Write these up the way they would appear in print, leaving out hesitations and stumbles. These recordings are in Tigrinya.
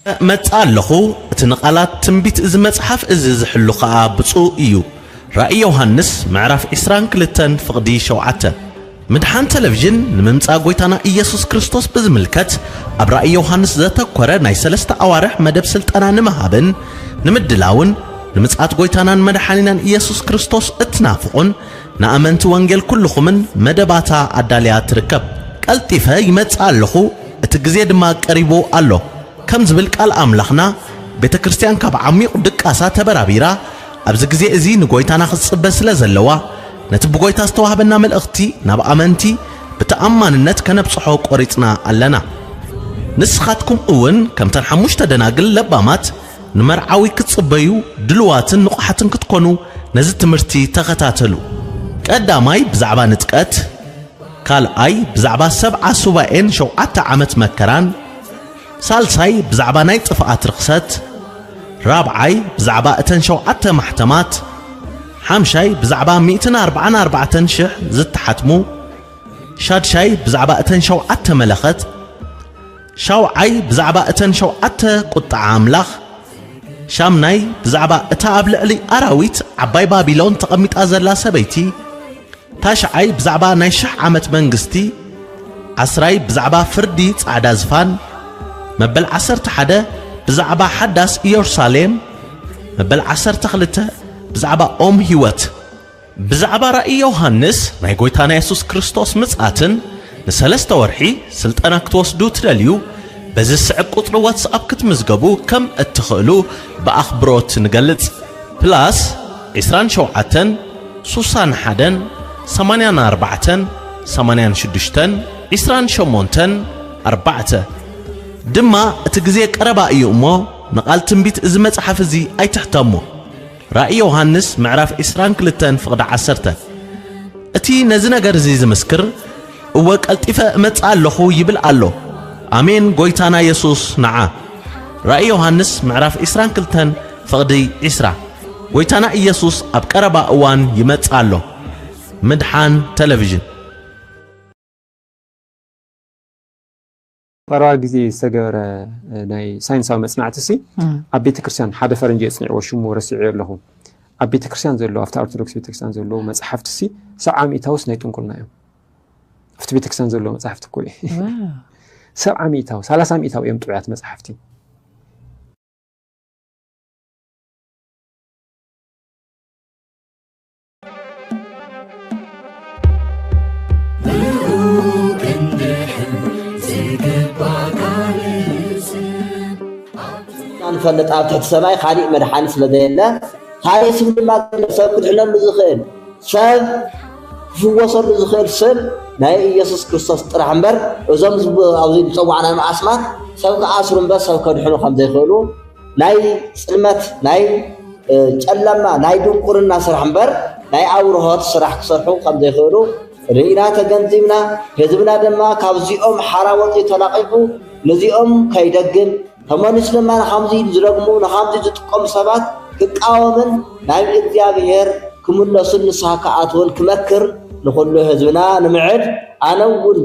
متعلقو اتنقالات تنبيت إز مصحف إز زحلقا بصو إيو رأي يوحنس معرف إسران كلتن فقدي شوعته مدحان تلفزيون نممصا غويتانا إيسوس كريستوس بزملكت أب رأي يوحنس زتكوره ناي سلسته أوارح مدب سلطانا نمهابن نمدلاون نمصات غويتانا مدحانينا إيسوس كريستوس اتنافقون نأمنت وانجيل كلخمن مدباتا عداليا تركب قلطيفه يمصالخو اتغزي دما قريبو الله كم زبل قال أملاخنا بيت كريستيان كاب عميق دقاسا تبرابيرا أبز غزي ازي نغويتانا خصبه سلازلوا نتب غويتا استوهبنا ملأختي ناب أمنتي بتأماننت كنبصحو قريتنا علنا نسخاتكم اون كم تنحموش تدناقل لبامات نمرعاوي كتصبيو دلواتن نقحتن كتكونو نزل تمرتي تغتاتلو قداماي بزعبا نتقات قال اي بزعبا 7 سباين شوعة عمت مكران سالساي بزعبا ناي طفقات رخصت رابعاي بزعبا اتن شوعة محتمات حامشاي بزعبا 144 شح زت حتمو شادشاي بزعبا اتن شوعة ملخت شاوعاي بزعبا اتن شوعة قطع عملاخ شامناي بزعبا اتاب لألي أراويت عباي بابيلون تقميت أزلا سبيتي تاشعاي بزعبا نايشح عمت منغستي عسراي بزعبا فردي تعدا زفان مبل 11 بزعبا حداس يروساليم مبل 12 بزعبا هيوت بزعبا رأي يوحنس ناي غويتانا يسوس كريستوس مصاتن نسلسته ورحي سلطانا كتوسدو تدليو بزي السعب قطر واتساب كتمزقبو كم اتخلو بأخبروت نقلت بلاس 27 سوسان حدن 84 86 28 4 دما اتغزي قربا ايومو نقال تنبيت از مصحف زي اي تحتمو رأي يوحنس معرف إسران كلتن فقد عسرته اتي نزنا غرزي زمسكر هو قلطيفه مصالخو يبل الله امين غويتانا يسوس نعا رأي يوحنس معرف إسران كلتن فقدي إسرا غويتانا يسوس اب قربا اوان يمصالو مدحان تلفزيون قرار جزي سجر ناي ساينساو مصنعتسي ابيت كريستيان حدا فرنجي يصنعوا شمو رسيع لهم ابيت كريستيان زلو افت ارثوذكس بيت كريستيان زلو مصحفتسي ساعه ميتاوس نايتون كلنايو افت بيت كريستيان زلو مصحفت كولي ساعه ميتاو 30 ميتاو يم طبيعت مصحفتي فلت أبتحت سماي خالي مدحان سلدينا هاي سبب ما سبب كدحنا لزخيل سبب شو وصل لزخيل سبب ناي يسوس كريستوس ترحمبر وزم أوزي بصوعنا مع أسماء سبب عاشرون بس سبب كدحنا خمسة يخلو ناي سلمت ناي جلما ناي دون قرنا سرحمبر ناي أورهات سرح كسرحو خمسة يخلو رينا تجنزمنا هزبنا دما كابزيهم حراوتي تلاقيبو نزيهم كيدقن كمان إسلام خمسة زرقمو نخمسة تقوم سبات كقاومن نايم إخبار كمل سن ساكاتون كمكر نقول له هزبنا نمعد أنا وود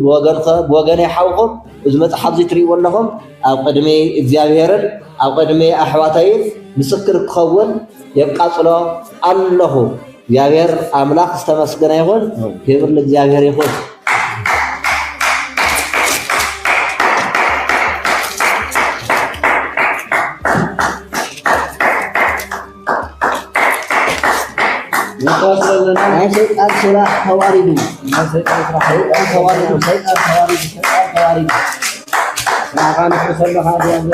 بوجن يحاوهم إذا ما تحبزي تري ولهم أو قدمي إخبار أو قدمي أحواتي نسكر خون يبقى صلا الله إخبار أملاك استمسكنا يقول كبر الإخبار يقول أنا سيد أسرع خواريدي أنا سيد أسرع خواريدي سيد خواريدي ما كان يحصل له هذا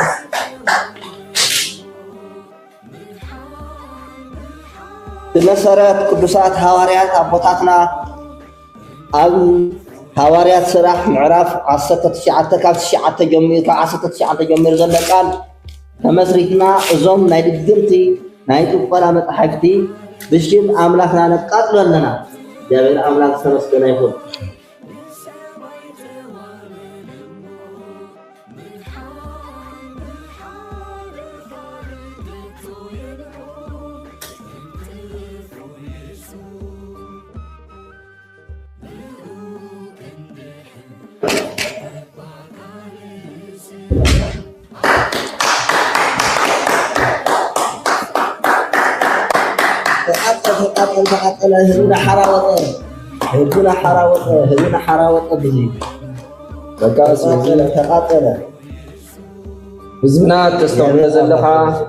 المسارات قدسات حواريات أبوتاتنا أو حواريات سرح معرف عصتة تشعة كاب تشعة جميل كعصتة تشعة جميل زل كان تمسرتنا زم نايد الدمتي نايد القرامة حكتي بشيم أملاكنا نقاتل لنا جابين أملاك سمسكنا يقول تقاتل هزنا حراوة بزي تقاتل بزمنا تستوعب زلخا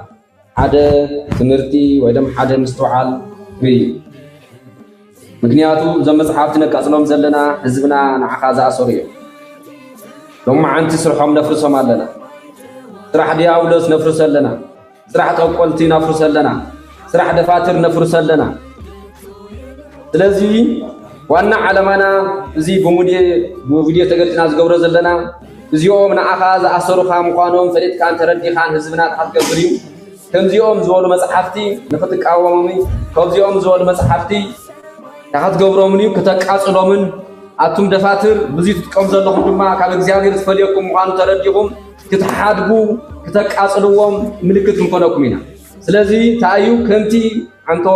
حدا تمرتي ويدم حدا مستوعال في مكنياتو زم مصحفتنا كاسلوم زلنا حزبنا نعخازا سوريا لما عنت سرحهم نفرسهم علينا سرح دياولوس نفرس لنا سرح توقلتي نفرس لنا سرح دفاتر نفرس لنا ስለዚህ ዋና ዓላማና እዚ በሙዲየ ተገልጽና ዝገብሮ ዘለና እዚኦም ንዓኻ ዝኣሰሩኻ ምዃኖም ፈሊጥካ ተረዲኻን ህዝብና ተሓትገብር እዩ ከምዚኦም ዝበሉ መጽሓፍቲ ንኽትቃወሞም ከምዚኦም ዝበሉ መጽሓፍቲ ተሓትገብሮም እዩ ከተቃጽሎምን ኣቱም ደፋትር ብዙይ ትጥቀም ዘለኹም ድማ ካብ እግዚአብሔር ዝፈልየኩም ምዃኑ ተረዲኹም ክትሓድጉ ከተቃጽልዎም ምልክት እንኮነኩም ኢና ስለዚ ታዩ ከምቲ አንቶ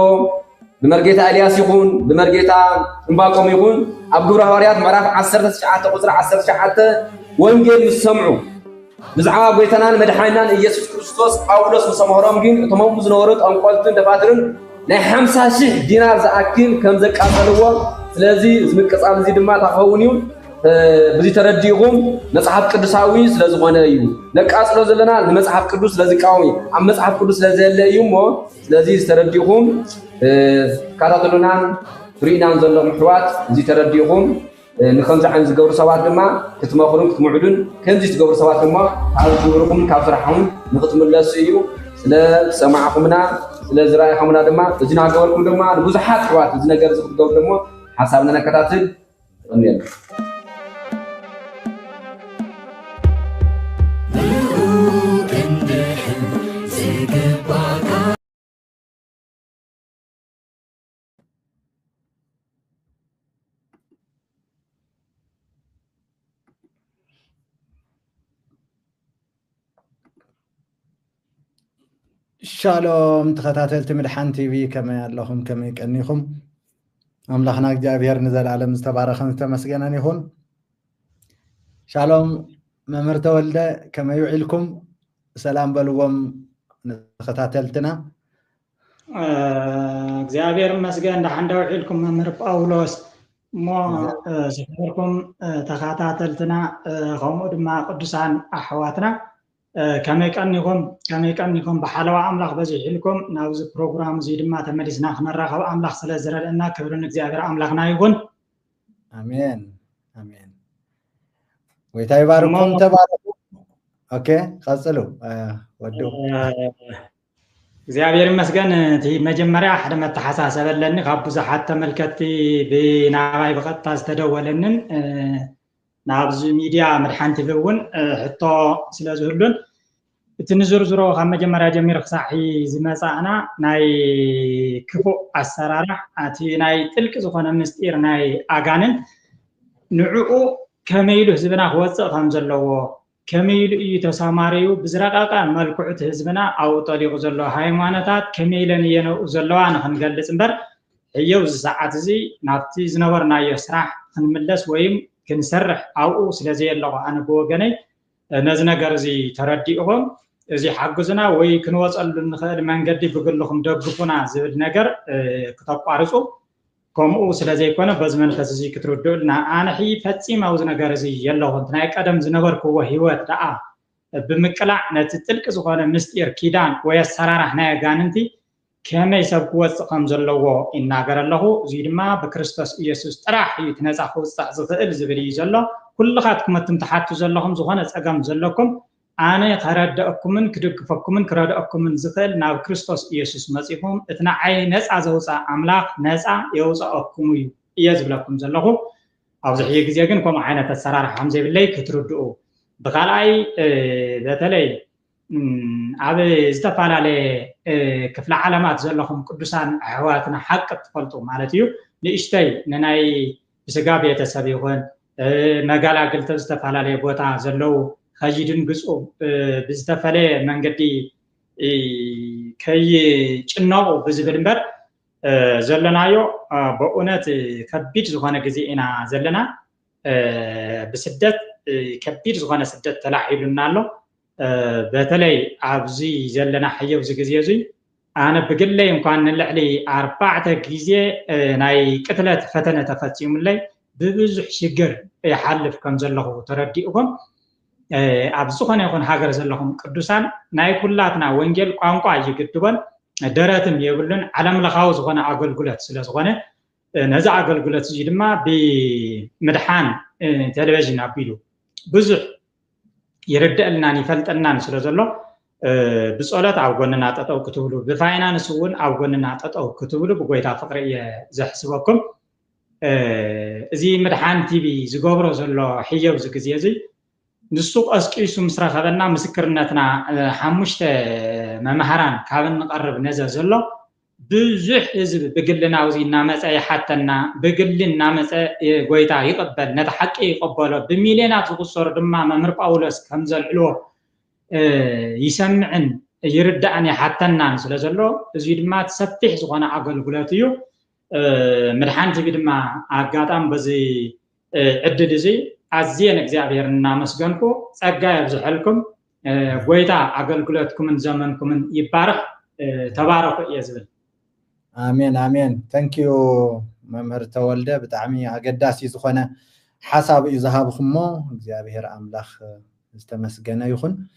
بمرجيتا إلياس يكون بمرجيتا إنباقهم يكون أبو رهاريات معرف 10 ساعات قصر 10 ساعات وانجيل يسمعوا بزعاب بيتنا مدحينا يسوع كريستوس أولوس مسمارهم جين تمام زنورت أم قلتن دفاترن ل50,000 دينار زأكل كم زك أصلوا لذي زمك أصل زيد ما تخونيون بزي ترديهم مصحف قدساوي ስለዚ ሆነ እዩ ነቃስሎ ዘለና መጽሐፍ ቅዱስ ስለዚ ቃዊ ኣብ መጽሐፍ ቅዱስ ስለዚ ያለ እዩሞ ስለዚ ተረዲኹም ካታተሉናን ፍሪናን ዘለኹም ሕዋት እዚ ተረዲኹም ንከምዚ ዓይን ዝገብሩ ሰባት ድማ ክትመኽሩን ክትምዕዱን ከምዚ ዝገብሩ ሰባት ድማ ኣብ ግብርኩም ካብ ስራሕኩም ንኽትምለሱ እዩ ስለ ሰማዕኹምና ስለ ዝራእኹምና ድማ እዚ ናገበርኩም ድማ ብዙሓት ሕዋት እዚ ነገር ዝገብሩ ደግሞ ሓሳብና ነከታትል እንየል شالوم تخاتلت مدحان تي في كما اللهم كما يقنيكم أملاخنا እግዚአብሔር نزل عالم استبارخن تمسجنان يكون شالوم ممر تولد كما يعيلكم سلام بلوم تخاتلتنا እግዚአብሔር መስገን እንዳንዳ ይልኩም መምህር ጳውሎስ ሞ ዝፈርኩም ተኻታተልትና ከምኡ ድማ ቅዱሳን ኣሕዋትና ከመይ ቀኒኹም በሓለዋ ኣምላኽ በዚህ ይልኩም ናብዚ ፕሮግራም እዚ ድማ ተመሊስና ክነራኸብ ኣምላኽ ስለ ዝረድአና ክብርን እግዚአብሔር ኣምላኽና ይሁን አሜን አሜን ወይታ ይባርኩም ተባረኩ ኦኬ ቀጽሉ ወዱ እግዚአብሔር ይመስገን እቲ መጀመሪያ ሓደ መተሓሳሰበለኒ ካብ ብዙሓት ተመልከቲ ብናባይ ብቐጥታ ዝተደወለንን ናብዚ ሚድያ መድሓንቲ እውን ሕቶ ስለ ዝህሉን እቲ ንዝርዝሮ ካብ መጀመሪያ ጀሚሩ ክሳዕ ዝመጻእና ናይ ክፉእ ኣሰራርሕ እቲ ናይ ጥልቂ ዝኾነ ምስጢር ናይ ኣጋንን ንዕኡ ከመይ ኢሉ ህዝብና ክወፅእ ከም ዘለዎ ከመይ ኢሉ እዩ ተሰማርዩ ብዝረቃቃ መልክዑት ህዝብና ኣብኡ ጠሊቑ ዘሎ ሃይማኖታት ከመይ ኢለን እየን ዘለዋ ንክንገልፅ እምበር ሕየው እዚ ሰዓት እዚ ናብቲ ዝነበርናዮ ስራሕ ክንምለስ ወይም ክንሰርሕ ኣብኡ ስለዘየለኹ ኣነ ብወገነይ ነዚ ነገር እዚ ተረዲእኹም እዚ ሓግዙና ወይ ክንወፀሉ ንኽእል መንገዲ ብግልኹም ደግፉና ዝብል ነገር ክተቋርፁ ከምኡ ስለዘይኮነ በዚ መንፈስ እዚ ክትርድኡልና ኣነሒ ፈፂመ ኣብዚ ነገር እዚ የለኹ ናይ ቀደም ዝነበርክዎ ሂወት ደኣ ብምቅላዕ ነቲ ጥልቂ ዝኾነ ምስጢር ኪዳን ወይ ኣሰራርሕ ናይ ኣጋንንቲ ከመይ ሰብ ክወፅእ ከም ዘለዎ ይናገር ኣለኹ እዚ ድማ ብክርስቶስ ኢየሱስ ጥራሕ እዩ ትነፃ ክውፅእ ዝኽእል ዝብል እዩ ዘሎ ኩልኻትኩም እትምትሓቱ ዘለኹም ዝኾነ ፀገም ዘለኩም ኣነ ከረድአኩምን ክድግፈኩምን ክረድአኩምን ዝኽእል ናብ ክርስቶስ ኢየሱስ መፂኹም እቲ ንዓይ ነፃ ዘውፅእ ኣምላኽ ነፃ የውፅአኩም እዩ እየ ዝብለኩም ዘለኹ ኣብዚ ሕጂ ግዜ ግን ከምኡ ዓይነት ኣሰራርሓ ከምዘይብለይ ክትርድኡ ብካልኣይ በተለይ ኣብ ዝተፈላለየ ክፍለ ዓለማት ዘለኹም ቅዱሳን ኣሕዋትና ሓቂ ትፈልጡ ማለት እዩ ንእሽተይ ንናይ ብስጋ ቤተሰብ ይኹን መጋላግልቲ ዝተፈላለየ ቦታ ዘለው ከይድንግፁ ብዝተፈለየ መንገዲ ከይጭነቑ ብዝብል እምበር ዘለናዮ ብእውነት ከቢድ ዝኾነ ግዜ ኢና ዘለና ብስደት ከቢድ ዝኾነ ስደት ተላዒሉና ኣሎ በተለይ ኣብዚ ዘለና ሕየው እዚ ግዜ እዚ أنا بقول لي إمكان نلعلي 4 جزء ناي قتلة فتنة تفتيم لي ببزح شجر يحلف كم زله ترديكم أبزخنا يكون حجر زلهم قدوسان ناي كلاتنا وانجيل قانقا يجدبن دراتم يقولون علم لخاوز غنا أقول قلت سلاس غنا نزع أقول قلت جدما بمدحان تلفزيون أبيلو بزح يرد لنا نفلت لنا سلاس الله بسؤالات عوجنا تطأو كتبلو بفاينانس ون عوجنا تطأو كتبلو بقويتا فقرية زحسبكم زي مدحان تيبي زجبرو زلوا حيو زكزيزي نسوق أسكيسو مسرا خدنا مسكرناتنا حمشت ممهران كابن نقرب نزل زلوا بزح إذا بقلنا وزي نامس أي حتىنا بقلنا نامس قويتا يقبل نتحقق يقبله بمليونات القصور دما ممر باولس كمزل حلو يسمعن يردعني حتى الناس لازلو زيد ما تسبح زغنا عقل قلاتيو مدحان تبي دما عقاتام بزي عدد زي عزين اغزابيرنا مسغنكو صقا يبزحلكم قويتا عقل قلاتكم من زمنكم من يبارك تبارك يزبل امين امين ثانك يو ممر تولده بتعمي اقداسي زخونه حساب يذهبكمو اغزابير املاخ استمسجنا يخون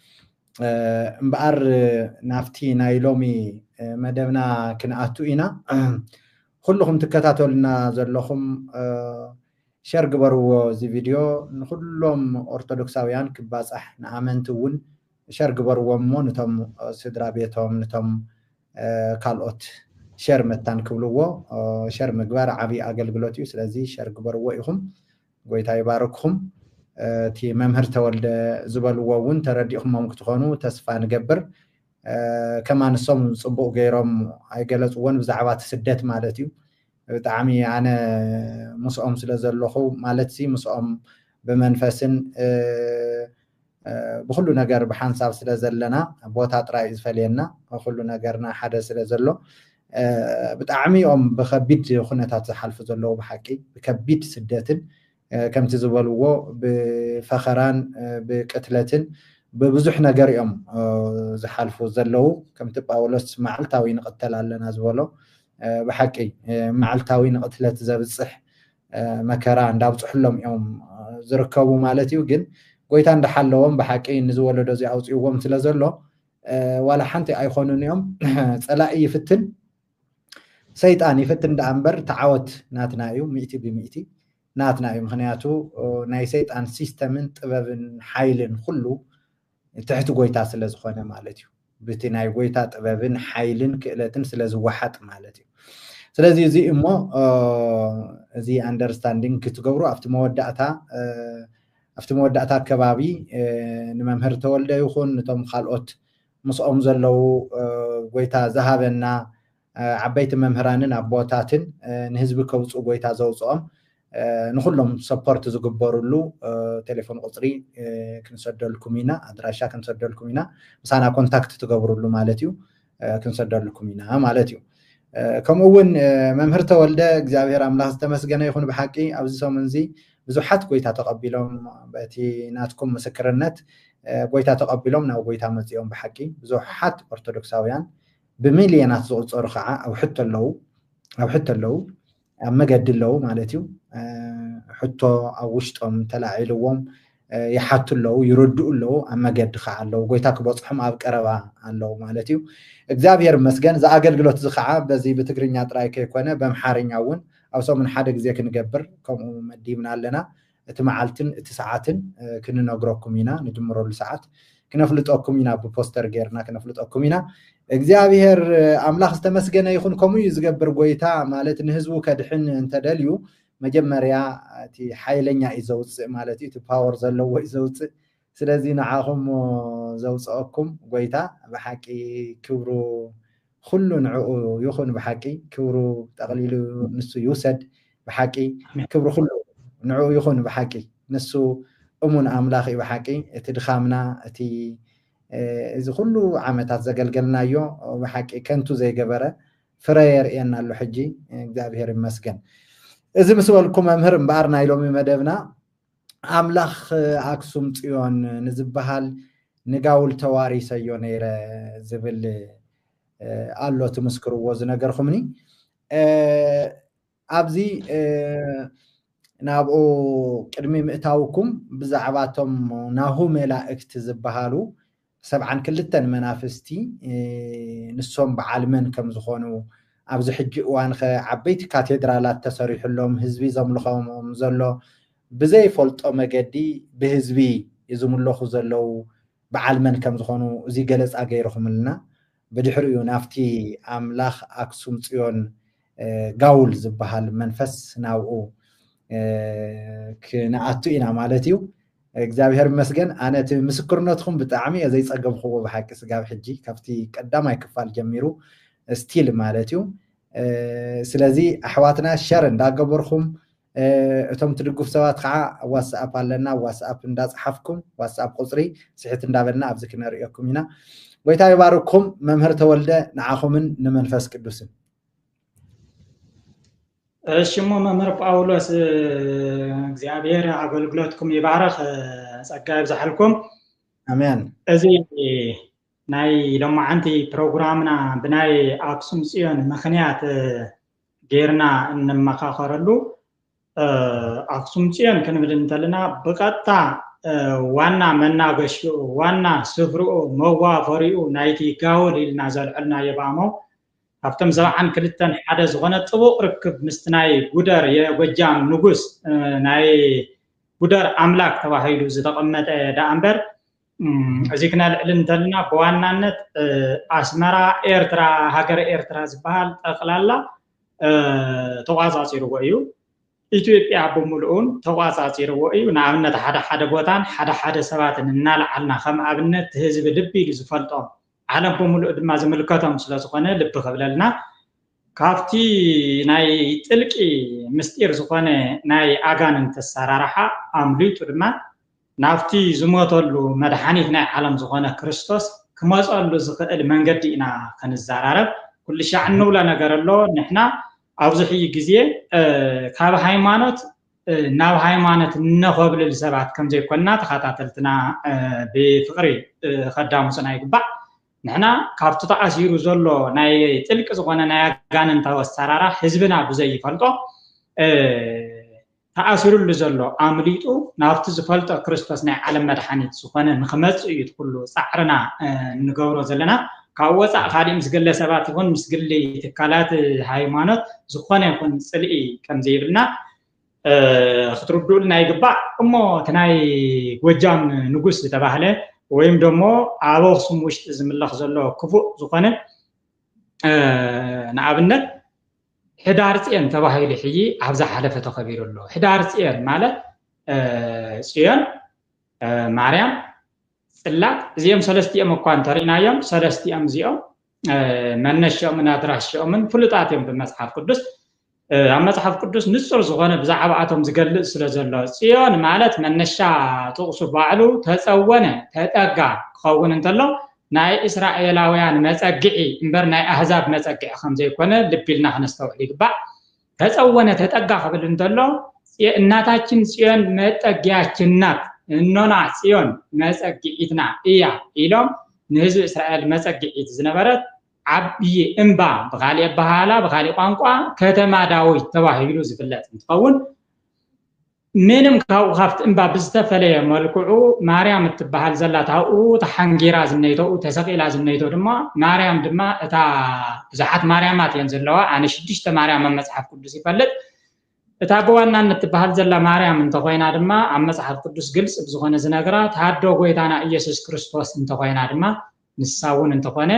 امبار نافتي نايلومي مدبنا كناتو إنا كلكم تكتاتولنا زلكم شير قبروا زي فيديو كلهم أرثوذكساويان كباصح نامنتون شير قبروا مو نتم سدرا بيتهم نتم كالوت شير متان كبلوا شير مقبار عبي أقلقلوتيو سلازي شير قبروا يخم قويتا يباركهم تي ممهر تولد زبلوا ون ترديهم ممكن تكونوا تسفى نقبر كمان الصوم صبوا غيرهم عيقلت ون بزعبات سدت مالتيو تعمي أنا مصوم سلازلخو مالتي مصوم بمنفسن بخلو نجار بحنساب سلازلنا بوتات رئيس فلينا وخلو نجارنا حدا سلازلو بتعمي بخبيت خناتات حلف زلو بحكي بكبيت سدتن كم تزبلوا بفخران بقتلتن ببزح نجار يوم زحلفوا زلوا كم تبقى ولس معلتاوي نقتل على زبلوا بحكي معلتاوي نقتلت زاب الصح مكران دابصح لهم يوم زركبوا مالتي وجن قويتان دحلوهم بحكي نزولوا دوزي اوصيوهم سلازلو ولا حنتي ايخونون يوم صلاقي يفتن سيطان يفتن دانبر تعاوت ناتنايو 100 ب100 ناتنا يوم خنياتو ناي سيطان سيستمن طببن حيلن كله تحت قويتا سلازخونه مالتيو بتي ناي قويتا طببن حيلن كلتن سلازوحط مالتيو سلازي زي امو زي اندرستاندينج كتغبرو افت مودعتا كبابي نممهر تولده يخون نتم خالوت مسؤوم زلو قويتا ذهبنا عبيت ممهرانن ابوتاتن نحزب كوصو قويتا زوصوم نخلهم سبورت زغبرلو تليفون قصري كنسدلكم هنا ادراشا كنسدلكم هنا مسانا كونتاكت تغبرلو مالتيو كنسدلكم هنا مالتيو كمون ممهر تولده እግዚአብሔር አምላክ ተመስገነ ይሁን በሐቂ ኣብዚ ሰሙንዚ ብዙሓት ጎይታ ተቀቢሎም በቲ ናትኩም ምስክርነት ጎይታ ተቀቢሎም ነው ጎይታ መጽዮም በሐቂ ብዙሓት ኦርቶዶክሳውያን بمليونات زغصر خعا او حتى لو مقدلو مالتيو حتى او وشطم تلاعيلوم يحاتو لو يردو لو مقد خعا لو قويتاك بصحم اب قربا لو مالتيو እግዚአብሔር መስገን ዛ አገልግሎት ዝخዓ በዚ በትግርኛ ጥራይ ከይኮነ በመሐረኛውን او سو من حدا غزي كنقبر كم مديمنا لنا اتمعلتن اتساعتن كننغركم هنا نجمروا لساعات كنفلطكم هنا ببوستر غيرنا كنفلطكم هنا እግዚአብሔር አምላክ ተመስገነ ይሁን ኮሙ ይዝገብር ጎይታ ማለት ንህዝቡ ከድሕን እንተደልዩ መጀመሪያ እቲ ኃይለኛ ይዘውጽ ማለት እቲ ፓወር ዘለው ይዘውጽ ስለዚህ ንዓኹም ዘውጽአኩም ጎይታ በሐቂ ክብሩ كل نعو يخون بحقي كبرو تقليل نسو يوسد بحقي كبرو كله نعو يخون بحقي نسو أمون أملاخي بحقي تدخامنا تي إذا كله عمتات زقلقلنا يو بحقي كنتو زي قبرة فرير إينا اللو حجي قابهر المسكن إذا مسؤولكم أمهر مبارنا يلومي مدبنا أملاخ أكسوم تيون نزبهال نقاول تواري سيونير زبل ኣሎ ትመስክርዎ ዝነገርኩምኒ ኣብዚ ናብኡ ቅድሚ ምእታውኩም ብዛዕባቶም ናሁ መላእክቲ ዝበሃሉ 72 መናፍስቲ ንሶም በዓልመን ከም ዝኾኑ ኣብዚ ሕጂ እዋን ዓበይቲ ካቴድራላት ተሰሪሑሎም ህዝቢ ዘምልኾም ዘሎ ብዘይ ፈልጦ መገዲ ብህዝቢ ይዝምለኹ ዘለው በዓልመን ከም ዝኾኑ እዚ ገለጻ ገይርኹምልና ብድሕሪኡ ናፍቲ ኣምላኽ ኣክሱም ጽዮን ጋውል ዝበሃል መንፈስ ናብኡ ክነኣቱ ኢና ማለት እዩ እግዚአብሔር ይመስገን ኣነ እቲ ምስክርነትኩም ብጣዕሚ ዘይጸገብኽዎ ብሓቂ ስጋብ ሕጂ ካብቲ ቀዳማይ ክፋል ጀሚሩ ስቲል ማለት እዩ ስለዚ ኣሕዋትና ሸር እንዳገበርኩም እቶም ትድግፍ ሰባት ከዓ ዋትስኣፕ ኣለና ዋትስኣፕ እንዳጽሓፍኩም ዋትስኣፕ ቁጽሪ ስሕት እንዳበልና ኣብዚ ክነርእየኩም ኢና ጎይታ ይባርክኩም መምህር ተወልደ ንዓኹምን ንመንፈስ ቅዱስን እሺሞ መምህር ጳውሎስ እግዚአብሔር አገልግሎትኩም ይባርክ ጸጋ ይብዛሕልኩም አሜን እዚ ናይ ለማዓንቲ ፕሮግራምና ብናይ አክሱም ጽዮን ምኽንያት ጌርና እንመኻኸረሉ አክሱም ጽዮን ክንብል እንተለና በቀጥታ ዋና መናገሽኡ ዋና ስፍርኡ መዋፈሪኡ ናይቲ ጋውል ኢልና ዘልዕልና የባሞ ካብቶም 72 ሓደ ዝኾነ ጥቡቕ ርክብ ምስቲ ናይ ጉደር የጎጃም ንጉስ ናይ ጉደር አምላክ ተባሂሉ ዝተቐመጠ ዳእምበር እዚ ክነልዕል እንተለና በዋናነት ኣስመራ ኤርትራ ሃገር ኤርትራ ዝበሃል ጠቕላላ ተቋጻጺርዎ እዩ ኢትዮጵያ ብምሉኡን ተቋጻጺርዎ እዩ ንኣብነት ሓደ ቦታን ሓደ ሰባትን እናልዓልና ከም ኣብነት ህዝቢ ልቢ ኢሉ ዝፈልጦም ዓለም ብምሉኡ ድማ ዝምልከቶም ስለ ዝኾነ ልቢ ክብለልና ካብቲ ናይ ጥልቂ ምስጢር ዝኾነ ናይ ኣጋንንት ኣሰራርሓ ኣምሊጡ ድማ ናብቲ ዝሞተሉ መድሓኒት ናይ ዓለም ዝኾነ ክርስቶስ ክመፀሉ ዝኽእል መንገዲ ኢና ክንዘራረብ ኩሉ ሻዕ እንብሎ ነገር ኣሎ ንሕና ኣብዚ ሕጂ ግዜ ካብ ሃይማኖት ናብ ሃይማኖት ነኸብልል ሰባት ከም ዘይኮንና ተኸታተልትና ብፍቕሪ ከዳምፁና ይግባእ ንሕና ካብቲ ተኣሲሩ ዘሎ ናይ ጥልቂ ዝኾነ ናይ ኣጋንንታዊ ኣሰራርሓ ህዝብና ብዘይፈልጦ ተኣሲሩሉ ዘሎ ኣምሊጡ ናብቲ ዝፈልጦ ክርስቶስ ናይ ዓለም መድሓኒት ዝኾነ ንኽመፅእ እዩ ኩሉ ፃዕርና እንገብሮ ዘለና ካብ ወፃእ ካሊእ ምስ ገለ ሰባት ይኹን ምስ ግሊ ትካላት ሃይማኖት ዝኾነ ይኹን ፅልኢ ከም ዘይብልና ክትርድኡልና ይግባእ እሞ እቲ ናይ ጎጃም ንጉስ ዝተባህለ ወይም ደሞ ኣብ ኣክሱም ውሽጢ ዝምለኽ ዘሎ ክፉእ ዝኾነ ንኣብነት ሕዳር ጽዮን ተባሂሉ ሕጂ ኣብዛ ሓለፈ ተኸቢሩ ኣሎ ሕዳር ጽዮን ማለት ጽዮን ማርያም ጽላት እዚኦም ሰለስቲኦም እኳ እንተሪእናዮም ሰለስቲኦም እዚኦም መነሻኦምን ኣድራሻኦምን ፍሉጣት እዮም ብመጽሓፍ ቅዱስ ኣብ መጽሓፍ ቅዱስ ንጹር ዝኾነ ብዛዕባኣቶም ዝገልጽ ስለ ዘሎ ጽዮን ማለት መነሻ ጥቕሱ ባዕሉ ተጸወነ ተጠጋ ክኸውን እንተሎ ናይ እስራኤላውያን መጸግዒ እምበር ናይ ኣህዛብ መጸግዒ ከም ዘይኮነ ልብ ኢልና ክነስተውዕል ይግባእ ተጸወነ ተጠጋ ክብል እንተሎ እናታችን ጽዮን መጠጊያችን ናት እኖና ጽዮን መጸግዒትና እያ ኢሎም ንህዝቢ እስራኤል መጸግዒት ዝነበረት ዓብይ እምባ ብኻሊእ ኣበሃላ ብኻሊእ ቋንቋ ከተማ ዳዊት ተባሂሉ ዝፍለጥ እንትኸውን ምንም ካብኡ ካብቲ እምባ ብዝተፈለየ መልክዑ ማርያም እትበሃል ዘላ ታብኡ ተሓንጊራ ዝነይተኡ ተሰቂላ ዝነይተው ድማ ማርያም ድማ እታ ብዙሓት ማርያማት እየን ዘለዋ ኣነ 6 ማርያም ኣብ መጽሓፍ ቅዱስ ይፈልጥ እታ ብዋናነት እትበሃል ዘላ ማርያም እንተኮይና ድማ ኣብ መጽሓፍ ቅዱስ ግልጽ ብዝኾነ ዝነግራ ታዶ ጎይታና ኢየሱስ ክርስቶስ እንተኮይና ድማ ንሳ እውን እንተኮነ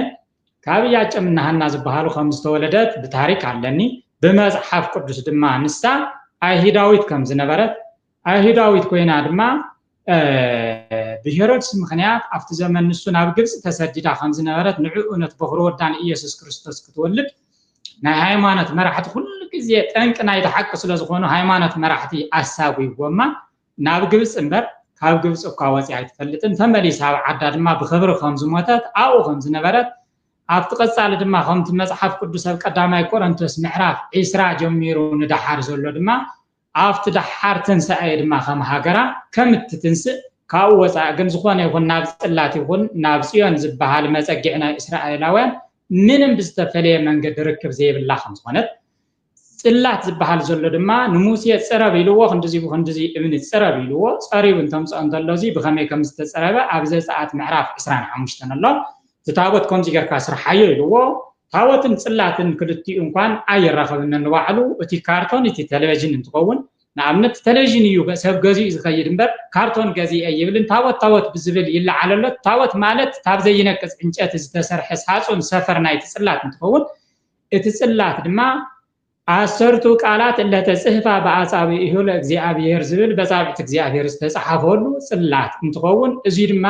ካብ ያጨምና ሃና ዝበሃሉ ከም ዝተወለደት ብታሪክ ኣለኒ ብመጽሓፍ ቅዱስ ድማ ንሳ ኣይሁዳዊት ከም ዝነበረት ኣይሁዳዊት ኮይና ድማ ብሄሮድስ ምኽንያት ኣብቲ ዘመን ንሱ ናብ ግብጽ ተሰዲዳ ከም ዝነበረት ንዕኡ ነትበኽሮ ወዳን ኢየሱስ ክርስቶስ ክትወልድ ናይ ሃይማኖት መራሕቲ ኩሉ ግዜ ጠንቂ ናይ ተሓቂ ስለ ዝኾኑ ሃይማኖት መራሕቲ ኣሳጉይዎማ ናብ ግብጽ እምበር ካብ ግብጽ እኳ ወፂኣ ኣይትፈልጥን ተመሊሳ ኣብ ዓዳ ድማ ብኽብሪ ከም ዝሞተት ኣብኡ ከም ዝነበረት ኣብቲ ቀጻሊ ድማ ከምቲ መጽሓፍ ቅዱስ ኣብ ቀዳማይ ቆሮንቶስ ምዕራፍ 20 ጀሚሩ ንዳሓር ዘሎ ድማ ኣብቲ ዳሓር ትንሳኤ ድማ ከም ሃገራ ከም እትትንስእ ካብኡ ወፃእ ግን ዝኾነ ይኹን ናብ ጽላት ይኹን ናብ ጽዮን ዝበሃል መጸጊዕ ናይ እስራኤላውያን ምንም ብዝተፈለየ መንገዲ ርክብ ዘይብላ ከም ዝኾነት ጽላት ዝበሃል ዘሎ ድማ ንሙሴ ፀረብ ኢልዎ ክንድዚ ብክንድዚ እብኒ ፀረብ ኢልዎ ፀሪቡ እንተምፅኦ እንተሎዚ ብኸመይ ከም ዝተፀረበ ኣብ ዘፀአት ምዕራፍ 25 ኣሎ ታቦት ከምዚ ጌርካ ስርሓዮ ኢልዎ ታቦትን ጽላትን ክልቲኡ እንኳን ኣይራኸብን ንባዕሉ እቲ ካርቶን እቲ ቴሌቪዥን እንትኸውን ንኣብነት ቴሌቪዥን እዩ ሰብ ገዚኡ ዝኸይድ እምበር ካርቶን ገዚአ ይብልን ታቦት ብዝብል ይለዓለሎ ታቦት ማለት ካብ ዘይነቅጽ ዕንጨይቲ ዝተሰርሐ ሳጹን ሰፈር ናይቲ ጽላት እንትኸውን እቲ ጽላት ድማ አሰርቱ ቃላት ለተጽሕፋ በአጻብዒሁ ለእግዚአብሔር ዝብል በጻብዕት እግዚአብሔር ዝተጻሕፈሉ ጽላት እንትኸውን እዚ ድማ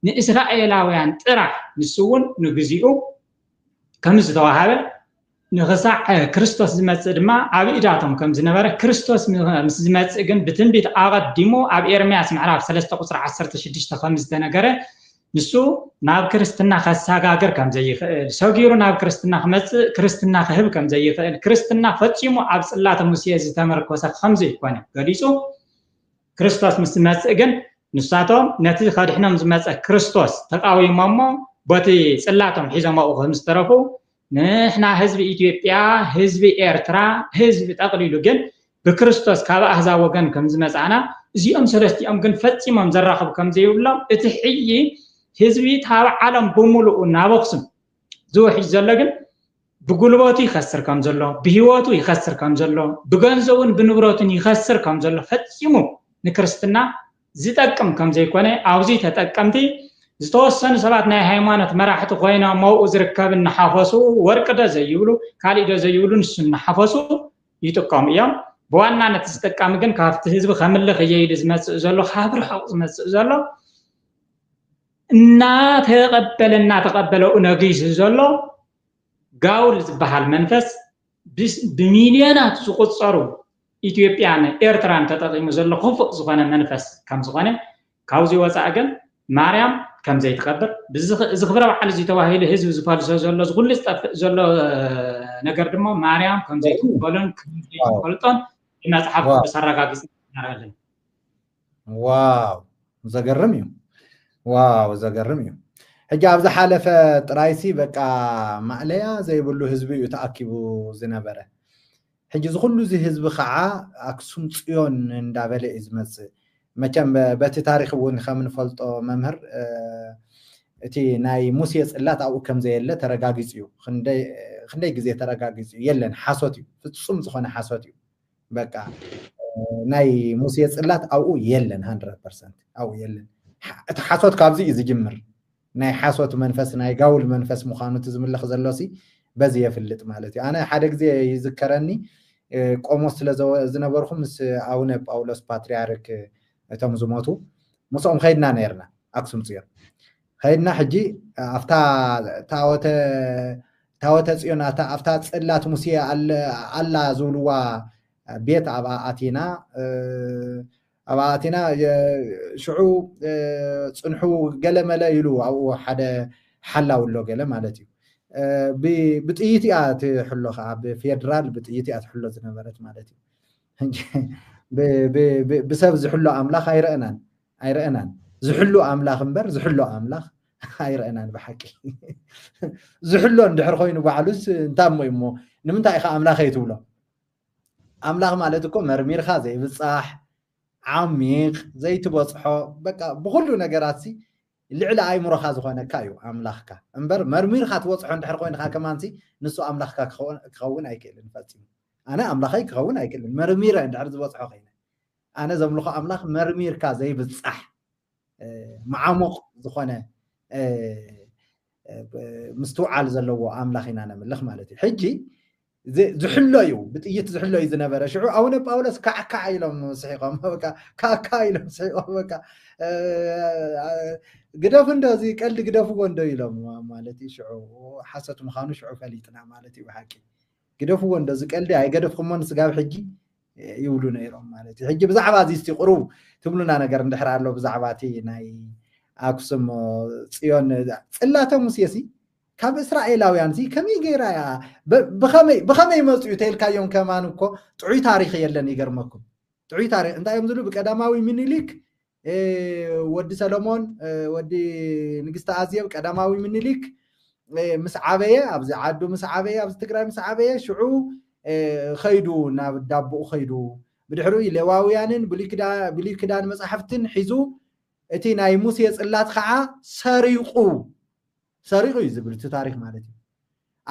ንእስራኤላውያን ጥራሕ ንስውን ንግዚኡ ከም ዝተዋሃበ ንኽሳዕ ክርስቶስ ዝመጽእ ድማ ኣብ ኢዳቶም ከም ዝነበረ ክርስቶስ ምስ ዝመጽእ ግን ብትንቢት ኣቐዲሙ ኣብ ኤርምያስ ምዕራፍ 3 ቁጽሪ 16 ከም ዝተነገረ ንሱ ናብ ክርስትና ከሳጋገር ከም ዘይኽእል ሰጊሩ ናብ ክርስትና ክመጽእ ክርስትና ክህብ ከም ዘይኽእል ክርስትና ፈጺሙ ኣብ ጽላተ ሙሴ ዝተመርኮሰ ከም ዘይኮነ ገሊጹ ክርስቶስ ምስ ዝመጽእ ግን ንሳቶም ነቲ ከድሕኖም ዝመጽእ ክርስቶስ ተቃዊሞሞ በቲ ጽላቶም ሒዞምኡ ከም ዝተረፉ ንሕና ህዝቢ ኢትዮጵያ ህዝቢ ኤርትራ ህዝቢ ጠቕሊሉ ግን ብክርስቶስ ካብ ኣሕዛብ ወገን ከም ዝመጻና እዚኦም ሰለስቲኦም ግን ፈጺሞም ዘራኽቡ ከም ዘይብሎም እቲ ሕጂ ህዝቢ ታብ ዓለም ብምሉኡ ናብ ኣኽሱም ዝውሕጅ ዘሎ ግን ብጉልበቱ ይኸስር ከም ዘሎ ብህይወቱ ይኸስር ከም ዘሎ ብገንዘቡን ብንብረቱን ይኸስር ከም ዘሎ ፈጺሙ ንክርስትና ዝጠቅም ከም ዘይኮነ ኣብዚ ተጠቀምቲ ዝተወሰኑ ሰባት ናይ ሃይማኖት መራሕቲ ኮይኖም መውኡ ዝርከብ እናሓፈሱ ወርቂ ዶ ዘይብሉ ካልእ ዶ ዘይብሉ ንሱ እናሓፈሱ ይጥቀሙ እዮም ብዋናነት ዝጠቃሚ ግን ካብቲ ህዝቢ ከምልኽ እየኢሉ ዝመጽእ ዘሎ ካብ ርሑቕ ዝመጽእ ዘሎ እናተቀበለው ነጊስ ዘሎ ጋውል ዝበሃል መንፈስ ብሚልዮናት ዝቁጸሩ ኢትዮጵያን ኤርትራን ተጠቂሙ ዘሎ ክፉእ ዝኾነ መንፈስ ከም ዝኾነ ካብዚ ወፃእ ግን ማርያም ከም ዘይትቀብር እዚ ክብረ በዓል እዚ ተባሂሉ ህዝቢ ዝፈልሶ ዘሎ ዝኩሉ ዝጠፍእ ዘሎ ነገር ድማ ማርያም ከም ዘይትቀበሎን ከም ዘይትፈልጦን መጽሓፍ ቅዱስ ኣረጋጊጽ እናረኣለን ዋው ዘገርም እዩ ዋው ዘገርም እዩ ሕጂ ኣብዛ ሓለፈ ጥራይሲ በቃ ማዕለያ ዘይብሉ ህዝቢ እዩ ተኣኪቡ ዝነበረ ሕጂ ዝኩሉ እዚ ህዝቢ ከዓ ኣክሱም ጽዮን እንዳበለ እዩ ዝመጽእ መቸም በቲ ታሪክ እውን ከም ንፈልጦ መምህር እቲ ናይ ሙሴ ጽላት ኣብኡ ከም ዘየለ ተረጋጊጽ እዩ ክንደይ ግዜ ተረጋጊጽ እዩ የለን ሓሶት እዩ ፍጹም ዝኾነ ሓሶት እዩ በቃ ናይ ሙሴ ጽላት ኣብኡ የለን 100% ኣብኡ የለን እቲ ሓሶት ካብዚ እዩ ዝጅምር ናይ ሓሶት መንፈስ ናይ ጋውል መንፈስ ምዃኑ ዝምልኽ ዘሎሲ በዚ የፍልጥ ማለት እዩ ኣነ ሓደ ግዜ ይዝከረኒ ቆሞስ ስለ ዝነበርኩ ምስ ኣቡነ ጳውሎስ ፓትርያርክ እቶም ዝሞቱ ምስኦም ከይድና ነርና ኣክሱም ጽዮን ከይድና ሕጂ ኣፍታ ታወተ ጽዮን ኣፍታ ጽላት ሙሴ ኣላ ዝብልዋ ቤት ኣብ ኣቲና ሽዑ ጽንሑ ገለመለ ኢሉ ኣብኡ ሓደ ሓላውሎ ገለ ማለት እዩ ብጥይት እያ ትሕሎ ከዓ ብፌደራል ብጥይት እያ ትሕሎ ዝነበረት ማለት እዩ ብሰብ ዝሕሎ ኣምላኽ ኣይረአናን ዝሕሉ ኣምላኽ እምበር ዝሕሎ ኣምላኽ ኣይረአናን ብሓቂ ዝሕሎ እንድሕር ኮይኑ ባዕሉስ እንታይ እሞ ንምንታይ ኢኻ ኣምላኽ ትብሎ ኣምላኽ ማለት እኮ መርሚርካ ዘይብጻሕ ዓሚቕ ዘይትበጽሖ በቃ ብኩሉ ነገራት ልዕሊ ኣይምሮኻ ዝኾነካ እዩ ኣምላኽካ እምበር መርሚርካ ትበጽሖ እንድሕር ኮይንካ ከማንሲ ንሱ ኣምላኽካ ክኸውን ኣይክእልን ፈጺሙ ኣነ ኣምላኸይ ክኸውን ኣይክእልን መርሚረ እንድሕር ዝበጽሖ ኮይነ ኣነ ዘምልኾ ኣምላኽ መርሚርካ ዘይብጻሕ መዓሙቕ ዝኾነ ምስትውዓል ዘለዎ ኣምላኽ ኢና ነምልኽ ማለት እዩ ሕጂ ዝሕሎ እዩ ብጥይት ዝሕሎ እዩ ዝነበረ ሽዑ ኣቡነ ጳውሎስ ካዕካ ኢሎም ስሒቆም በቃ ካዕካ ኢሎም ስሒቆም በቃ ግደፍ እንደዚ ቀልዲ ግደፍዎ እንዶ ኢሎም ማለት እዩ ሽዑ ሓሰት ምዃኑ ሽዑ ፈሊጥና ማለት እዩ ብሓቂ ግደፍዎ እንደዚ ቀልዲ ኣይገደፍኩሞን ስጋብ ሕጂ ይብሉ ነይሮም ማለት እዩ ሕጂ ብዛዕባ እዚ እስቲ ቁሩብ ትብሉና ነገር እንድሕር ኣሎ ብዛዕባ እቲ ናይ ኣክሱም ጽዮን ጽላተ ሙሴሲ ካብ እስራኤላውያን ከመይ ገይራ ብኸመይ መጽኡ ተልካዮም ከማን እኮ ጥዑይ ታሪክ የለን ይገርመኩም ጥዑይ ታሪክ እንታዮም ዝሉ ብቀዳማዊ ምኒልክ ወዲ ሰሎሞን ወዲ ንግስቲ ኣዝየብ ቀዳማዊ ምኒልክ مس عبيه ابز عدو مس عبيه ابز تግራይ مس عبيه شعو خيدو ናብ ዳቦኡ خيዱ بدحرو لواويانن بلي كدان مصحفتن حيزو እቲ ናይ ሙሴ ጽላት ከዓ ሰሪቁ ይዝብል ታሪክ ማለት እዩ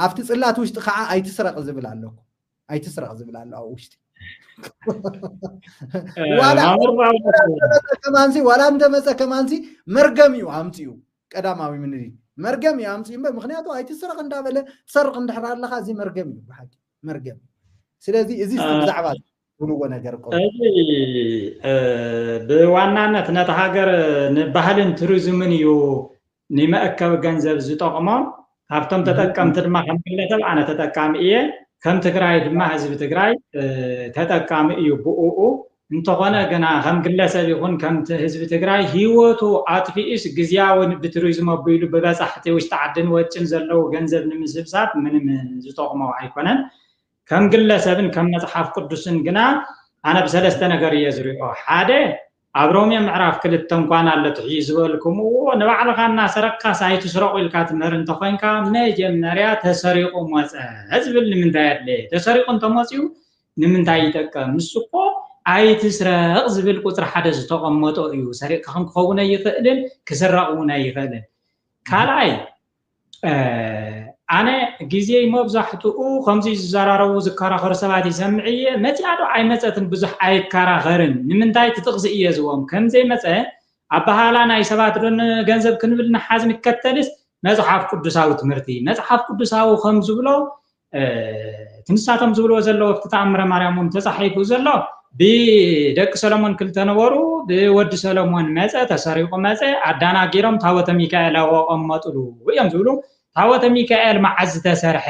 ኣብቲ ጽላት ውሽጢ ከዓ ኣይትስረቅ ዝብል ኣለኩ ኣይትስረቅ ዝብል ኣሎ ኣብ ውሽጢ ዋላ እንተመፀ ከማንሲ መርገም እዩ ኣምፅኡ ቀዳማዊ ምንሪ መርገም እዩ ኣምፅኡ ምክንያቱ ኣይትስረቅ እንዳበለ ትሰርቅ እንድሕር ኣለካ እዚ መርገም እዩ ብሓቂ መርገም ስለዚ እዚ ብዛዕባ ብሉዎ ነገር ቆ ብዋናነት ነታ ሃገር ንባህልን ቱሪዝምን እዩ ንመአከብ ገንዘብ ዝጠቅሞም ካብቶም ተጠቀምቲ ድማ ከም ግለሰብ ኣነ ተጠቃሚ እየ ከም ትግራይ ድማ ህዝቢ ትግራይ ተጠቃሚ እዩ ብኡኡ እንተኾነ ገና ከም ግለሰብ ይኹን ከም ህዝቢ ትግራይ ህይወቱ ኣጥፊኡስ ግዝያውን ብቱሪዝም ኣቢሉ በበፃሕቲ ውሽጢ ዓድን ወጭን ዘለው ገንዘብ ንምስብሳብ ምንም ዝጠቅሞ ኣይኮነን ከም ግለሰብን ከም መጽሐፍ ቅዱስን ግና ኣነ ብሰለስተ ነገር እየ ዝሪኦ ሓደ ኣብ ሮሜ ምዕራፍ 2 እንኳን ኣለት ዝበልኩም ንባዕልካና ሰረካ ሳይትስረቁ ኢልካ ትምህር እንተኮይንካ መጀመርያ ተሰሪቁ ሞፀ ዝብል ንምንታይ ኣድለ ተሰሪቁ እንተመፅኡ ንምንታይ ይጠቅም ንስኮ ኣይትስረቅ ዝብል ቁጥሪ ሓደ ዝተቐመጦ እዩ ሰሪቅካ ክኸውን ይኽእልን ክስረቅውን ኣይኽእልን ካልኣይ ኣነ ግዜ መብዛሕትኡ ከምዚ ዝዘራረቡ ዝከራኸሩ ሰባት ይሰምዕ እየ መፅያዶ ኣይመፀትን ብዙሕ ኣይከራኸርን ንምንታይ ትጥቕሲ እየ ዝቦም ከምዘይ መፀ ኣባሃላ ናይ ሰባት ዶን ገንዘብ ክንብል ንሓዝ ንከተልስ መጽሐፍ ቅዱሳዊ ትምህርቲ መጽሐፍ ቅዱሳዊ ከም ዝብሎ ትንሳቶም ዝብሎ ዘሎ ወፍቲ ተኣምረ ማርያም ተጻሒፉ ዘሎ ብደቂ ሰሎሞን ክልተ ነበሩ ብወዲ ሰሎሞን መፀ ተሰሪቁ መፀ ኣዳናጊሮም ታቦተ ሚካኤል ኣቀመጡሉ እዮም ዝብሉ ታቦተ ሚካኤል መዓዝ ተሰርሐ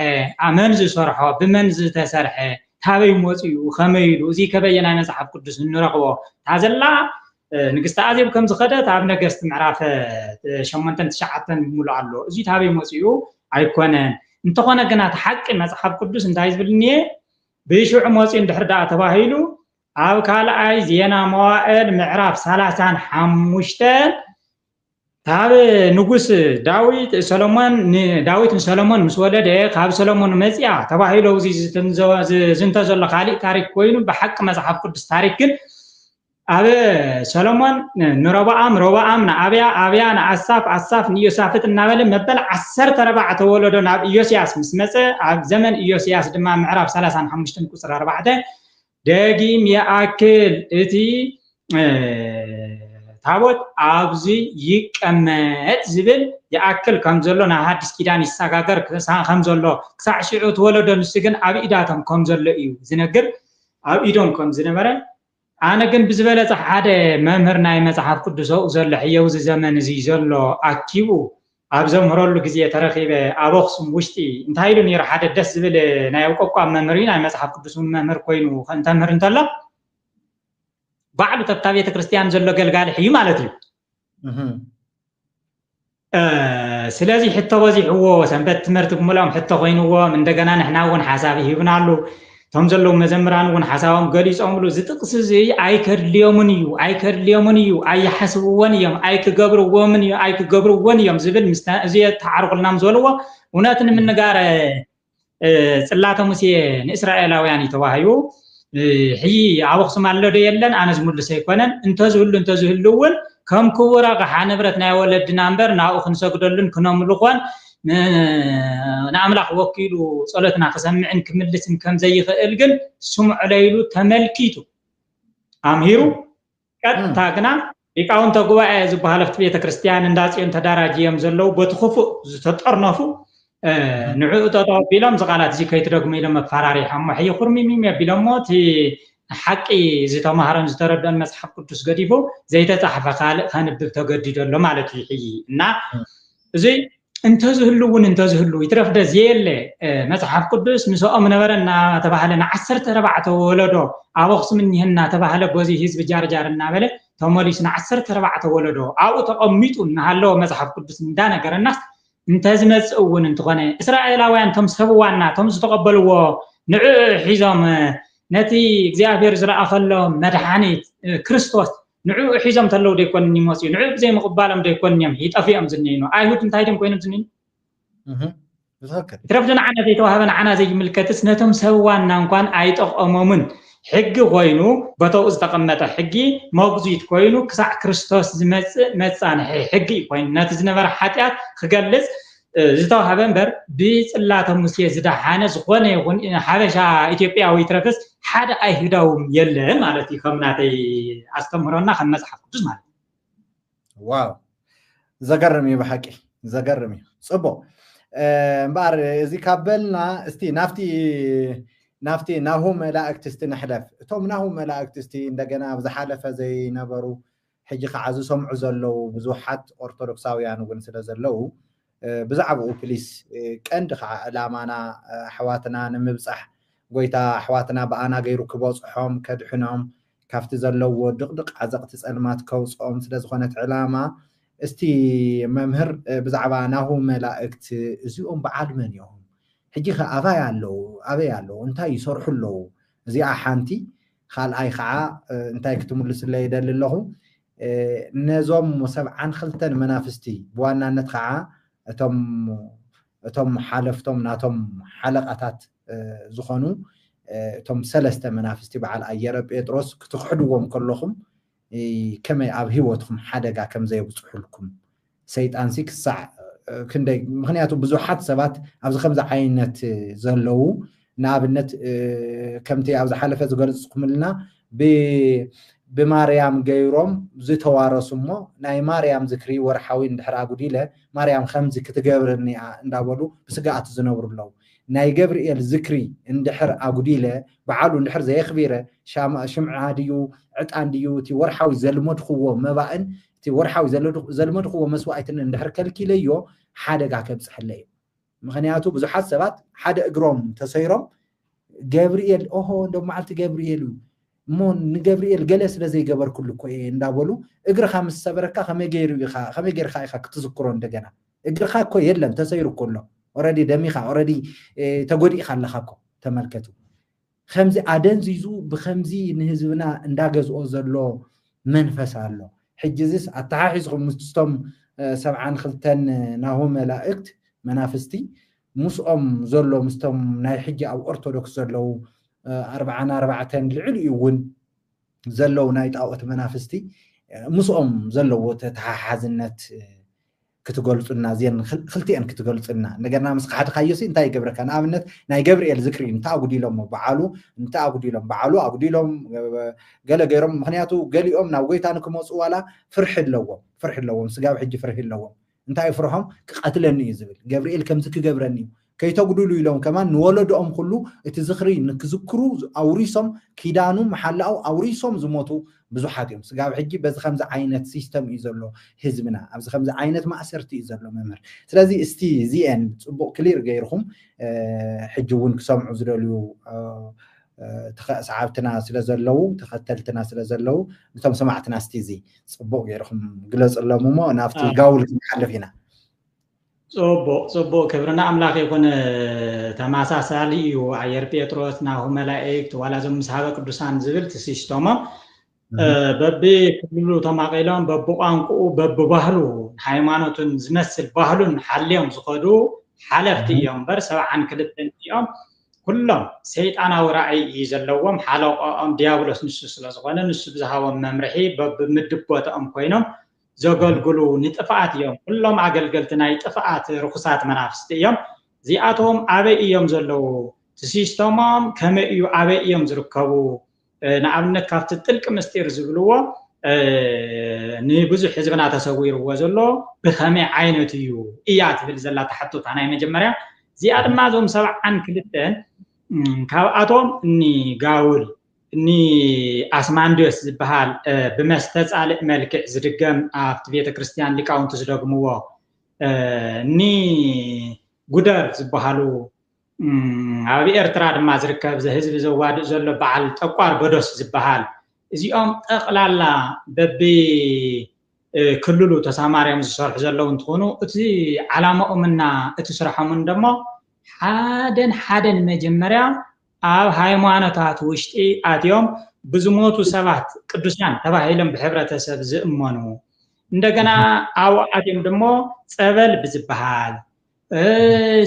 ኣመን ዝሰርሖ ብመን ዝተሰርሐ ታበይ መፅኡ ከመይሉ እዚ ከበየናይ መጽሐፍ ቅዱስ እንረኽቦ ታዘላ ንግስቲ ኣዜብ ከም ዝኸደት ኣብ ነገስት ምዕራፍ 8-9 ሙሉ ኣሎ እዚ ታበይ መፅኡ ኣይኮነን እንተኾነ ግና ተሓቂ መጽሐፍ ቅዱስ እንታይ ዝብልኒ ብሽዑ መፅኡ እንድሕር ዳኣ ተባሂሉ ኣብ ካልኣይ ዜና መዋዕል ምዕራፍ 35 ታብ ንጉስ ዳዊት ሰሎሞን ምስ ወለደ ካብ ሰሎሞን መፅያ ተባሂሉ እዚ ዝንተ ዘሎ ካሊእ ታሪክ ኮይኑ ብሓቂ መጽሐፍ ቅዱስ ታሪክ ግን ኣብ ሰሎሞን ንሮብዓም ንኣብያ ንኣሳፍ ንዮሳፍጥ እናበለ መበል 14 ወለዶ ናብ ኢዮስያስ ምስ መፀ ኣብ ዘመን ኢዮስያስ ድማ ምዕራፍ 35 ቁፅሪ 4 ደጊም የኣክል እቲ ታቦት ኣብዚ ይቀመጥ ዝብል ይኣክል ከም ዘሎ ናብ ሓድሽ ኪዳን ይሰጋገር ከም ዘሎ ክሳዕ ሽዑ ተወለዶ ንሱ ግን ኣብ ኢዳቶም ከም ዘሎ እዩ ዝነግር ኣብ ኢዶም ከም ዝነበረ ኣነ ግን ብዝበለፀ ሓደ መምህር ናይ መጽሐፍ ቅዱስ ዘሎ ሕየው ዘመን እዚ ዘሎ ኣኪቡ ኣብ ዘምህረሉ ግዜ ተረኺበ ኣብ ኣክሱም ውሽጢ እንታይ ኢሉ ነይሩ ሓደ ደስ ዝብል ናይ ኣቋቋም መምህር ናይ መጽሐፍ ቅዱስ መምህር ኮይኑ እንተምህር እንተሎ ባዕሉ ተብታ ቤተ ክርስቲያን ዘሎ ገልጋሊ እዩ ማለት እዩ ስለዚ ሕቶ በዚሕዎ ሰንበት ትምህርቲ ክምሎም ሕቶ ኮይንዎም እንደገና ንሕና እውን ሓሳብ ይህብናሉ ቶም ዘለው መዘምራን እውን ሓሳቦም ገሊፆምሉ ዝጥቅስ እዚ ኣይከድልዮምን እዩ ኣይሓስብዎን እዮም ኣይክገብርዎን እዮም ዝብል እዚ ተዓርቁልናም ዝበልዎ እውነት ንምንጋር ጽላተ ሙሴ ንእስራኤላውያን ተባሂቡ ሕይ ኣብ ኣክሱም ኣሎ ዶ የለን ኣነ ዝምልስ ኣይኮነን እንተዝህሉ እውን ከም ክቡር ኣቕሓ ንብረት ናይ ወለድና እምበር ናብኡ ክንሰግደሉን ክነምልኾን ንኣምላኽ ወኪሉ ጸሎትና ክሰምዕን ክምልስን ከም ዘይኽእል ግን ስምዑ ለይሉ ተመልኪቱ ኣምሂሩ ቀጥታ ግና ሊቃውንተ ጉባኤ ዝበሃሉ ኣብቲ ቤተ ክርስቲያን እንዳፅዮን ተዳራጅዮም ዘለው በትኽፉእ ዝተጠርነፉ ንዕኡ ጠጠው ኣቢሎም ዝቃላት እዚ ከይትደግሙ ኢሎም መፈራሪሖም ሕይ ኩርሚሚም ኣቢሎሞ እቲ ሓቂ ዝተማሃሮን ዝተረድኦን መጽሐፍ ቅዱስ ገዲፉ ዘይተጻሕፈ ካልእ ከንብብ ተገዲዱ ኣሎ ማለት እዩ ሕይ እና እዚ እንተዝህሉ ይትረፍደ ዘየለ መጽሐፍ ቅዱስ ምስኦም ነበረ እናተባሃለ ን14 ወለዶ ኣብ ኣክሱም እኒህና ተባሃለ በዚ ህዝቢ ጃርጃር እናበለ ተመሊሱ ን14 ወለዶ ኣብኡ ተቐሚጡ እናሃለወ መጽሐፍ ቅዱስ እንዳነገረናስ እንተዝመጽእ እውን እንትኾነ እስራኤላውያን ቶም ሰብዋና ቶም ዝተቐበልዎ ንዕኡ ሒዞም ነቲ እግዚአብሔር ዝረኣኸሎም መድሓኒት ክርስቶስ ንዕኡ ሒዞም ተለው ደይኮን ይመጽኡ ንዕኡ ብዘይ ምቕባሎም ደይኮን እዮም ይጠፍኦም ዝነይኑ ኣይሁድ እንታይ ደም ኮይኖም ዝነይኑ بتذكر ترفضنا عنا زي توهبنا عنا زي ملكتس نتم سوانا نكون عيطق أمومن حق كوينو بتو استقمت حقي موجود كوينو كسع كريستوس متسان حقي كوين نتزنبر حتى خجلس زتو هبنبر بيصلاته موسى زدا حانس غونه يكون حبشا ኢትዮጵያ ويترفس حدا አይሁዳውም የለም ማለት ይከምናተይ አስተምሮና ከመጽሐፍ ቅዱስ ማለት ዋው ዘገረም ይበሐቂ ዘገረም ጽቦ እምባር እዚ ካበልና እስቲ ናፍቲ ናሁ መላእክት እስቲ ነሕለፍ እቶም ናሁ መላእክት እስቲ እንደገና ብዝሓለፈ ዘይነበሩ ሕጂ ከዓዝ ሰምዑ ዘለው ብዙሓት ኦርቶዶክሳውያን ግን ስለዘለው ብዛዕባኡ ፕሊስ ቀንዲ ከዓ ዕላማና ኣሕዋትና ንምብፃሕ ጎይታ ኣሕዋትና ብኣና ገይሩ ክበፅሖም ከድሕኖም ካብቲ ዘለዎ ድቕድቕ ዓዘቕቲ ፀልማት ከውፅኦም ስለ ዝኾነት ዕላማ እስቲ መምህር ብዛዕባ ናሁ መላእክት እዚኦም በዓል መን እዮም ሕጂ ኸ ኣበይ ኣለዉ እንታይ ይሰርሑ ኣለዉ እዚኣ ሓንቲ ካልኣይ ከዓ እንታይ ክትምልስለይ ይደሊ ኣለኹ ነዞም 72 መናፍስቲ ብዋናነት ከዓ እቶም ሓለፍቶም ናቶም ሓለቃታት ዝኾኑ እቶም ሰለስተ መናፍስቲ በዓል ኣየረ ጴጥሮስ ክትኽሕድዎም ከለኹም ከመይ ኣብ ሂወትኩም ሓደጋ ከም ዘይብፅሑልኩም ሰይጣን ሲ ክሳዕ ክንደይ ምክንያቱ ብዙሓት ሰባት ኣብዚ ከምዚ ዓይነት ዘለው ንኣብነት ከምቲ ኣብ ዝሓለፈ ዝገልፅኩምልና بماريام جيروم زتوارث مو ناي ماريام ذكري ورحاوي اندحر اغوديله ماريام خمز كتجبرني اندابلو بسقات زنبر لو ناي جبريل ذكري اندحر اغوديله بعالو اندحر زي خبيره شمع عاديو عطان ديو تي ورحاوي زلمدخو مباين تي ورحاوي زلمدخو مسواعتن اندحر كلكيليو حادغا كبصحلي مخنياتو بزحات سبات حدا اغروم تسيروم جبريل اوهو اندو معلت جبريل مون جبريل جلس لزي جبر كل كوي ندابلو اجر خمس سبركا خمي غير خايخا كتذكرون دغنا اجر خا كو يلم تسير كله اوريدي دميخا اوريدي تغودي خلخاكو تملكتو خمزي ادن زيزو بخمزي نهزبنا انداغزو زلو منفس الله حجزس اتحاحزكم مستم 72 ناهو ملائكت منافستي مسؤم زلو مستم ناي حجي او ارثوذكس زلو 44 لعليون زلو نايت اوت منافستي مسؤم زلو تتحازنت كتقولنا زين خلتين كتقولنا نجرنا مسخ حد خيسي انت يجبرك انا ابنت ناي جبريل ذكري انت اغدي لهم بعالو انت اغدي لهم قال غيرهم مخنياتو قال يوم ناويتانكم وصوالا فرح لهم سقاو حجي فرح لهم انت يفرحهم قتلني يزبل جبريل كم زك جبرني كي تقولوا لهم كمان نولدهم كله اتذكري نكذكروا اوريسم كيدانو محلاو اوريسم زموتو بزحاتهم سقاو حجي بز خمس عينت سيستم يزلو حزبنا ابز خمس عينت معسرتي يزلو ممر سلازي استي زي ان صبو كلير غيرهم حجون كسمعوا زلو سعابتنا سلازلو تختلتنا سلازلو نتم سمعتنا استي زي صبو غيرهم قلص لهم نافتي قاول محلفينا صبو كبرنا أملاك يكون تماساسالي وعير بيتروس ناهو ملائكت ولا زم مسحابة قدسان زبل تسيشتوما ببي كلو تماقيلون ببو قانقو ببو بحلو حيمانوتن زمسل بحلون حاليهم زخدو حالفتي يوم بر سواء عن كدتن يوم كلهم سيطانا ورائي يزلوهم حالوقهم ديابلوس نسو سلازغوانا نسو بزهاوهم ممرحي بمدبوت كوينهم زغلغلو نطفات يوم كلهم اغلغلتنا يطفات رخصات منافست يوم زياتهم ابي يوم زلو تسيستمام كما يو ابي يوم زركبو نعبنت كافت تلك مستير زبلو ني بزح حزبنا تسوير وزلو بخمي عينتيو ايات بالزلا تحطو تانا مجمريا زياد ما زوم سبع عن كلتن كاواتهم ني غاول ني اسماندوس زبحال بمستصال ملك زدغم افت بيت كريستيان ليقاونت زدغمو ني غدر زبحالو ابي ارترا دما زركب زحزب زواد زلو بعل تقوار بدوس زبحال ازيوم طقلالا ببي كللو تساماريم زشرح زلو انتخونو اتي علامهمنا اتشرحهم دمو حادن مجمريا ኣብ ሃይማኖታት ውሽጢ ኣትዮም ብዙሞቱ ሰባት ቅዱሳን ተባሂሎም በህብረተሰብ ዝእመኑ እንደገና ኣብ ኣትዮም ደሞ ጸበል ብዝበሃል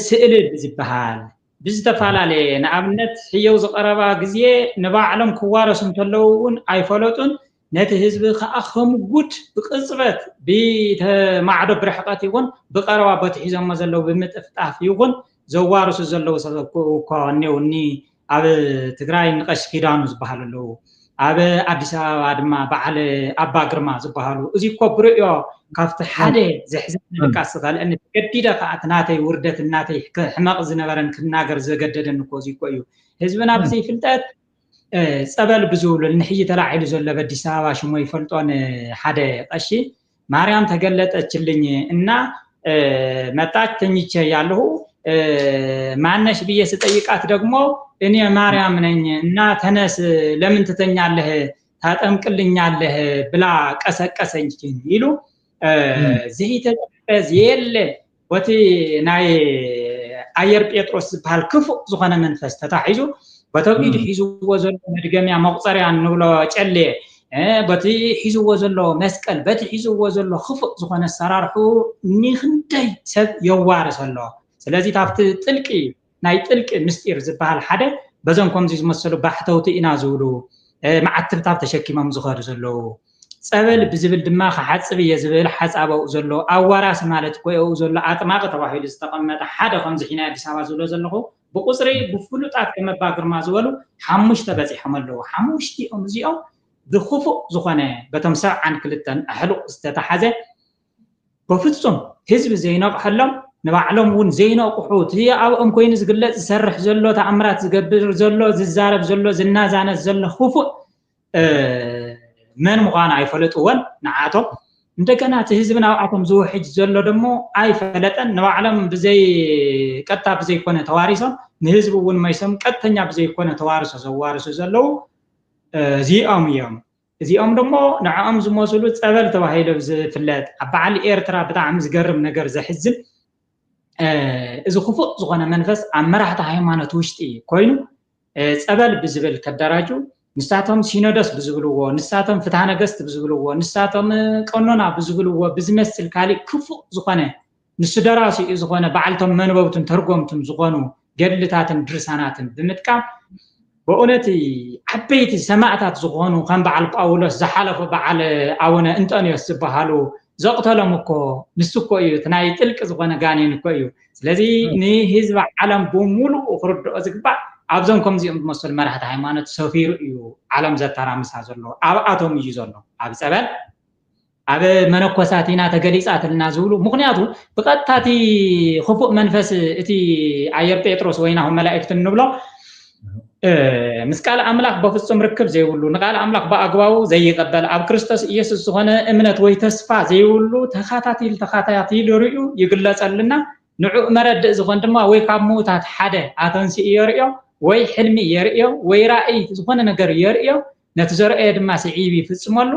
ስእሊ ዝበሃል ብዝተፈላለየ ንኣብነት ሕየው ዝቐረባ ግዜ ንባዕሎም ክዋረሱ እንተለውን ኣይፈለጡን ነቲ ህዝቢ ከዓ ከምጉድ ብቅፅበት ብተማዕዶ ብርሕቀት ይኹን ብቀረባ ቦታ ሒዞሞ ዘለው ብምጥፍጣፍ ይኹን ዘዋርሱ ዘለው ሰብ እኮ እኔውኒ ኣብ ትግራይ ንቀሽ ኪዳኑ ዝበሃል ኣለው ኣብ ኣዲስ ኣበባ ድማ በዓል ኣባ ግርማ ዝበሃሉ እዚ እኮ ብርዮ ካብቲ ሓደ ዝሕዘን ንቃስ ካልአን ገዲዳ ከዓ ናተይ ውርደት ናተይ ሕማቅ ዝነበረን ክናገር ዘገደደን እኮ እዚ እኮ እዩ ህዝብና ብዘይ ፍልጠት ፀበል ብዝብሉ ንሕይ ተላዒሉ ዘሎ በአዲስ ኣበባ ሽሞ ይፈልጦን ሓደ ቀሺ ማርያም ተገለጠችልኝ እና መጣች ተኝቼ ያለሁ ማነሽ ብዬ ስጠይቃት ደግሞ እኔ ማርያም ነኝ እና ተነስ ለምን ትተኛለህ ታጠምቅልኛለህ ብላ ቀሰቀሰኝ ይሉ ዘይተጠቀዝ የለ ወቲ ናይ አየር ጴጥሮስ ዝበሃል ክፉእ ዝኾነ መንፈስ ተታሒዙ በተውሂድ ሒዝዎ ዘሎ መድገምያ መቁፀርያ ንብሎ ጨሌ በቲ ሒዝዎ ዘሎ መስቀል በቲ ሒዝዎ ዘሎ ክፉእ ዝኾነ ሰራርሑ ንክንደይ ሰብ የዋርስ ኣሎ ስለዚህ ታፍቲ ጥልቂ ናይ ጥልቂ ምስጢር ዝበሃል ሓደ በዘን ከምዚ ዝመሰሉ ባሕተውቲ ኢና ዝብሉ መዓትብታት ተሸኪሞም ዝኸዱ ዘለው ፀበል ብዝብል ድማ ሓጽብ የዝብል ሓጻበው ዘሎ ኣዋራስ ማለት ኮይኑ ዘሎ ኣጥማቅ ተባሂሉ ዝተቀመጠ ሓደ ከምዚ ሒና ኣዲስ ኣበባ ዝብሎ ዘለኹ ብቁፅሪ ብፍሉጣት ከመባ ግርማ ዝበሉ 5 በፂሖም ኣለው 5 እዚኦም ብክፉእ ዝኾነ በቶም 72 ኣሕሉቅ ዝተተሓዘ በፍጹም ህዝቢ ዘይነቕሐሎም ንባዕሎም እውን ዘይነቕሑት ኣብኦም ኮይኑ ዝግለጽ ዝሰርሕ ዘሎ ተኣምራት ዝገብር ዘሎ ዝዛረብ ዘሎ ዝናዛነስ ዘሎ ክፉእ من مغانا አይፈለጡወን ንዓቶም እንደገና እቲ ህዝብ ናብዓቶም ዝውሕጅ ዘሎ ደሞ ኣይፈለጠን ንባዕሎም ብዘይ ቀጥታ ብዘይ ኮነ ተዋሪሶም ንህዝብ እውን ማይሰም ቀጥተኛ ብዘይ ኮነ ተዋሪሶ ዘዋርሱ ዘለው እዚኦም ደሞ ንዓኦም ዝመስሉ ፀበል ተባሂሉ ዝፍለጥ ኣብ በዓል ኤርትራ ብጣዕሚ ዝገርም ነገር ዘሕዝን እዚ ክፉእ ዝኾነ መንፈስ ኣብ መራሕቲ ሃይማኖት ውሽጢ ኮይኑ ፀበል ብዝብል ከደራጁ ንሳቶም ሲኖዶስ ብዝብልዎ ንሳቶም ፍትሐ ነገስት ብዝብልዎ ንሳቶም ቀኖና ብዝብልዎ ብዝመስል ካሊእ ክፉእ ዝኾነ ንሱ ደራሲ ዝኾነ በዓልቶም መንበብትን ተርጎምትን ዝኾኑ ገድልታትን ድርሳናትን ብምጥቃም በእውነት ዓበይቲ ሰማዕታት ዝኾኑ ከም በዓል ጳውሎስ ዝሓለፈ በዓል ኣቡነ እንጦንዮስ ዝበሃሉ ዘቕተሎም እኮ ንሱ እኮ እዩ ናይ ጥልቂ ዝኾነ ጋኔን እኮ እዩ ስለዚ ንህዝቢ ዓለም ብሙሉእ ክርድኦ ዝግባእ ኣብዞም ከምዚኦም ዝመስሉ መራሕቲ ሃይማኖት ሰፊሩ እዩ ዓለም ዘተራምሳ ዘሎ ኣብኣቶም እዩ ዘሎ ኣብ ፀበል ኣብ መነኮሳት ኢና ተገሊፃትልና ዝብሉ ምክንያቱ ብቀጥታቲ ክፉእ መንፈስ እቲ ኣየር ጴጥሮስ ወይናሁ መላእክት ንብሎ ምስቃል ኣምላኽ በፍጹም ርክብ ዘይብሉ ንቃል ኣምላኽ በኣግባቡ ዘይቀበል ኣብ ክርስቶስ ኢየሱስ ዝኾነ እምነት ወይ ተስፋ ዘይብሉ ተኸታቲል ርዩ ይግለጸልና ንዑ መረድእ ዝኾን ድማ ወይ ካብ ምውታት ሓደ ኣተንሲ የርእዮ ወይ ሕልሚ የርእዮ ወይ ራእይ ዝኾነ ነገር የርእዮ ነቲ ዘርእዮ ድማ ስዒብ ይፍጽመሉ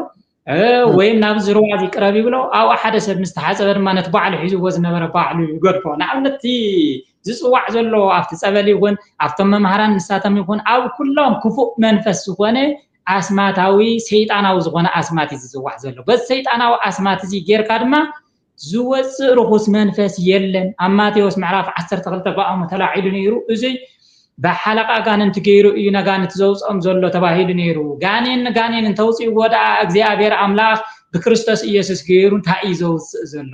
ወይ ናብ ዝርዋዝ ይቅረብ ይብሎ ኣብ ሓደ ሰብ ምስተሓፀበ ድማ ነቲ በዓሉ ሒዝዎ ዝነበረ በዓሉ ይገድፎ ንኣብነት ዝፅዋዕ ዘሎ ኣብቲ ፀበል ይኹን ኣብቶም መምሃራን ንሳቶም ይኹን ኣብ ኩሎም ክፉእ መንፈስ ዝኾነ ኣስማታዊ ሰይጣናዊ ዝኾነ ኣስማት እዩ ዝፅዋዕ ዘሎ በዚ ሰይጣናዊ ኣስማት እዚ ጌርካ ድማ ዝወፅእ ርኩስ መንፈስ የለን ኣብ ማቴዎስ ምዕራፍ 12 በኣሙ ተላዒሉ ነይሩ እዚ በሓለቃ ጋኔን ትገይሩ እዩ ነጋኔት ዘውፅኦም ዘሎ ተባሂሉ ነይሩ ጋኔን እንተውፅኡ ወዳ እግዚአብሔር ኣምላኽ ብክርስቶስ ኢየሱስ ገይሩ እንታይ እዩ ዘውፅእ ዘሎ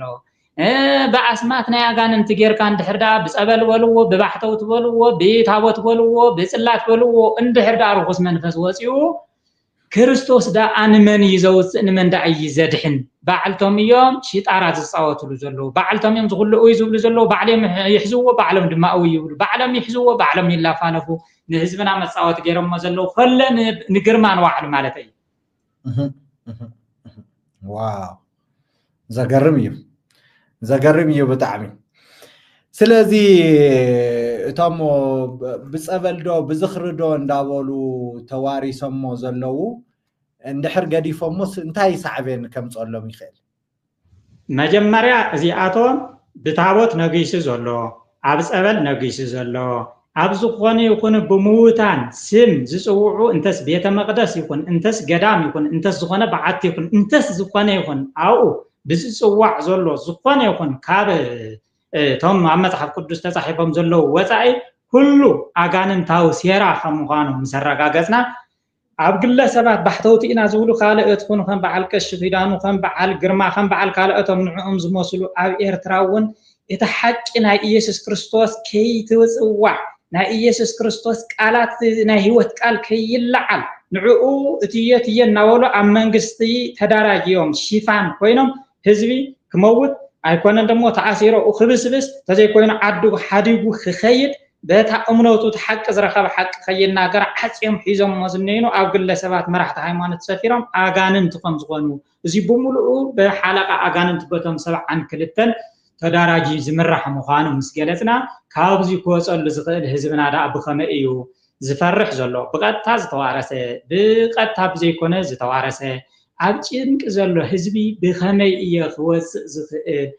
በኣስማት ናይ ጋኔን ትገይርካ እንድሕር ዳ ብፀበል በልዎ ብባሕተውት በልዎ ብታቦት በልዎ ብፅላት በልዎ እንድሕር ዳ ርኩስ መንፈስ ወፂኡ ክርስቶስ ዳ ኣንመን ይዘውፅእ ንመን ዳ እዩ ዘድሕን ባዕልቶም እዮም ሽጣራ ዝፃወትሉ ዘለው ባዕልቶም እዮም ዝኩሉ ወይ ዝብሉ ዘለው ባዕሎም ይሕዝዎ ባዕሎም ድማ ወይ ይብሉ ባዕሎም ይሕዝዎ ባዕሎም ይላፋነፉ ንህዝብና መፃወት ገይሮሞ ዘለው ፈለ ንግርማ ንባዕሉ ማለት እዩ ዋው ዘገርም እዩ ብጣዕሚ ስለዚ እቶም ብፀበል ዶ ብዝኽርዶ እንዳበሉ ተዋሪሶሞ ዘለው እንድሕር ገዲፎሞስ እንታይ ሳዕቤን ከምፀሎም ይኽእል መጀመርያ እዚኣቶም ብታቦት ነጊሱ ዘሎ ኣብ ፀበል ነጊሱ ዘሎ ኣብ ዝኾነ ይኹን ብምውታን ስም ዝፅውዑ እንተስ ቤተ መቅደስ ይኹን እንተስ ገዳም ይኹን እንተስ ዝኾነ በዓቲ ይኹን እንተስ ዝኾነ ይኹን ኣብኡ ብዝፅዋዕ ዘሎ ዝኾነ ይኹን ካብ ቶም ኣብ መጽሓፍ ቅዱስ ተጻሒፎም ዘለው ወጻኢ ኩሉ ኣጋንንታዊ ሴራ ከም ምዃኑ ምሰረጋገጽና ኣብ ግለሰባት ባሕተውቲ ኢና ዝብሉ ካልኦት ኮኑ ከም በዓል ቀሺ ኪዳኑ ከም በዓል ግርማ ከም በዓል ካልኦቶም ንዕኦም ዝመስሉ ኣብ ኤርትራ እውን እቲ ሓቂ ናይ ኢየሱስ ክርስቶስ ከይትውፅዋዕ ናይ ኢየሱስ ክርስቶስ ቃላት ናይ ህይወት ቃል ከይልዓል ንዕኡ እትየ እናበሉ ኣብ መንግስቲ ተዳራጅዮም ሽፋን ኮይኖም ህዝቢ ክመውት ኣይኮነን ደሞ ተኣሲሮ ክብስብስ ተዘይኮይኑ ዓዱ ሓዲጉ ክኸይድ በታ እምነቱ ተሓቂ ዝረኸበ ሓቂ ከይናገር ዓጽዮም ሒዞም ዝነይኑ ኣብ ግለሰባት መራሕቲ ሃይማኖት ሰፊሮም ኣጋንንት ከም ዝኾኑ እዚ ብሙሉኡ ብሓለቃ ኣጋንንት በቶም 72 ተዳራጂ ዝምራሕ ምዃኑ ምስ ገለጽና ካብዚ ክወፀሉ ዝኽእል ህዝብና ዳ ብኸመይ እዩ ዝፈርሕ ዘሎ ብቐጥታ ዝተዋረሰ ብቐጥታ ብዘይኮነ ዝተዋረሰ ኣብ ጭንቂ ዘሎ ህዝቢ ብኸመይ እየ ክወፅእ ዝኽእል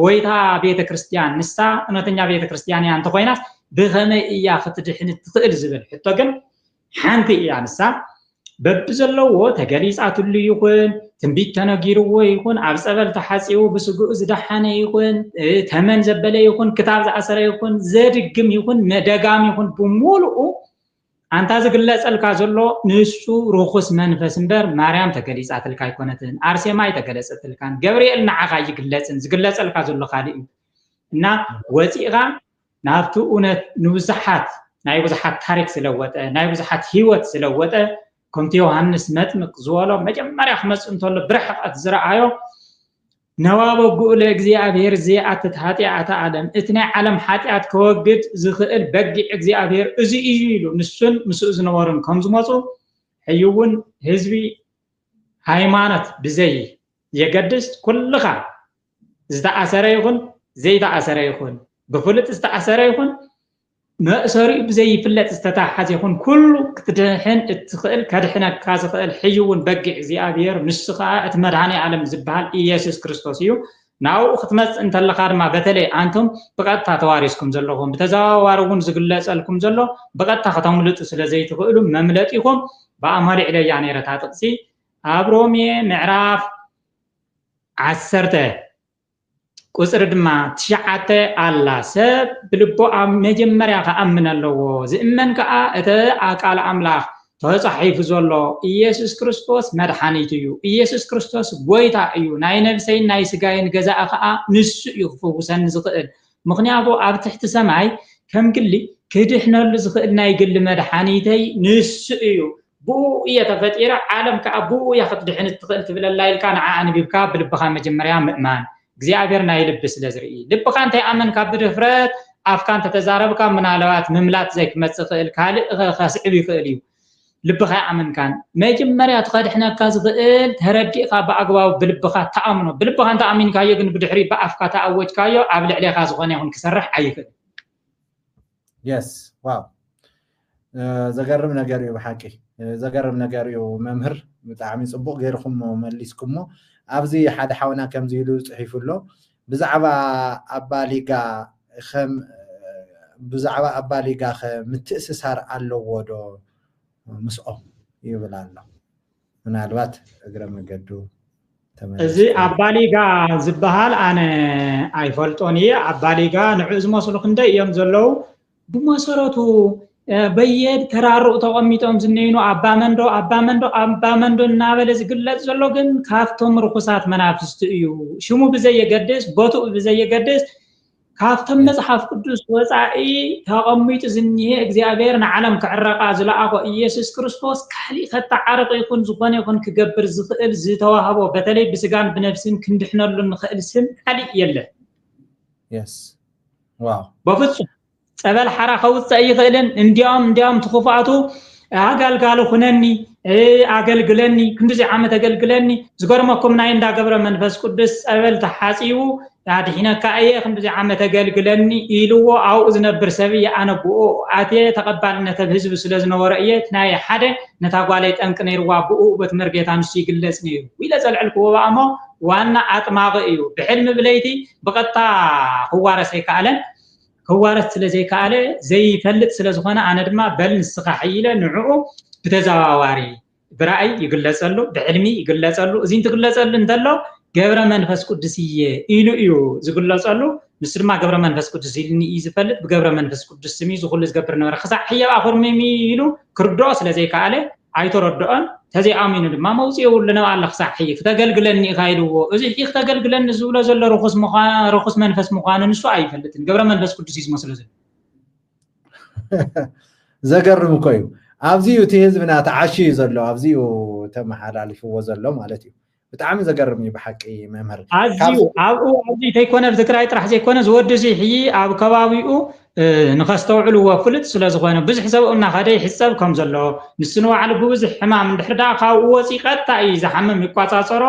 ወይታ ቤተ ክርስቲያን ንሳ እውነተኛ ቤተ ክርስቲያን እያ እንተኮይናስ ብኸመይ እያ ክትድሕን ትኽእል ዝብል ሕቶ ግን ሓንቲ እያ ንሳ በብዘለዎ ተገሊጻትሉ ይኹን ትንቢት ተነጊርዎ ይኹን ኣብ ጸበል ተሓጺቡ ብስጉእ ዝደሓነ ይኹን ተመን ዘበለ ይኹን ክታብ ዝኣሰረ ይኹን ዘድግም ይኹን መደጋም ይኹን ብሙሉኡ አንታ ዝግለጸልካ ዘሎ ንሱ ርኹስ መንፈስ እምበር ማርያም ተገሊጻትልካ ኣይኮነትን ኣርሴማይ ተገለጸትልካን ገብርኤል ንዓኻ ይግለጽን ዝግለጸልካ ዘሎ ካልእ እዩ እና ወፂኻ ናብቲ እውነት ንብዙሓት ናይ ብዙሓት ታሪክ ስለወጠ ናይ ብዙሓት ህይወት ስለወጠ ከምቲ ዮሃንስ መጥምቅ ዝበሎ መጀመርያ ክመጽእ እንተሎ ብርሕቐት ዝረኣዮ ነዋበጉኡ ለእግዚአብሔር ዘአትት ኃጢአት ዓለም እቲ ናይ ዓለም ኃጢአት ከወግድ ዝኽእል በጊዕ እግዚአብሔር እዚ እዩ ኢሉ ንሱን ምስኡ ዝነበሩን ከም ዝመፁ ሕዩውን ህዝቢ ሃይማኖት ብዘይ የገድስ ኩልኻ ዝተኣሰረ ይኹን ዘይተኣሰረ ይኹን ብፍልጥ ዝተኣሰረ ይኹን መእሰሪኡ ብዘይ ይፍለጥ ዝተታሓዘ ይኹን ኩሉ ክትድሕን እትኽእል ከድሕነካ ዝኽእል ሕዩውን በጊዕ እግዚአብሔር ንስኻ እቲ መድኃኒ ዓለም ዝበሃል ኢየሱስ ክርስቶስ እዩ ናብኡ ክትመጽእ እንተለኻ ድማ በተለይ አንቶም ብቐጥታ ተዋሪስኩም ዘለኹም ብተዘዋዋሪ እውን ዝግለጸልኩም ዘሎ ብቐጥታ ከተምልጡ ስለዘይትኽእሉ መምለጢኹም ብኣማሊዕ ለያ ነይረታ ጥቕሲ ኣብ ሮሜ ምዕራፍ 10 ቁጽር ድማ 9 ኣላ ሰብ ብልቦ ኣብ መጀመርያ ከኣምን ኣለዎ ዝእመን ከዓ እቲ ኣቃል ኣምላኽ ተጻሒፉ ዘሎ ኢየሱስ ክርስቶስ መድኃኒት እዩ ኢየሱስ ክርስቶስ ጎይታ እዩ ናይ ነፍሰይን ናይ ስጋይን ገዛእ ከዓ ንሱ እዩ ክፍውሰኒ ዝኽእል ምክንያቱ ኣብ ትሕቲ ሰማይ ከም ግሊ ክድሕነሉ ዝኽእል ናይ ግሊ መድኃኒተይ ንሱ እዩ ብኡ እየ ተፈጢረ ዓለም ከዓ ብኡ እያ ክትድሕን ትኽእል ትብለላ ኢልካ ንዓ ኣንቢብካ ብልብኻ መጀመርያ ምእማን እግዚአብሔር ናይ ልብ ስለዝርኢ ልብኻ እንታይ ኣመንካ ብድፍረት ኣፍካ ተተዛረብካ ምናልባት ምምላት ዘይክመጽእ ክእል ካልእ ከስዕብ ይኽእል እዩ ልብኻ ኣመንካን መጀመርያ ትኸድሕነካ ዝኽእል ተረዲእካ ብኣግባቡ ብልብኻ ተኣምኖ ብልብኻ እንተኣሚንካዮ ግን ብድሕሪ ብኣፍካ ተኣወጅካዮ ኣብ ልዕሊኻ ዝኾነ ይኹን ክሰርሕ ኣይኽእል የስ ዋው ዘገርም ነገር እዩ ብሓቂ ዘገርም ነገር እዩ መምህር ብጣዕሚ ጽቡቕ ገይርኩም መሊስኩሞ ኣብዚ ሓደ ሓውና ከምዚ ኢሉ ጽሒፉሎ ብዛዕባ ኣባሊጋ ከም ብዛዕባ ኣባሊጋ ምትእስሳር ኣለዎ ዶ ምስኦም ይብል ኣሎ ምናልባት እግረ መገዱ እዚ ኣባሊጋ ዝበሃል ኣነ ኣይፈልጦን እየ ኣባሊጋ ንዕኡ ዝመስሉ ክንደይ እዮም ዘለው ብመሰረቱ በየድ ተራርቑ ተቐሚጦም ዝነይኑ ኣባመንዶ እናበለ ዝግለጽ ዘሎ ግን ካፍቶም ርኩሳት መናፍስቲ እዩ ሽሙ ብዘየገድስ ቦትኡ ብዘየገድስ ካፍቶም መጽሓፍ ቅዱስ ወጻኢ ተቐሚጡ ዝኒሄ እግዚአብሔር ንዓለም ክዕረቃ ዝለኣኾ ኢየሱስ ክርስቶስ ካሊእ ከተዓርቕ ይኹን ዝኾነ ይኹን ክገብር ዝኽእል ዝተዋህቦ በተለይ ብስጋን ብነፍስን ክንድሕነሉ ንኽእል ስም ካሊእ የለን የስ ዋው በፍጹም ጸበል ሓራ ከውፅእ ይኽእልን እንዲያውም ትኹፋቱ ኣገልጋሉ ኩነኒ ኣገልግለኒ ክንዲዚ ዓመት ኣገልግለኒ ዝገርመኩም ናይ እንዳገብረ መንፈስ ቅዱስ ጸበል ተሓጺቡ ያድሒነካ እየ ክንዲዚ ዓመት ኣገልግለኒ ኢልዎ ኣብኡ ዝነብር ሰብ እየ ኣነ ብኡ ኣትየ ተቐባልነት ኣብ ህዝቢ ስለ ዝነበረ እየ ናይ ሓደ ነታ ጓለይ ጠንቂ ነይርዋ ብኡ በትምህር ጌታ ንሱ ይግለጽ ነይሩ ኢለ ዘልዕልክዎ እሞ ዋና ኣጥማቒ እዩ ብሕልሚ ብለይቲ ብቐጥታ ክዋረስ ኣይከኣለን ክዋረስ ስለዘይከኣለ ዘይፈልጥ ስለዝኾነ ኣነ ድማ በል ንስኻ ሕይለ ንዕኡ ብተዘዋዋሪ ብራእይ ይግለጸሉ ብሕልሚ ይግለጸሉ እዚ እንትግለጸሉ እንተሎ ገብረ መንፈስ ቅዱስ እየ ኢሉ እዩ ዝግለጸሉ ንስ ድማ ገብረ መንፈስ ቅዱስ ኢልኒ እዩ ዝፈልጥ ብገብረ መንፈስ ቅዱስ ስሚ ዝኩሉ ዝገብር ነበረ ክሳዕ ሕያብ ኣኹርሜሚ ኢሉ ክርድኦ ስለዘይከኣለ ኣይተረድኦን ተዘይኣሚኑ ድማ መውፅኡ የብሉን ኣለ ክሳዕ ሕይ ክተገልግለኒ ኢኻ ኢልዎ እዚ ክተገልግለኒ ዝብሎ ዘሎ ርኩስ መንፈስ ምዃኑ ንሱ ኣይፈልጥን ገብረ መንፈስ ቅዱስ እዩ ዝመስሎ ዘሎ ዘገርም እኮ እዩ ኣብዚኡ እቲ ህዝብና ተዓሽዩ ዘሎ ኣብዚኡ ተመሓላሊፍዎ ዘሎ ማለት እዩ ብጣዕሚ ዘገርም እዩ ብሓቂ መምህር ኣዝዩ ኣብኡ ኣብዚ ተይኮነ ብትግራይ ጥራሕ ዘይኮነ ዝወድሲ ሕይ ኣብ ከባቢኡ ንኸስተውዕልዎ ፍልጥ ስለ ዝኾነ ብዙሕ ሰብኡና ኸደ ይሕፀብ ከም ዘሎ ንስኑ ባዕሉ ብብዙሕ ሕማም እንድሕር ዳ ካብኡ ወፂ ቀጥታ እዩ ዝሓምም ይቋፃፀሮ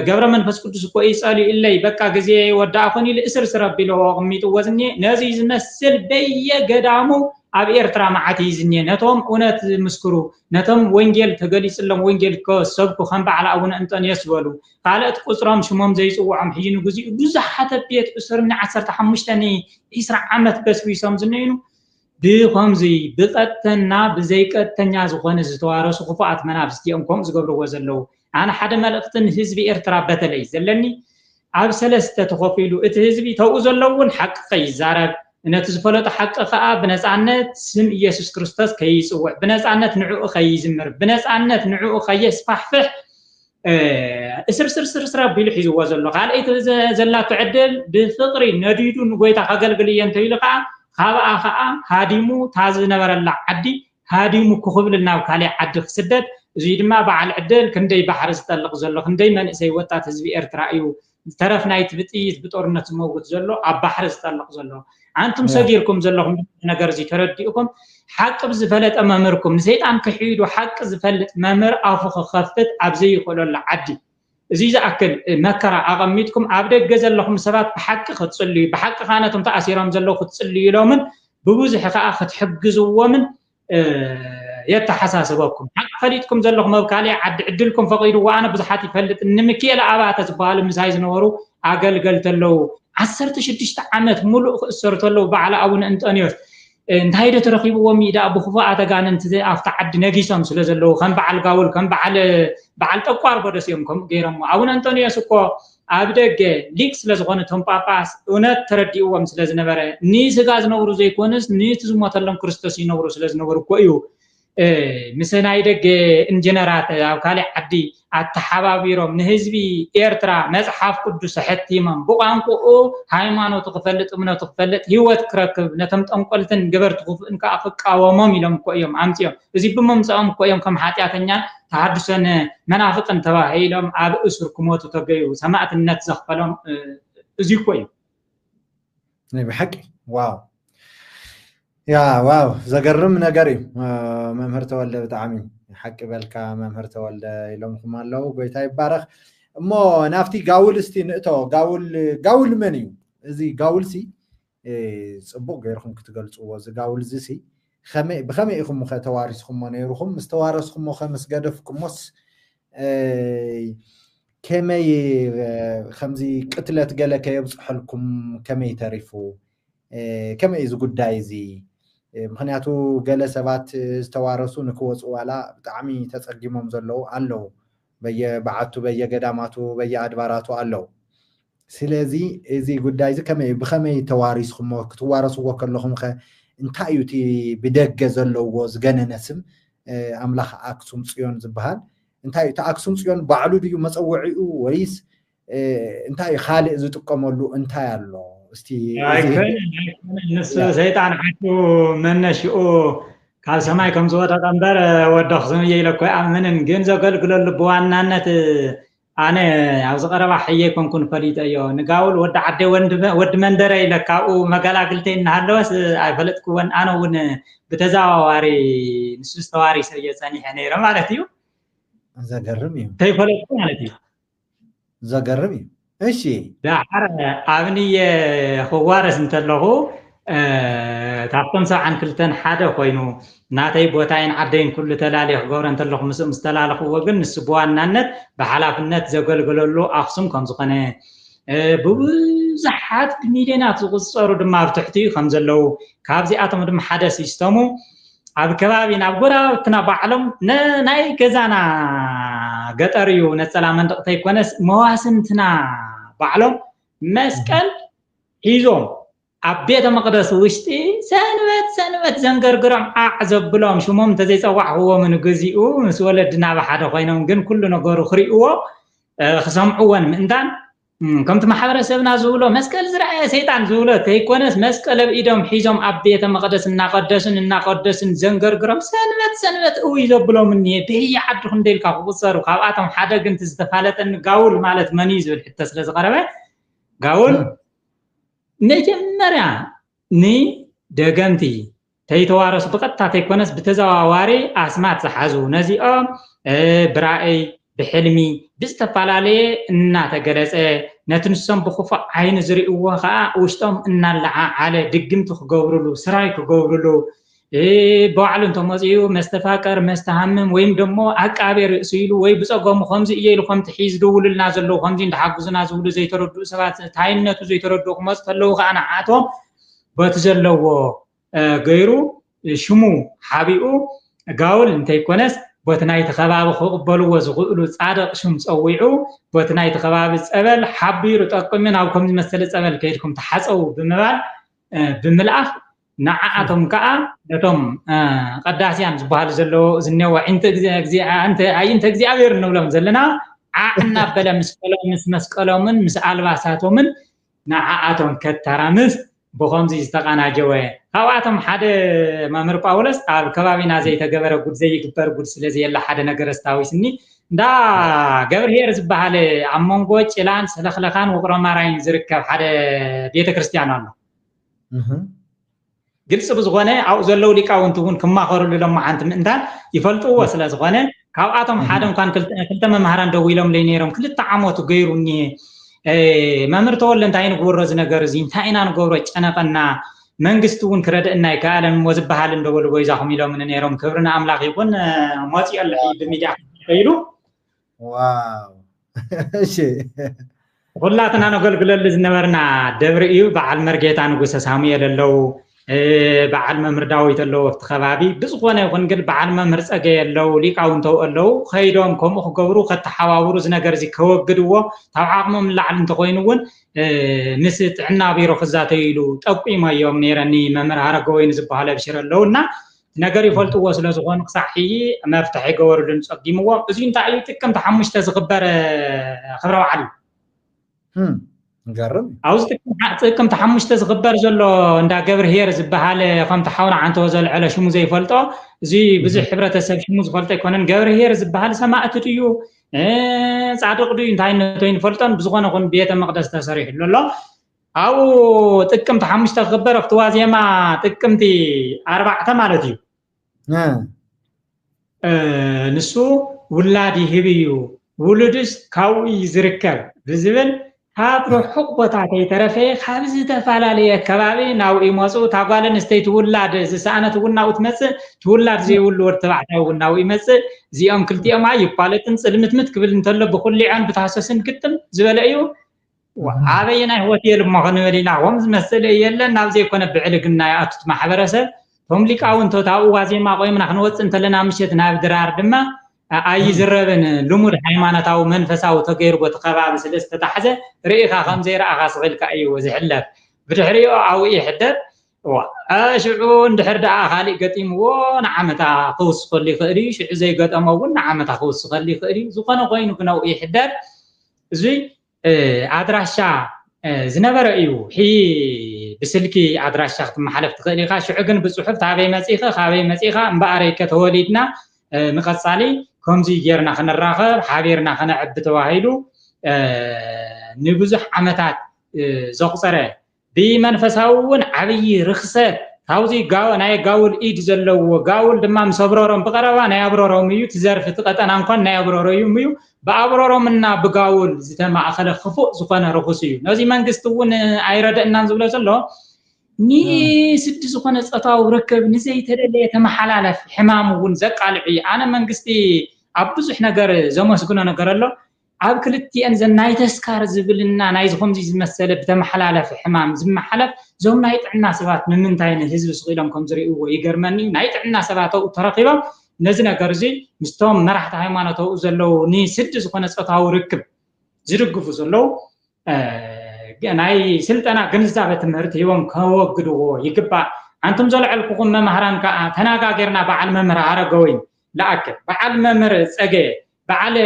ገብረ መንፈስ ቅዱስ እኮ ይፀልዩ ኢለይ በቃ ግዜ ወዳእኹን ኢሉ እስርስር ኣቢልዎ ኣቕሚጥዎ ዝኒአ ነዚ ዝመስል በየገዳሙ ኣብ ኤርትራ መዓት እዩ ዝኒአ ነቶም እውነት ዝምስክሩ ነቶም ወንጌል ተገሊፅሎም ወንጌል ከሰብኩ ከም በዓል ኣቡነ እንጦንዮስ ዝበሉ ካልኦት ቁፅሮም ሽሞም ዘይፅውዖም ሕጂ ንግዚኡ ብዙሓት ቤት እስርኒ 15 20 ዓመት በስቢሶም ዝነይኑ ብከምዚ ብቀጥተና ብዘይቀጥተኛ ዝኾነ ዝተዋረሱ ክፉኣት መናብስቲ እዮም ከምኡ ዝገብርዎ ዘለው ኣነ ሓደ መልእኽትን ህዝቢ ኤርትራ በተለይ ዘለኒ ኣብ ሰለስተ ተኸፊሉ እቲ ህዝቢ ተውኡ ዘለውን ሓቂ ከይዛረብ ነቲ ዝፈለጦ ሓቂ ከዓ ብነፃነት ስም ኢየሱስ ክርስቶስ ከይፅውዕ ብነፃነት ንዕኡ ከይዝምር ብነፃነት ንዕኡ ከየስፋሕፍሕ እስርስርስርስር ኣቢሉ ሒዝዎ ዘሎ ካልአይቲ ዘላቱ ዕድል ብፍቅሪ ነዲዱ ንጎይታ ከገልግል እየ እንተኢሉ ከዓ ካብኣ ከዓ ሃዲሙ ታዝነበረላ ዓዲ ሃዲሙ ክኽብል ናብ ካሊእ ዓዲ ክስደድ እዙይ ድማ በዓል ዕድል ክንደይ ባሕሪ ዝጠልቕ ዘሎ ክንደይ መንእሰይ ወጣት ህዝቢ ኤርትራ እዩ ተረፍ ናይቲ ብጥይት ብጦርነት ዝመውት ዘሎ ኣብ ባሕሪ ዝጠልቕ ዘሎ አንቱም ሰጊርኩም ዘለኹም ነገር እዚ ተረዲኡኩም ሓቂ ብዝፈለጠ መምህርኩም ንሰይጣን ክሒዱ ሓቂ ዝፈልጥ መምህር ኣፉ ክኸፍት ኣብ ዘይኽእለሉ ዓዲ እዚ ዝኣክል መከራ ኣቐሚጥኩም ኣብ ደገ ዘለኹም ሰባት ብሓቂ ክትፅልዩ ብሓቂ ከዓ ነቶም ተኣሲሮም ዘለዉ ክትፅልዩ ኢሎምን ብብዙሕ ከዓ ክትሕግዝዎምን የተሓሳስበኩም ሓቂ ፈሊጥኩም ዘለኹም ኣብ ካሊእ ዓዲ ዕድልኩም ፈቒድዎ ኣነ ብዙሓት ይፈልጥ ንምክኤለ ኣባተ ዝበሃሉ ምሳይ ዝነበሩ ኣገልገልቲ ኣለዉ 16 ዓመት ሙሉእ ክእሰሩ ተለዉ በዓል ኣቡነ እንጦንዮስ እንታይ ደ ተረኺብዎም ኢዳ ብኽፉኣት ኣጋንንቲ ኣብቲ ዓዲ ነጊሶም ስለ ዘለዉ ከም በዓል ጋውል ከም በዓል ጠቋር በደስ እዮም ከምኡ ገይሮሞ ኣቡነ እንጦንዮስ እኮ ኣብ ደገ ሊቅ ስለ ዝኾነ ቶም ጳጳስ እውነት ተረዲእዎም ስለ ዝነበረ ንስጋ ዝነብሩ ዘይኮንስ ነቲ ዝሞተሎም ክርስቶስ ይነብሩ ስለ ዝነበሩ እኮ እዩ ምስ ናይ ደገ ኢንጂነራት ኣብ ካሊእ ዓዲ ኣተሓባቢሮም ንህዝቢ ኤርትራ መፅሓፍ ቅዱስ ሕቲሞም ብቋንቋኡ ሃይማኖቱ ክፈልጥ እምነቱ ክፈልጥ ህይወት ክረክብ ነቶም ጠንቆልትን ገበርቲ ክፉእን ከዓ ክቃወሞም ኢሎም እኮ እዮም ኣምፅኦም እዚ ብምምፅኦም እኮ እዮም ከም ሓጢኣተኛ ተሃድሶን መናፍቅን ተባሂሎም ኣብ እስር ክሞቱ ተገዩ ሰማዕትነት ዘኽፈሎም እዚ እኮ እዩ ብሓቂ ዋው ያ ዋው ዘገርም ነገር እዩ መምህር ተወልደ ብጣዕሚ ሓቂ በልካ መምህር ተወልደ ኢሎምኩም ኣለዉ ጎይታ ይባረኽ እሞ ናፍቲ ጋውል እስቲ ንእቶ ጋውል መን እዩ እዚ ጋውል ሲ ፅቡቅ ገይርኩም ክትገልፅዎ እዚ ጋውል እዚ ሲ ብኸመይ ኢኹም ኸ ተዋሪስኩሞ ነይሩኹም ምስ ተዋረስኩሞ ኸ ምስ ገደፍኩሞስ ከመይ ከምዚ ቅትለት ገለ ከየብፅሐልኩም ከመይ ተሪፉ ከመይ እዚ ጉዳይ እዚ ምክንያቱ ገለ ሰባት ዝተዋረሱ ንክወፁ ዋላ ብጣዕሚ ተፀጊሞም ዘለዉ ኣለዉ በየበዓቱ በየገዳማቱ በየኣድባራቱ ኣለዉ ስለዚ እዚ ጉዳይ እዚ ብኸመይ ተዋሪስኩሞ ክትዋረስዎ ከለኹም ኸ እንታይ እዩ እቲ ብደገ ዘለውዎ ዝገነነ ስም ኣምላኽ ኣክሱም ፅዮን ዝበሃል እንታይ እዩ እቲ ኣክሱም ፅዮን ባዕሉ ድዩ መፀውዒኡ ወይስ እንታይ እዩ ካልእ ዝጥቀመሉ እንታይ ኣሎ እስቲ ንሱ ሰይጣን ሓቱ መነሽኡ ካብ ሰማይ ከም ዝወደቐ እምበር ወዲ ኣኽሱም እየ ኢለ እኮ ይኣምንን ግን ዘገልግለሉ ብዋናነት ኣነ ኣብ ዝቐረባ ሕየ ኮንኩን ፈሊጠ እዮ ንጋውል ወዲ ዓደይ ወዲ መንደረ ኢለ ካብኡ መገላግልተይ እናሃለወስ ኣይፈለጥክዎን ኣነ እውን ብተዘዋዋሪ ንሱ ዝተዋሪሰ እየ ፀኒሐ ነይረ ማለት እዩ ዘገርም እዩ ከይፈለጥኩ ማለት እዩ ዘገርም እዩ እሺ ዳሓር ኣብንየ ክዋረስ እንተለኹ ካብቶም 72 ሓደ ኮይኑ ናተይ ቦታይን ዓደይን ኩሉ ተላለየ ክገብረ እንተለኹ ምስኡ ምስ ተላለኽዎ ግን ንሱ ብዋናነት ብሓላፍነት ዘገልግለሉ ኣኽሱም ከም ዝኾነ ብብዙሓት ሚልዮናት ዝቁፀሩ ድማ ኣብ ትሕቲኡ ከም ዘለው ካብዚኣቶም ድማ ሓደ ሲስተሙ ኣብ ከባቢና ኣብ ጎራብትና ባዕሎም ናይ ገዛና ገጠር እዩ ነፀላ መንደቕ ተይኮነስ መዋስንትና ባዕሎም መስቀል حيزوم عبيت مقدس وشتي سنوات زنقرقرم أعزب بلوم شموم تزي صواح هو من جزيئو مسولدنا بحدا خوينهم جن كله نقارو خريئو خسمعوان من دان كمت محبر سبنا زولو مسكال زرع سيطان زولو تيكونس مسكال بإيدهم حيزوم عبيت مقدس الناقدسن زنقرقرم سنوات ويزو بلوم مني بهي حد خنديل كاقبصر وخاواتهم حدا قنت استفالة قاول مالت منيزو الحتة سلس غربة قاول نجمرا ني دغمتي تيتوارس بقطع تيكونس بتزاواري اسمات زحازو نزيኦም برائي بحلمي بستفالالي እና ተገለጸ ነትንሶም بخفاء عين زريئዎ خا وشتم ان لع على دغمت ክገብሩሉ ስራይ ክገብሩሉ በዓሉን ተመጽዩ መስተፋቀር መስተሃምም ወይም ደሞ አቃቤ ርእሱ ኢሉ ወይ ብጸጎም ኸምዚ እየሉ ኸምቲ ሒዝ ደውልልና ዘለው ኸምዚ እንደሐጉዝና ዝብሉ ዘይተረዱ ሰባት ታይነቱ ዘይተረዱ ኹመጽ ተለው ኻና አቶም በተዘለዎ ገይሩ ሽሙ ሓቢኡ ጋውል እንታይ ኮነስ በትናይ ተኸባቢ ክቅበልዎ ዝኽእሉ ጻድቕ ሽም ጸዊዑ በትናይ ተኸባቢ ጸበል ሓቢሩ ጠቅምን ኣብ ከምዚ መሰለ ጸበል ከይድኩም ተሓጸው ብምባል ብምልኣኽ نعاتهم كأ لتم قداسيان زبال زلوا زنوا أنت أغزيابير نولم زلنا عنا بلا مسكلهم من مسألباساتهم من نعاتهم كترامس بخمزي استقانا جوه هواتهم حد ما مر باولس على كبابينا زي تجبر قد زي كبر قد سلزي يلا حد نجرستاوي سني دا جبر هي رزبها عمونقوش إلان سلخلخان وقرمارين زركب حد بيت كريستيانو قلت بزغونه أو زلوا لك أو أنتون كم خروا لهم عند من ده يفلتوا وصل زغونه كأواتهم حدا كان كلت ما مهران دويلهم لينيرهم كل التعامات غيروني ما مرتول لنتاين غورز نجارزين تاينا نجورج أنا قلنا منجستون كرد إن كالن وزبها لندول ويزاهم يلهم من نيرهم كبرنا أملاك يكون ماتي الله بميجا غيره واو شيء والله أنا نقول لزنورنا دبريو بعد مرجيتان وقصة سامية للو بعد ما مرداوي تلو في خبابي بزغونه يكون قل بعد ما مرسقي لو ليقاون تو لو خيدهم كم خغورو خت حواورو زنجر زي كوغدو تاعقم من لعل تخوينون نست عنا بيرو خزاتيلو طقيما يوم نيرني ممر هرغوين زباله بشر لونا نجر يفلطو وسل زغون صحي مفتاح يغوردن صقيمو ازي انتاي تكم تحمشت زغبر خبروا علي نجرب عاوز تكم تحمشت زغبر زلو اندا قبر هير زبحاله كم تحاول عن توزل على شمو زي فلطو زي بزح حبرتسب شمو زفلطو يكونن قبر هير زبحاله سماعت ديو صادق دي انتاي نتوين فلطن بزغونه كون بيت مقدس تسريح لله او تكم تحمشت زغبر افتوازيما تكمتي 4 مالتي نسو ولادي هبيو ولدس كاوي زركب بزبل هابرو حقبتاتي ترفي خابز تفعلالي كبابي ناو إيموسو تاقوالن استي تولاد زسانة تولنا وتمسي تولاد زي ولور تبعتا وناو إيمسي زي أم كلتي أمعي يبالتن سلمتمت قبل نتلب بكل عن بتحسسن كتن زبالأيو وعابينا هو تيل مغنو لنا ومز مسل يلا ناو زي كون بعلقنا يأتت محبرسة هم لك أو انتو تاو وازي ما قوي من أخنوات انتلنا مشيت ناو درار دما أي زربن لمر حيمانة أو منفسة وتغير وتقرب سلسلة تحزة رئيخا خمزة رأخا صغيرك أي وزحلف بتحريو أو يحدد وأشعون دحر دا خالي قتيم ونعمتا خوص خلي خيري شع زي قتم ونعمتا خوص خلي خيري زقنا قوينو كنو يحدد زي عدراشا زنبر أيو حي بسلكي عدراشا ختم حلف تخليخا شعقن بصحف تابي مسيخا مباريكة توليدنا مقصالي كمزي جيرنا خنا الراخب حابيرنا خنا عبد تواهيلو نبزح عمتات زقصره بمنفساون عبي رخصه هاوزي غاو ناي غاول ايد زلو غاول دما مسبرورم بقربا ناي ابرورم يو تزرف تقطنا انكون ناي ابرورم يو بابرورمنا بغاول زتما اخل خفو زخنا رخصيو نزي منغستون ايردنا زبل زلو ني سد زخنا صطاو ركب نزي تدلي تمحلالف حمام ون زقالعي انا منغستي ابزح نجر زمسكنا نجر الله اب كلتي انزل ناي تسكار زبلنا ناي زخم زي مساله بتمحلالف حمام زمحلف زوم ناي طعنا سبات من منتاين حزب سقيلهم كم زريو يغرمني ناي طعنا سباتو ترقيبا نزي نجر زي مستوم مرحت هيمانتو زلو ني سد زخنا صطاو ركب زرغفو زلو ናይ ስልጠና ግንዛቤ ትምህርቲ ሂቦም ከወግድዎ ይግባእ አንቱም ዘለዕልኩኩም መምህራን ከዓ ተናጋገርና በዓል መምህር አረገወይ ለአክል በዓል መምህር ፀገ በዓል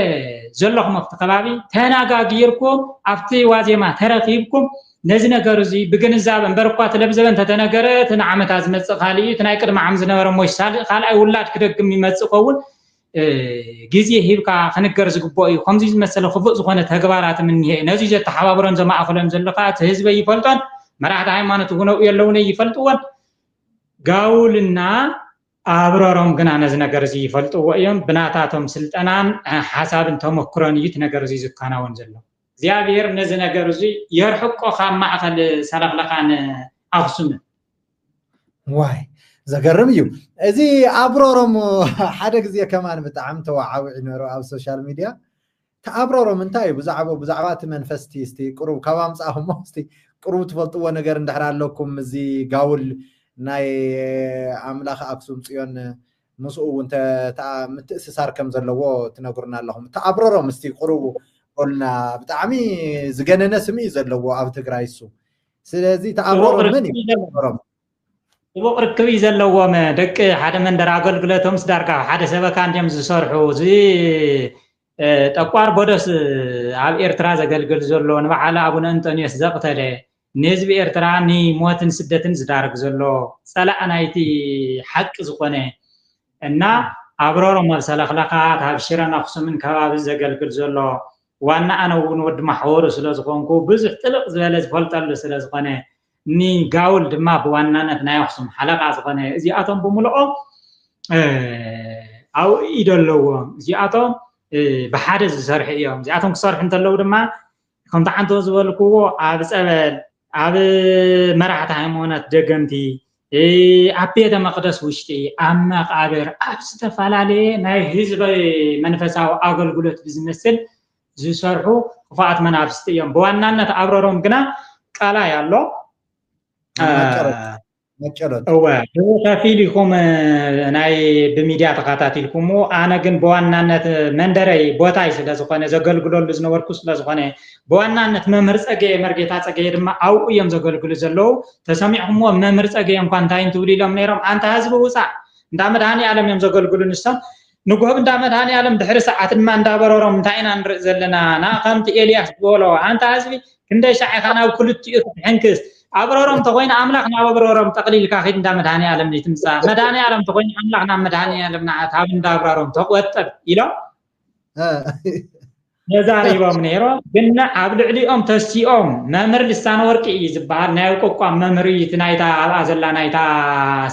ዘለኹም ኣብቲ ከባቢ ተናጋጊርኩም ኣብቲ ዋዜማ ተረኺብኩም ነዚ ነገር እዚ ብግንዛቤ እምበርኳ ተለብዘበን ተተነገረ ተንዓመታት ዝመጽእ ካሊእ ትናይ ቅድመ ዓም ዝነበረ ሞይሳል ካልኣይ ውላድ ክደግም ይመጽእ ከውን ጊዜ ሂብካ ክንገር ዝግብኦ እዩ ከምዚ ዝመሰለ ክፉእ ዝኾነ ተግባራት ምንሄ ነዚ ዘተሓባብሮን ዘማእኸሎም ዘለካ እቲ ህዝበ ይፈልጦን መራሕቲ ሃይማኖት ሆነው የለውን ይፈልጥዎን ጋውልና አብሮሮም ግና ነዚ ነገር እዚ ይፈልጥዎ እዮም ብናታቶም ስልጠናን ሓሳብን ተመክሮን እዩ ነገር እዚ ዝከናወን ዘሎ እግዚአብሔር ነዚ ነገር እዚ የርሕቆ ካብ ማእኸል ሰለኽለኻን ኣኽሱም ዋይ ዘገርም እዩ እዚ አብሮሮም ሓደ ግዜ ከማን ብጣዕሚ ተዋዓዊዕ ነይሩ ኣብ ሶሻል ሚድያ ተአብሮሮም እንታይ ብዛዕባ እቲ መንፈስቲ እስቲ ቅሩብ ካብ ኣምፃኹም እስቲ ቅሩብ ትፈልጥዎ ነገር እንድሕር ኣለኩም እዚ ጋውል ናይ ኣምላኽ ኣክሱም ጽዮን ምስኡ እውን ምትእስሳር ከም ዘለዎ ትነግሩና ኣለኹም ተአብሮሮም እስቲ ቅሩብ ቆልና ብጣዕሚ ዝገነነ ስምዒ ዘለዎ ኣብ ትግራይ እሱ ስለዚ ተአብሮሮም ምን ይብሮም ጽቡቕ ርክብ ዘለዎም ደቂ ሓደ መንደር ኣገልግሎቶም ስዳርካ ሓደ ሰበካ እንዲም ዝሰርሑ እዚ ጠቋር ቦደስ ኣብ ኤርትራ ዘገልግል ዘሎ ንበዓል ኣቡነ አንጦኒዮስ ዘቕተለ ንህዝቢ ኤርትራ ንሞትን ስደትን ዝዳርግ ዘሎ ፀላእ ናይቲ ሓቂ ዝኾነ እና አብሮሮም ኣብ ሰለኽለኻት ኣብ ሽረን ኣኽሱምን ከባቢ ዘገልግል ዘሎ ዋና ኣነ እውን ወዲ ማሕወሩ ስለ ዝኾንኩ ብዙሕ ጥልቕ ዝበለ ዝፈልጠሉ ስለ ዝኾነ ጋውል ድማ ብዋናነት ናይ ኣኽሱም ሓለቓ ዝኾነ እዚኣቶም ብምልኦም ኣብኡ ኢድ ኣለዎም እዚኣቶም ብሓደ ዝሰርሑ እዮም እዚኣቶም ክሰርሑ እንተለዉ ድማ ከምቲ ሓንቲ ዝበልክዎ ኣብ ፀበል ኣብ መራሕቲ ሃይማኖት ደገምቲ ኣብ ቤተ መቅደስ ውሽጢ ኣብ መቃብር ኣብ ዝተፈላለየ ናይ ህዝቢ መንፈሳዊ ኣገልግሎት ብዝመስል ዝሰርሑ ክፉኣት መናብስቲ እዮም ብዋናነት አብሮሮም ግና ቃላይ ኣሎ ከፊል ኢኹም ናይ ብሚድያ ተኸታቲልኩሞ ኣነ ግን ብዋናነት መንደረይ ቦታይ ስለ ዝኾነ ዘገልግለሉ ዝነበርኩ ስለ ዝኾነ ብዋናነት መምህር ፀገየ መርጌታ ፀገየ ድማ ኣብኡ እዮም ዘገልግሉ ዘለዉ ተሰሚዕኩሞ መምህር ፀገየ እንኳን እንታይ እንትብሉ ኢሎም ነይሮም ኣንታ ህዝቢ ውፃእ እንዳ መድሃኒ ዓለም እዮም ዘገልግሉ ንሶም ንጉህብ እንዳ መድሃኒ ዓለም ድሕሪ ሰዓት ድማ እንዳበረሮም እንታይ ኢና ንርኢ ዘለና ና ከምቲ ኤልያስ ዝበሎ ኣንታ ህዝቢ ክንደይ ሻዕኻ ናብ ክልቲኡ ትሕንክስ አብሮሮም ተኮይና አምላክ ናብ አብሮሮም ተቅሊልካ ኺድ እንዳ መድሃኒ ዓለም ንትምፃ መድሃኒ ዓለም ተኮይና አምላክ ናብ መድሃኒ ዓለም ናብ እንዳ አብሮሮም ተቆጠብ ኢሎም ነዛሪቦም ነይሮ ግን ኣብ ልዕሊኦም ተሲኦም መምህር ልሳነ ወርቂ እዩ ዝበሃል ናይ ቆቋም መምህር እዩ ናይታ ኣብኣ ዘላ ናይታ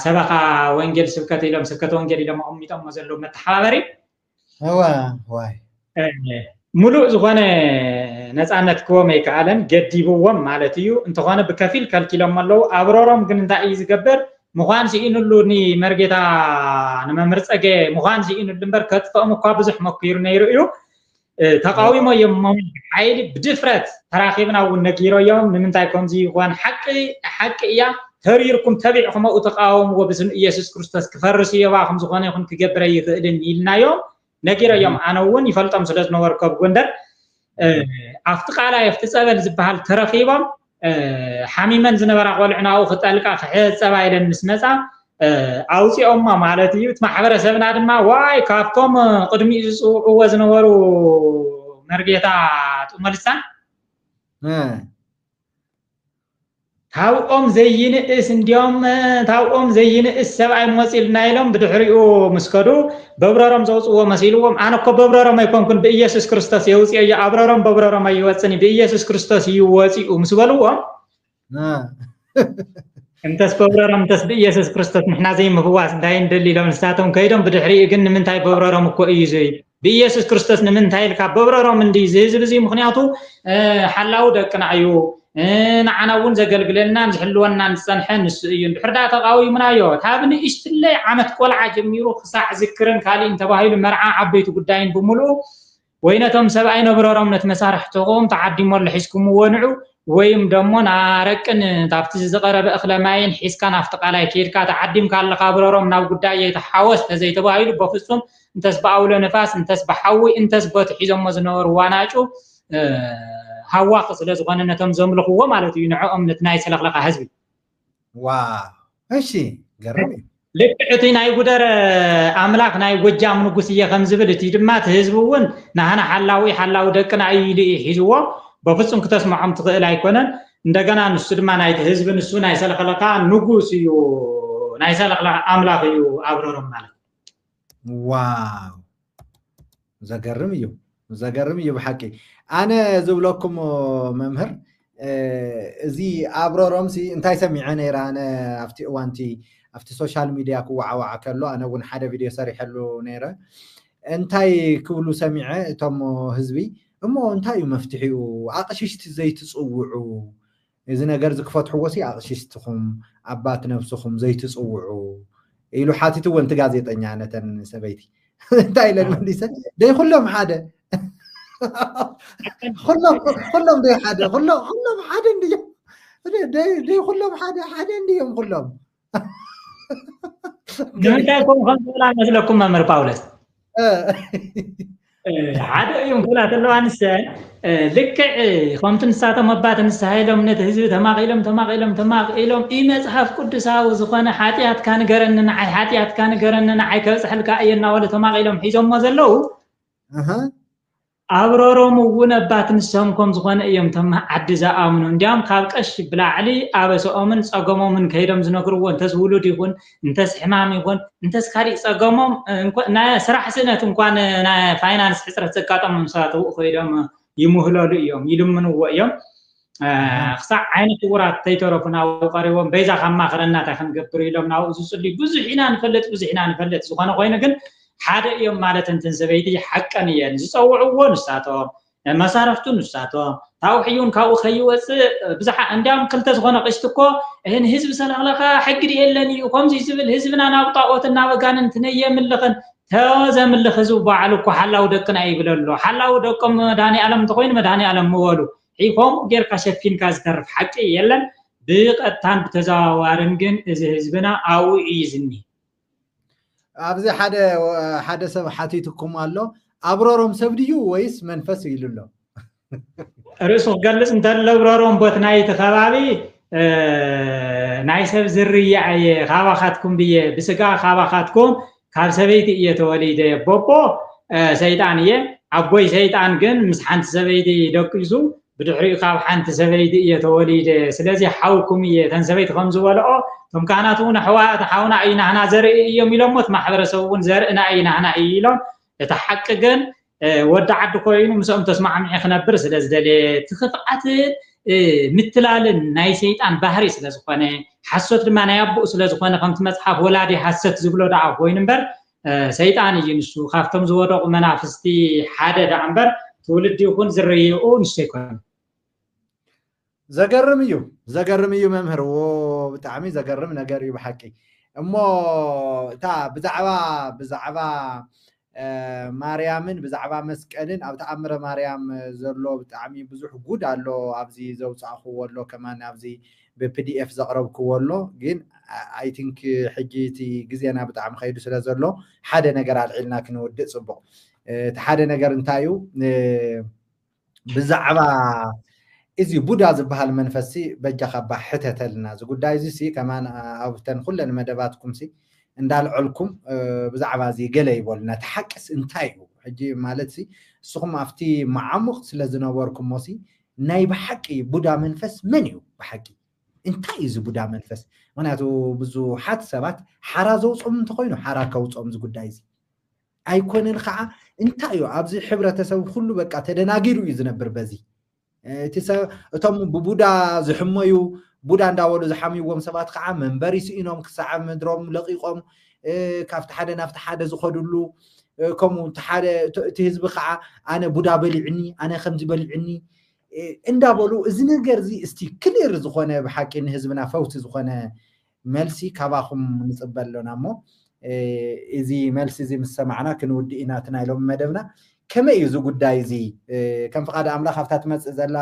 ሰበኻ ወንጌል ስብከት ኢሎም ስብከት ወንጌል ኢሎም ኣቐሚጦም ዘለዉ መተሓባበሪ ዋይ ሙሉእ ዝኾነ ነፃነት ክቦም ኣይከኣለን ገዲብዎም ማለት እዩ እንተኾነ ብከፊል ከልኪሎም ኣለዉ አብሮሮም ግን እንታይ እዩ ዝገብር ምዃን ሲኢንሉ ንመርጌታ ንመምህር ፀገ ምዃን ሲኢንሉ እምበር ከጥፍኦም እኳ ብዙሕ መኪሩ ነይሩ እዩ ተቃዊሞ እዮም ሓይሊ ብድፍረት ተራኺብና እውን ነጊሮ እዮም ንምንታይ ከምዚ ይኾን ሓቂ እያ ተሪርኩም ተቢዕኩም ኣብኡ ተቃወምዎ ብስም ኢየሱስ ክርስቶስ ክፈርስ የባኹም ዝኾነ ይኹን ክገብረ ይኽእልን ኢልናዮም ነጊሮ እዮም ኣነ እውን ይፈልጦም ስለ ዝነበርኩ ኣብ ጎንደር ኣብቲ ቃላይ ኣብቲ ፀበል ዝበሃል ተረኺቦም ሓሚመን ዝነበራ ቆልዑ ናብኡ ክጠልቃ ክሕፀባ ኢለን ምስ መፃ ኣውፂኦማ ማለት እዩ እቲ ማሕበረሰብና ድማ ዋይ ካብቶም ቅድሚኡ ዝፅውዕዎ ዝነበሩ መርጌታ ጡመልሳን ታውኦም ዘይንእስ እንዲኦም ታውኦም ዘይንእስ ሰብኣይ መፂልና ኢሎም ብድሕሪኡ ምስከዱ በብረሮም ዘውፅዎ መሲልዎም ኣነ እኮ በብረሮም ኣይኮንኩን ብኢየሱስ ክርስቶስ የውፅዮ እየ አብሮሮም በብረሮም ኣይወፅኒ ብኢየሱስ ክርስቶስ እዩ ወፂኡ ምስ በልዎም እንተስ በብረሮም እንተስ ብኢየሱስ ክርስቶስ ንሕና ዘይምፍዋስ እንታይ እንደሊ ኢሎም ንሳቶም ከይዶም ብድሕሪኡ ግን ንምንታይ በብረሮም እኮ እዩ ዘይ ብኢየሱስ ክርስቶስ ንምንታይ ኢልካ በብረሮም እንዲ ዝህዝብ እዚ ምክንያቱ ሓላዊ ደቅና እዩ ንዓና እውን ዘገልግለናን ዝሕልወናን ዝፀንሐ ንሱ እዩ እንድሕር ዳ ተቃዊምናዮ ካብ ንእሽትለይ ዓመት ቆልዓ ጀሚሩ ክሳዕ ዝክርን ካሊእን ተባሂሉ መርዓ ዓበይቲ ጉዳይን ብምሉእ ወይነቶም ሰብኣይ ነብረሮም ነቲ መሳርሕትኹም ተዓዲሞሉ ሒዝኩምዎ ንዑ ወይም ደሞ ናረቅን ታብቲ ዝቐረበ እኽለ ማይን ሒዝካ ናብቲ ቃላይ ከይድካ ተዓዲምካ ኣለካ ብረሮም ናብ ጉዳይ የተሓወስ ተዘይተባሂሉ በፍጹም እንተስ ብኣውሎ ነፋስ እንተስ ብሓዊ እንተስ በቲ ሒዞሞ ዝነበሩ ዋናጩ ሃዋቅ ስለ ዝኾነ ነቶም ዘምልኽዎ ማለት እዩ ንዕኦም ነትናይ ሰለኽለኻ ህዝቢ ዋው እሺ ገረም ልክዕቲ ናይ ጉደር ኣምላኽ ናይ ጎጃም ንጉስ እየ ከም ዝብል እቲ ድማ እቲ ህዝቢ እውን ናህና ሓላዊ ደቅና እዩ ሒዝዎ በፍጹም ክተስምዖም ትኽእል ኣይኮነን እንደገና ንሱ ድማ ናይቲ ህዝቢ ንሱ ናይ ሰለኽለኻ ንጉስ እዩ ናይ ሰለኽለኻ ኣምላኽ እዩ ኣብረሮም ማለት ዋው ዘገርም እዩ ብሓቂ ኣነ ዝብለኩም መምህር እዚ ኣብረሮምሲ እንታይ ሰሚዐ ነይረ ኣነ ኣብቲ እዋንቲ ኣብቲ ሶሻል ሚድያ ክወዓወዓ ከሎ ኣነ እውን ሓደ ቪድዮ ሰሪሐሉ ነይረ እንታይ ክብሉ ሰሚዐ እቶም ህዝቢ እሞ እንታይ እዩ መፍትሒኡ ኣቕሽሽቲ ዘይትፅውዑ እዚ ነገር ዝክፈትሕዎሲ ኣቕሽሽትኹም ኣባት ነፍስኹም ዘይትፅውዑ ኢሉ ሓቲትዎ እንቲ ጋዜጠኛ ነተን ሰበይቲ እንታይ ኢለን መሊሰ ደይ ኩሎም ሓደ ኩሎም ደይ ሓደ ኩሎም ሓደ እንድዮም ደይ ኩሎም ሓደ እንድዮም ኩሎም ንምንታይ ከምኡ ዝብላ መስለኩም መምህር ጳውሎስ ሓደ እዮም ክብላ ተለዋ ንሰ ልክዕ ከምቲ ንሳቶም ኣባት ንስሓ ኢሎም ነቲ ህዝቢ ተማቒሎም ኢ መፅሓፍ ቅዱሳዊ ዝኾነ ሓጢኣትካ ንገረኒ ንዓይ ሓጢኣትካ ንገረኒ ንዓይ ከብፅሕልካ እየ እናበሉ ተማቒሎም ሒዞሞ ዘለው ኣብረሮም እውን ኣባት ንሶም ከም ዝኾነ እዮም ቶም ዓዲ ዝኣምኑ እንዲያም ካብ ቀሽ ብላዕሊ ኣበስኦምን ፀገሞምን ከይዶም ዝነግርዎ እንተስ ውሉድ ይኹን እንተስ ሕማም ይኹን እንተስ ካሊእ ፀገሞም ናይ ስራሕ ስእነት እንኳን ናይ ፋይናንስ ሕፅረት ዘጋጠሞም ሰባት ከይዶም ይምህለሉ እዮም ይልምንዎ እዮም ክሳዕ ዓይነት ውራት ተይተረፉ ናብኡ ቀሪቦም በይዛ ከማኽረና እንታይ ክንገብር ኢሎም ናብኡ ዝፅልዩ ብዙሕ ኢና ንፈልጥ ዝኾነ ኮይኑ ግን ሓደ እዮም ማለት እንትን ሰበይቲ ሓቀን እየን ዝፀውዕዎ ንሳቶም መሳርሕቱ ንሳቶም ታውሕዩን ካብኡ ከይወፅእ ብዙሓ እንዲያም ክልተ ዝኾነ ቅሽቲ እኮ እህን ህዝቢ ሰለኽለኻ ሕግድ የለን እዩ ከምዚ ዝብል ህዝብና ናብ ጣዖት እናበጋንን ትነየምልኽን ተዘምልኽ ህዝቢ በዓሉ እኮ ሓላዊ ደቅና ይብለሎ ሓላዊ ደቆም መድሃኒዓለም እንተኮይኑ መድሃኒዓለም ምበሉ ከምኡ ጌርካ ሸፊንካ ዝተርፍ ሓቂ የለን ብቐጥታን ብተዘዋዋርን ግን እዚ ህዝብና ኣብኡ እዩ ዝኒሄ ኣብዚ ሓደ ሰብ ሓቲትኩም ኣሎ ኣብረሮም ሰብ ድዩ ወይስ መንፈስ ኢሉ ኣሎ ርእሱ ክገልፅ እንተሎ ኣብረሮም ቦት ናይቲ ከባቢ ናይ ሰብ ዝርያ እየ ካባኻትኩም ብየ ብስጋ ካባኻትኩም ካብ ሰበይቲ እየ ተወሊደ ቦቦ ሰይጣን እየ ኣቦይ ሰይጣን ግን ምስ ሓንቲ ሰበይቲ ደቂሱ ብድሕሪኡ ካብ ሓንቲ ሰበይቲ እየ ተወሊደ ስለዚ ሓውኩም እየ ተን ሰበይቲ ከም ዝበልኦ ቶም ካህናት እውን ኣሕዋት ሓውና እዩ ናህና ዘርኢ እዮም ኢሎም ሞት ማሕበረሰብ እውን ዘርእና እዩ ናህና እዩ ኢሎም እቲ ሓቂ ግን ወዲ ዓዲ ኮይኑ ምስኦም ተስማዕምዒ ክነብር ስለ ዝደልየ እቲ ክፍኣትን ምትላልን ናይ ሰይጣን ባህሪ ስለ ዝኾነ ሓሶት ድማ ናይ ኣቦኡ ስለ ዝኾነ ከምቲ መፅሓፍ ወላዲ ሓሰት ዝብሎ ደዓ ኮይኑ እምበር ሰይጣን እዩ ንሱ ካብቶም ዝወደቑ መናፍስቲ ሓደ ደዓ እምበር ትውልዲ ይኹን ዝርይኡ ንሱ ኣይኮነን ዘገርም እዩ መምህር ብጣዕሚ ዘገርም ነገር እዩ ብሓቂ እሞ እታ ብዛዕባ ማርያምን ብዛዕባ መስቀልን ኣብ ተኣምረ ማርያም ዘሎ ብጣዕሚ ብዙሕ ጉድ ኣሎ ኣብዚ ዘውፃእኽዎ ኣሎ ከማን ኣብዚ ብፒዲኤፍ ዘቕረብክዎ ኣሎ ግን ኣይ ቲንክ ሕጂ እቲ ግዜና ብጣዕሚ ከይዱ ስለ ዘሎ ሓደ ነገር ኣልዒልና ክንወድእ ፅቡቕ እቲ ሓደ ነገር እንታይ እዩ ብዛዕባ እዚ ቡዳ ዝበሃል መንፈሲ በጃኻ ባሕተተልና እዚ ጉዳይ እዚ ከማን ኣብተን ኩለን መደባትኩም እንዳልዕልኩም ብዛዕባ እዚ ገለ ይበልና ተሓቅስ እንታይ እዩ ሕጂ ማለት ንስኹም ኣብቲ መዓሙቕ ስለ ዝነበርኩም ሞሲ ናይ ብሓቂ ቡዳ መንፈስ መን እዩ ብሓቂ እንታይ እዩ እዚ ቡዳ መንፈስ ምክንያቱ ብዙሓት ሰባት ሓራ ዘውፅኦም እንተኮይኑ ሓራ ከውፅኦም እዚ ጉዳይ እዚ ኣይኮነን ከዓ እንታይ እዩ ኣብዚ ሕብረተሰብ ኩሉ በቃ ተደናጊሩ እዩ ዝነብር በዚ እቶም ብቡዳ ዝሕመዩ ቡዳ እንዳበሉ ዝሓምይዎም ሰባት ከዓ መንበሪ ስኢኖም ክሳዕ ምድሮም ለቂቆም ካብቲ ሓደ ናብቲ ሓደ ዝኸድሉ ከምኡ እቲ ህዝቢ ከዓ ኣነ ቡዳ በሊዕኒ ኣነ ከምዚ በሊዕኒ እንዳበሉ እዚ ነገር እዚ እስቲ ክሊር ዝኾነ ብሓቂ ንህዝብና ፈውሲ ዝኾነ መልሲ ካባኹም ንፅበል ኣለና እሞ እዚ መልሲ እዚ ምስ ሰማዕና ክንውድእ ኢና ትናይሎም መደብና ከመይ እዩ እዚ ጉዳይ እዚ ከም ፍቃድ ኣምላኽ ኣብታ ትመፅእ ዘላ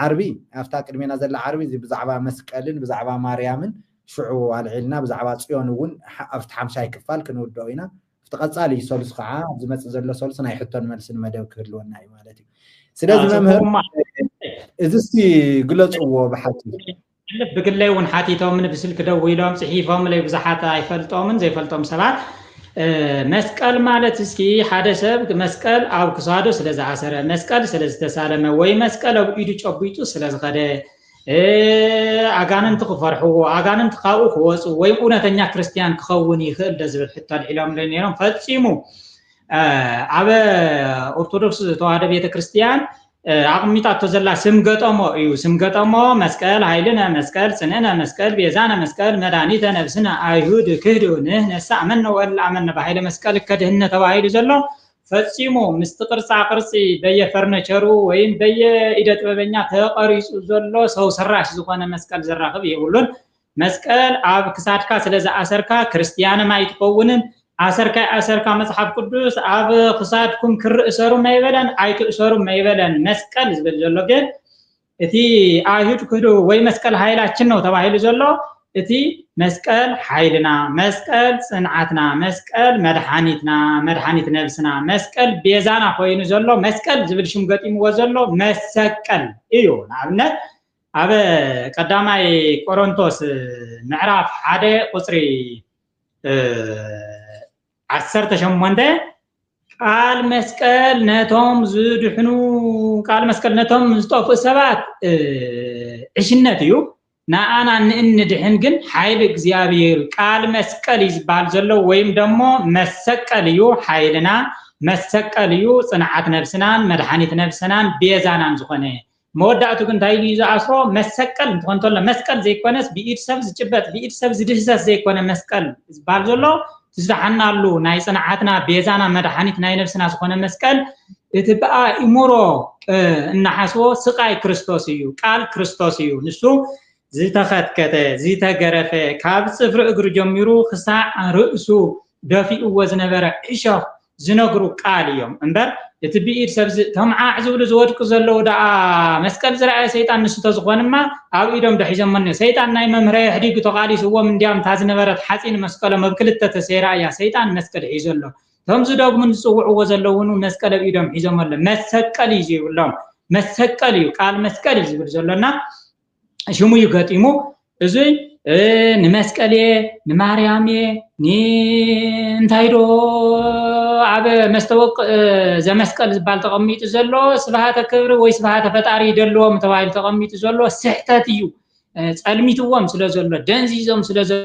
ዓርቢ ኣብታ ቅድሜና ዘላ ዓርቢ እዚ ብዛዕባ መስቀልን ብዛዕባ ማርያምን ሽዑ ኣልዒልና ብዛዕባ ፅዮን እውን ኣብቲ ሓምሻይ ክፋል ክንውድኦ ኢና ኣብቲ ቀፃሊ ሰሉስ ከዓ ዝመፅእ ዘሎ ሰሉስ ናይ ሕቶን መልስን መደብ ክህልወና እዩ ማለት እዩ ስለዚ መምህር إذا قلصوا بحكي بقلي ونحاتيتهم من بسلك دويلهم صحيفهم اللي بزحات يفلطومن زي فلطوم سبعات مسكال مالت اسكي حدا سب مسكال او كسادو سلازا عسره مسكال سلاز تسالمه وي مسكال او ايدو چوبيتو سلاز خده اغاننت خفرحو اغاننت خاو خوص وي اونتኛ ክርስቲያን ክኸውን ይኽእል ደዝብል ሕታል ኢሎም ለኔሮም ፈጺሙ አበ ኦርቶዶክስ ተዋህዶ ቤተክርስቲያን አቅሚጣቶ ዘላ ስም ገጠሞ እዩ ስም ገጠሞ መስቀል ኃይልነ መስቀል ጽነነ መስቀል ቤዛነ መስቀል መድኃኒተ ነፍስነ አይሁድ ክህዱነ ነሳመነ ወልአመነ በኃይለ መስቀል ከድህነ ተባሂሉ ዘሎ ፈጺሙ ምስተቅርጻ ቅርጺ በየፈርኒቸሩ ወይም በየኢደ ጥበበኛ ተቀሪጹ ዘሎ ሰው ሰራሽ ዝኾነ መስቀል ዘራኽብ ይሁሉን መስቀል አብ ክሳድካ ስለዛ አሰርካ ክርስቲያን ማይትቆውንን አሰርካ መጽሐፍ ቅዱስ አብ ክሳድኩም ክርእሰሩ ማይበለን አይክእሰሩ ማይበለን መስቀል ዝብል ዘሎ ግን እቲ አይሁድ ክዱ ወይ መስቀል ኃይላችን ነው ተባሂሉ ዘሎ እቲ መስቀል ኃይልና መስቀል ጽንዓትና መስቀል መድኃኒትና መድኃኒት ነፍስና መስቀል ቤዛና ኮይኑ ዘሎ መስቀል ዝብል ሽም ገጢምዎ ዘሎ መሰቀል እዩ ንኣብነት አበ ቀዳማይ ቆሮንቶስ ምዕራፍ 1 ቁጽሪ 18 ቃል መስቀል ነቶም ዝድሕኑ ቃል መስቀል ነቶም ዝጠፉ ሰባት እሽነት እዩ ናአና ንእንድሕን ግን ኃይል እግዚአብሔር ቃል መስቀል ይዝባል ዘሎ ወይም ደሞ መሰቀል እዩ ኃይልና መሰቀል እዩ ጽንዓት ነፍስናን መድኃኒት ነፍስናን ቤዛናን ዝኾነ መወዳእቱ ግን ታይሊ ዝአስሮ መሰቀል እንትኾንተሎ መስቀል ዘይኮነስ ብኢድ ሰብ ዝጭበጥ ብኢድ ሰብ ዝድህሰስ ዘይኮነ መስቀል ዝባል ዘሎ ትዝሓናሉ ናይ ጽንዓትና ቤዛና መድኃኒት ናይ ነፍስና ዝኾነ መስቀል እቲ በአ ኢሞሮ እናሐስቦ ስቃይ ክርስቶስ እዩ ቃል ክርስቶስ እዩ ንሱ ዝተኸትከተ ዝተገረፈ ካብ ጽፍሪ እግሩ ጀሚሩ ክሳዕ ርእሱ ደፊእዎ ዝነበረ እሾኽ ዝነግሩ ቃል እዮም እምበር እቲ ብኢድ ሰብ ተምዓዕ ዝብሉ ዝወድቁ ዘለው ደኣ መስቀል ዝረአየ ሰይጣን ንሱ ተዝኾንማ ኣብ ኢዶም ደሒዞም ሰይጣን ናይ መምህረ ሕዲግ ተቃሊስዎም እንዲያም ታዝነበረት ሓፂን መስቀሎም ኣብ ክልተ ተሰይራ እያ ሰይጣን መስቀል ሒዞ ኣሎ ቶም ዝደግሙን ዝፅውዕዎ ዘለውን መስቀል ኣብ ኢዶም ሒዞም ኣሎ መሰቀል እዩ ዝብሎም መሰቀል እዩ ቃል መስቀል እዩ ዝብል ዘሎና ሽሙ ይገጢሙ እዚ ንመስቀል ንማርያም ንእንታይዶ አበ መስተወቅ ዘመስቀል ዝባል ተቀሚጡ ዘሎ ስብሃተ ክብሪ ወይ ስብሃተ ፈጣሪ ይደልዎም ተባሂሉ ተቀሚጡ ዘሎ ስሕተት እዩ ጸልሚትዎም ስለ ዘሎ ደንዚዞም ስለ ዘሎ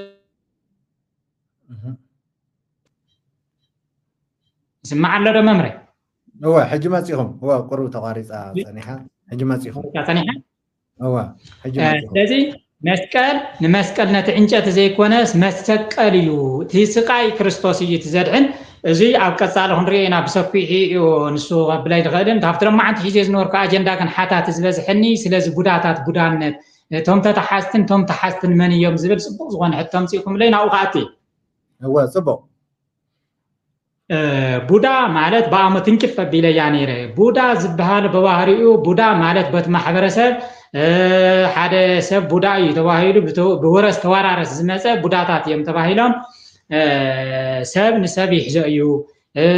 ስማዕ ኣሎ ዶ መምረ هو حجي مصيهم هو قرب تقاريص صنيحه حجي مصيهم صنيحه هو حجي مصيهم ስለዚህ መስቀል ንመስቀል ነቲ ዕንጨት ዘይኮነስ መሰቀል እዩ እቲ ስቃይ ክርስቶስ እዩ ትዘድሕን እዚ ኣብ ቀጻሊ ክንሪኤና ብሰፊሑ ንሱ ኣብላይ ድኸልን ካብቲ ማዓንቲ ሒዜ ዝነበርኩ ኣጀንዳ ግን ሓታት ዝበዝሕኒ ስለዚ ጉዳታት ጉዳነት ቶም ተሓስትን መን እዮም ዝብል ጽቡቕ ዝኾነ ሕቶ ምጽኢኩም ለይ ናብኡ ከኣቲ هو ጽቡቕ ቡዳ ማለት በአመት እንቅፍ ቢለያ ነይረ ቡዳ ዝበሃል በባህሪኡ ቡዳ ማለት በት ማሕበረሰብ ሓደ ሰብ ቡዳ እዩ ተባሂሉ ብወረስ ተዋራረስ ዝመፀ ቡዳታት እዮም ተባሂሎም ሰብ ንሰብ ይሕዞ እዩ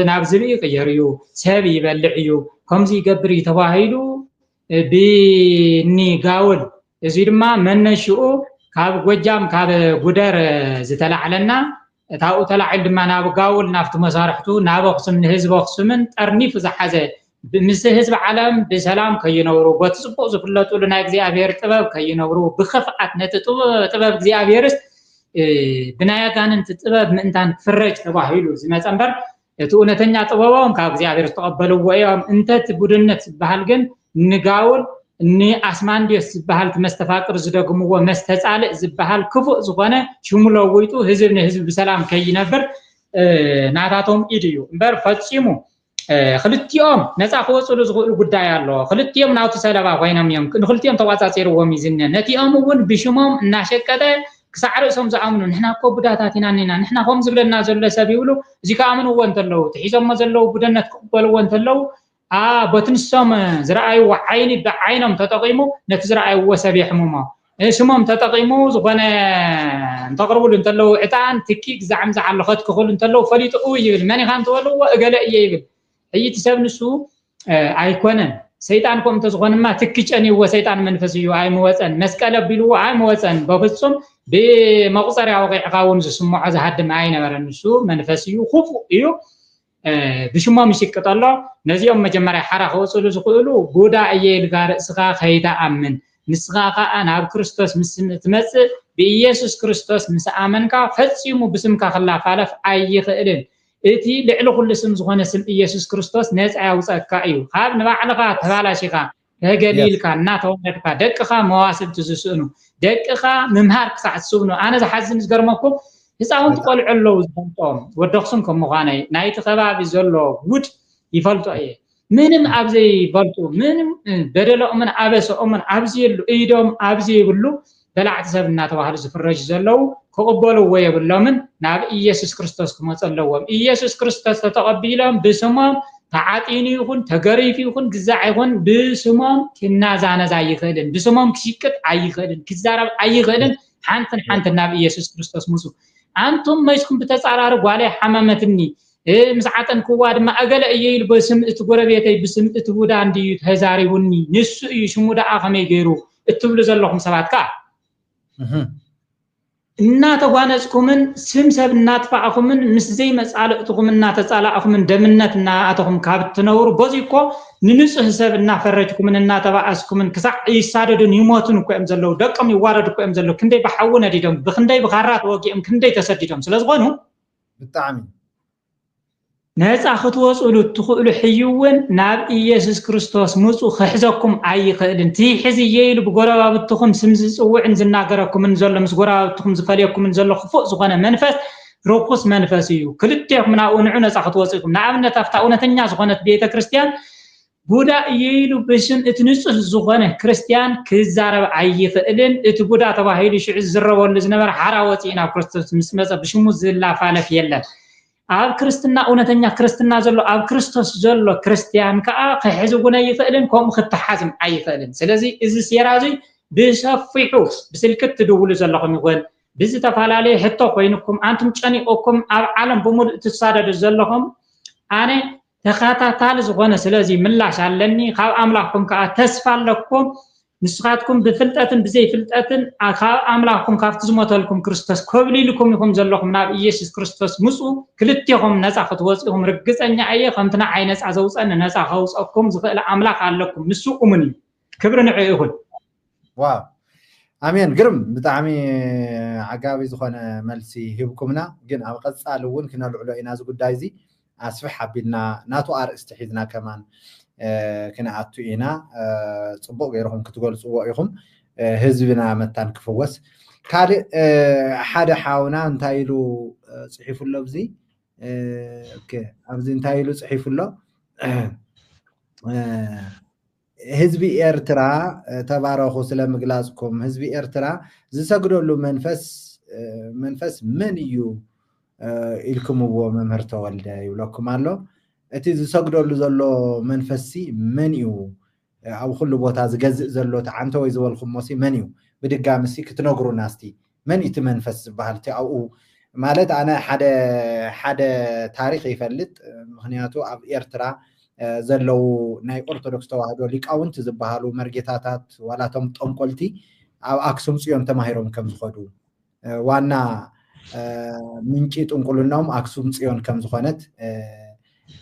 ናብ ዝብኢ ይቅየር እዩ ሰብ ይበልዕ እዩ ከምዚ ይገብር እዩ ተባሂሉ ብኒጋውል እዚ ድማ መነሽኡ ካብ ጎጃም ካብ ጉደር ዝተላዕለና ታው ተላዕል ድማ ናብ ጋውል ናፍቲ መሳርሕቱ ናብ ኣክሱም ንህዝቢ ኣክሱምን ጠርኒፍ ዝሓዘ ምስ ህዝቢ ዓለም ብሰላም ከይነብሩ በትጽቡቕ ዝፍለጡሉ ናይ እግዚአብሔር ጥበብ ከይነብሩ ብኸፍዓት ነቲ ጥበብ እግዚአብሔርስ ብናይ ኣጋንንቲ ጥበብ ምእንታን ክፍረጅ ተባሂሉ ዝመፀ እምበር እቲ እውነተኛ ጥበቦም ካብ እግዚአብሔር ዝተቐበልዎ እዮም እንተት ቡድነት ዝበሃል ግን ንጋውል ንኣስማንዲዮስ ዝበሃል መስተፋቅር ዝደግምዎ መስተጻልእ ዝበሃል ክፉእ ዝኾነ ሽሙ ለዊጡ ህዝብ ንህዝብ ብሰላም ከይነብር ናታቶም ኢድ እዩ እምበር ፈጺሙ ክልቲኦም ነፃ ክወፅሉ ዝኽእሉ ጉዳይ ኣሎ ክልቲኦም ናውቲ ሰለባ ኮይኖም እዮም ንክልቲኦም ተዋፃፂርዎም ይዝነ ነቲኦም እውን ብሽሞም እናሸቀጠ ክሳዕ ርእሶም ዝኣምኑ ንሕና እኮ ቡዳታት ኢና ኒና ንሕና ከም ዝብለና ዘሎ ሰብ ይብሉ እዚ ከኣምንዎ እንተለዉ ትሒዞሞ ዘለው ቡድነት ክቅበልዎ እንተለዉ በትንሶም ዝረኣይዎ ዓይኒ ብዓይኖም ተጠቂሙ ነቲ ዝረኣይዎ ሰብ የሕምሞ ስሞም ተጠቂሙ ዝኾነ እንተቅርብሉ እንተለዉ ዕጣን ትኪ ግዛዕም ዝዓለኸት ክኽእሉ እንተለዉ ፈሊጡ ይብል መን ኢኻ እንትበልዎ እገለ እየ ይብል እቲ ሰብ ንሱ ኣይኮነን ሰይጣንኩም ተዝኾንማ ትክጨኒዎ ሰይጣን መንፈስዩ ኣይመወፀን መስቀል አቢልዎ ኣይመወፀን በፍጹም ብመቁፀርያ ወቂዕካ እውን ዝስምዖ ዝሃድም ኣይነበረን ንሱ መንፈስዩ ክፉእ እዩ ብሽሞም ይሽቅጠሎ ነዚኦም መጀመርያ ሓራ ክወፅሉ ዝኽእሉ ቡዳ እየ ኢልካ ርእስኻ ከይተኣምን ንስኻ ከዓ ናብ ክርስቶስ ምስ ትመፅእ ብኢየሱስ ክርስቶስ ምስ ኣመንካ ፈፂሙ ብስምካ ክላፋለፍ ኣይኽእልን እቲ ልዕሊ ኩሉ ስም ዝኾነ ስም ኢየሱስ ክርስቶስ ነፃ ያውፀካ እዩ ካብ ንባዕልኻ ተባላሽኻ ተገሊልካ እናተወለድካ ደቅኻ መዋስብቲ ዝስእኑ ደቅኻ ምምሃር ክሳዕ ዝስብኑ ኣነ ዝሓዝን ዝገርመኩም ህፃውንቲ ቆልዑ ኣለዉ ዝፈልጦም ወደኽሱም ከም ምዃነይ ናይቲ ከባቢ ዘሎ ጉድ ይፈልጦ እየ ምንም ኣብዘ ይፈልጡ ምንም በደሎምን ኣበሰኦምን ኣብዚ የሉ ኢዶም ኣብዚ ይብሉ በላዕቲ ሰብ እናተባህሉ ዝፍረጅ ዘለው ክቕበልዎ የብሎምን ናብ ኢየሱስ ክርስቶስ ክመፁ ኣለዎም ኢየሱስ ክርስቶስ ተተቐቢሎም ብስሞም ተዓጢኑ ይኹን ተገሪፉ ይኹን ግዛዕ ይኹን ብስሞም ክናዛነዛ ኣይኽእልን ብስሞም ክሽቅጥ ኣይኽእልን ክዛረብ ኣይኽእልን ሓንትን ናብ ኢየሱስ ክርስቶስ ምፁ አንቱም መሽኩም በተጻራሪ ጓለ ሓማመትኒ ምስዓተን ኩዋ ድማ አገለ እየይል በስም እቲ ጎረቤተይ በስም እቲ ቡዳ እንዲዩ ተዛሪቡኒ ንሱ እዩ ሽሙ ዳኣ ከመይ ገይሩ እትብሉ ዘለኹም ሰባትካ እናተጓነጽኩምን ስም ሰብ እናጥፋዕኩምን ምስ ዘይ መጻልእትኩም እናተጻላእኩምን ደምነት እናኣተኩም ካብ ትነብሩ በዚኮ ንንጹህ ሰብ እናፈረጅኩምን እናተባኣስኩምን ክሳዕ ይሳደዱን ይሞቱን እኮ እዮም ዘለው ደቅም ይዋረዱ እኮ እዮም ዘለው ክንደይ በሓው ነዲዶም ብክንደይ ብኻራት ወጊኦም ክንደይ ተሰዲዶም ስለዝኾኑ ብጣዕሚ ነፃ ክትወፅሉ ትኽእሉ ሕዩውን ናብ ኢየሱስ ክርስቶስ ምፁ ክሕዘኩም ኣይኽእልን ትሕዚ የይሉ ብጎረባብትኩም ስም ዝፅውዕን ዝናገረኩምን ዘሎ ምስ ጎረባብትኩም ዝፈልየኩምን ዘሎ ክፉእ ዝኾነ መንፈስ ርኩስ መንፈስ እዩ ክልቴኩም ናብኡ ንዑ ነፃ ክትወፅኩም ንኣብነት ኣፍታ እውነተኛ ዝኾነት ቤተ ክርስቲያን ቡዳ እየይሉ ብስም እቲ ንጹህ ዝኾነ ክርስቲያን ክዛረብ ኣይኽእልን እቲ ቡዳ ተባሂሉ ሽዑ ዝረበሉ ዝነበረ ሓራ ወፂእ ናብ ክርስቶስ ምስ መፀ ብሽሙ ዝላፋለፍ የለን ኣብ ክርስትና እውነተኛ ክርስትና ዘሎ ኣብ ክርስቶስ ዘሎ ክርስቲያን ከዓ ክሕዝውን ኣይኽእልን ከምኡ ክትሓዝም ኣይኽእልን ስለዚ እዚ ሴራዚ ብሰፊሑ ብስልክት ትድውሉ ዘለኹም ይኹን ብዝተፈላለየ ሕቶ ኮይንኩም አንቱም ጨኒቆኩም ኣብ ዓለም ብሙሉእ ትሳደዱ ዘለኹም ኣነ ተኸታታሊ ዝኾነ ስለዚ ምላሽ ኣለኒ ካብ ኣምላኽኩም ከዓ ተስፋ ኣለኩም ንስኻትኩም ብፍልጠትን ብዘይ ፍልጠትን ካብ ኣምላኽኩም ካብቲ ዝሞተልኩም ክርስቶስ ከብሊልኩም ኢኹም ዘለኹም ናብ ኢየሱስ ክርስቶስ ምፁ ክልቴኹም ነፃ ክትወፅኹም ርግፀኛ እየ ከምትና ዓይ ነፃ ዘውፀኒ ነፃ ከውፀኩም ዝኽእል ኣምላኽ ኣለኩም ንሱ እሙን እዩ ክብሪ ንዑ ይኹን ዋው ኣሜን ግርም ብጣዕሚ ዓጋቢ ዝኾነ መልሲ ሂብኩምና ግን ኣብ ቀፃሊ እውን ክነልዕሎ ኢና እዚ ጉዳይ እዚ ኣስፍሕ ኣቢልና ናቱ ኣርእስቲ ሒዝና ከማን كنأتو إنا صبوق يروحون كتقول إخم هزبنا متان كفوس كار حدا حاونا انتايلو صحيف اللفظي اوكي أبزي انتايلو صحيف الله هزبي إرترا تبارخو سلام قلاسكم هزبي إرترا زي ساقروا له منفس من يو إلكم هو ممهرته والده يولوكم الله أتي زسقدر زلو منفسي منيو أو كل بوتا زجزء زلو تعنتو يزول خمسي منيو بدك جامسي كتنقرو ناستي من يتمنفس بحالتي أو مالت أنا حدا تاريخ يفلت مخنياتو أب إرترا زلو ناي أرثوذكس توحدو ليك أو أنت زبحالو مرجتاتات ولا تم قلتي أو أكسوم سيوم تماهيرهم كم زخدو وانا منشيت أنقولناهم أكسوم سيون كم زخنت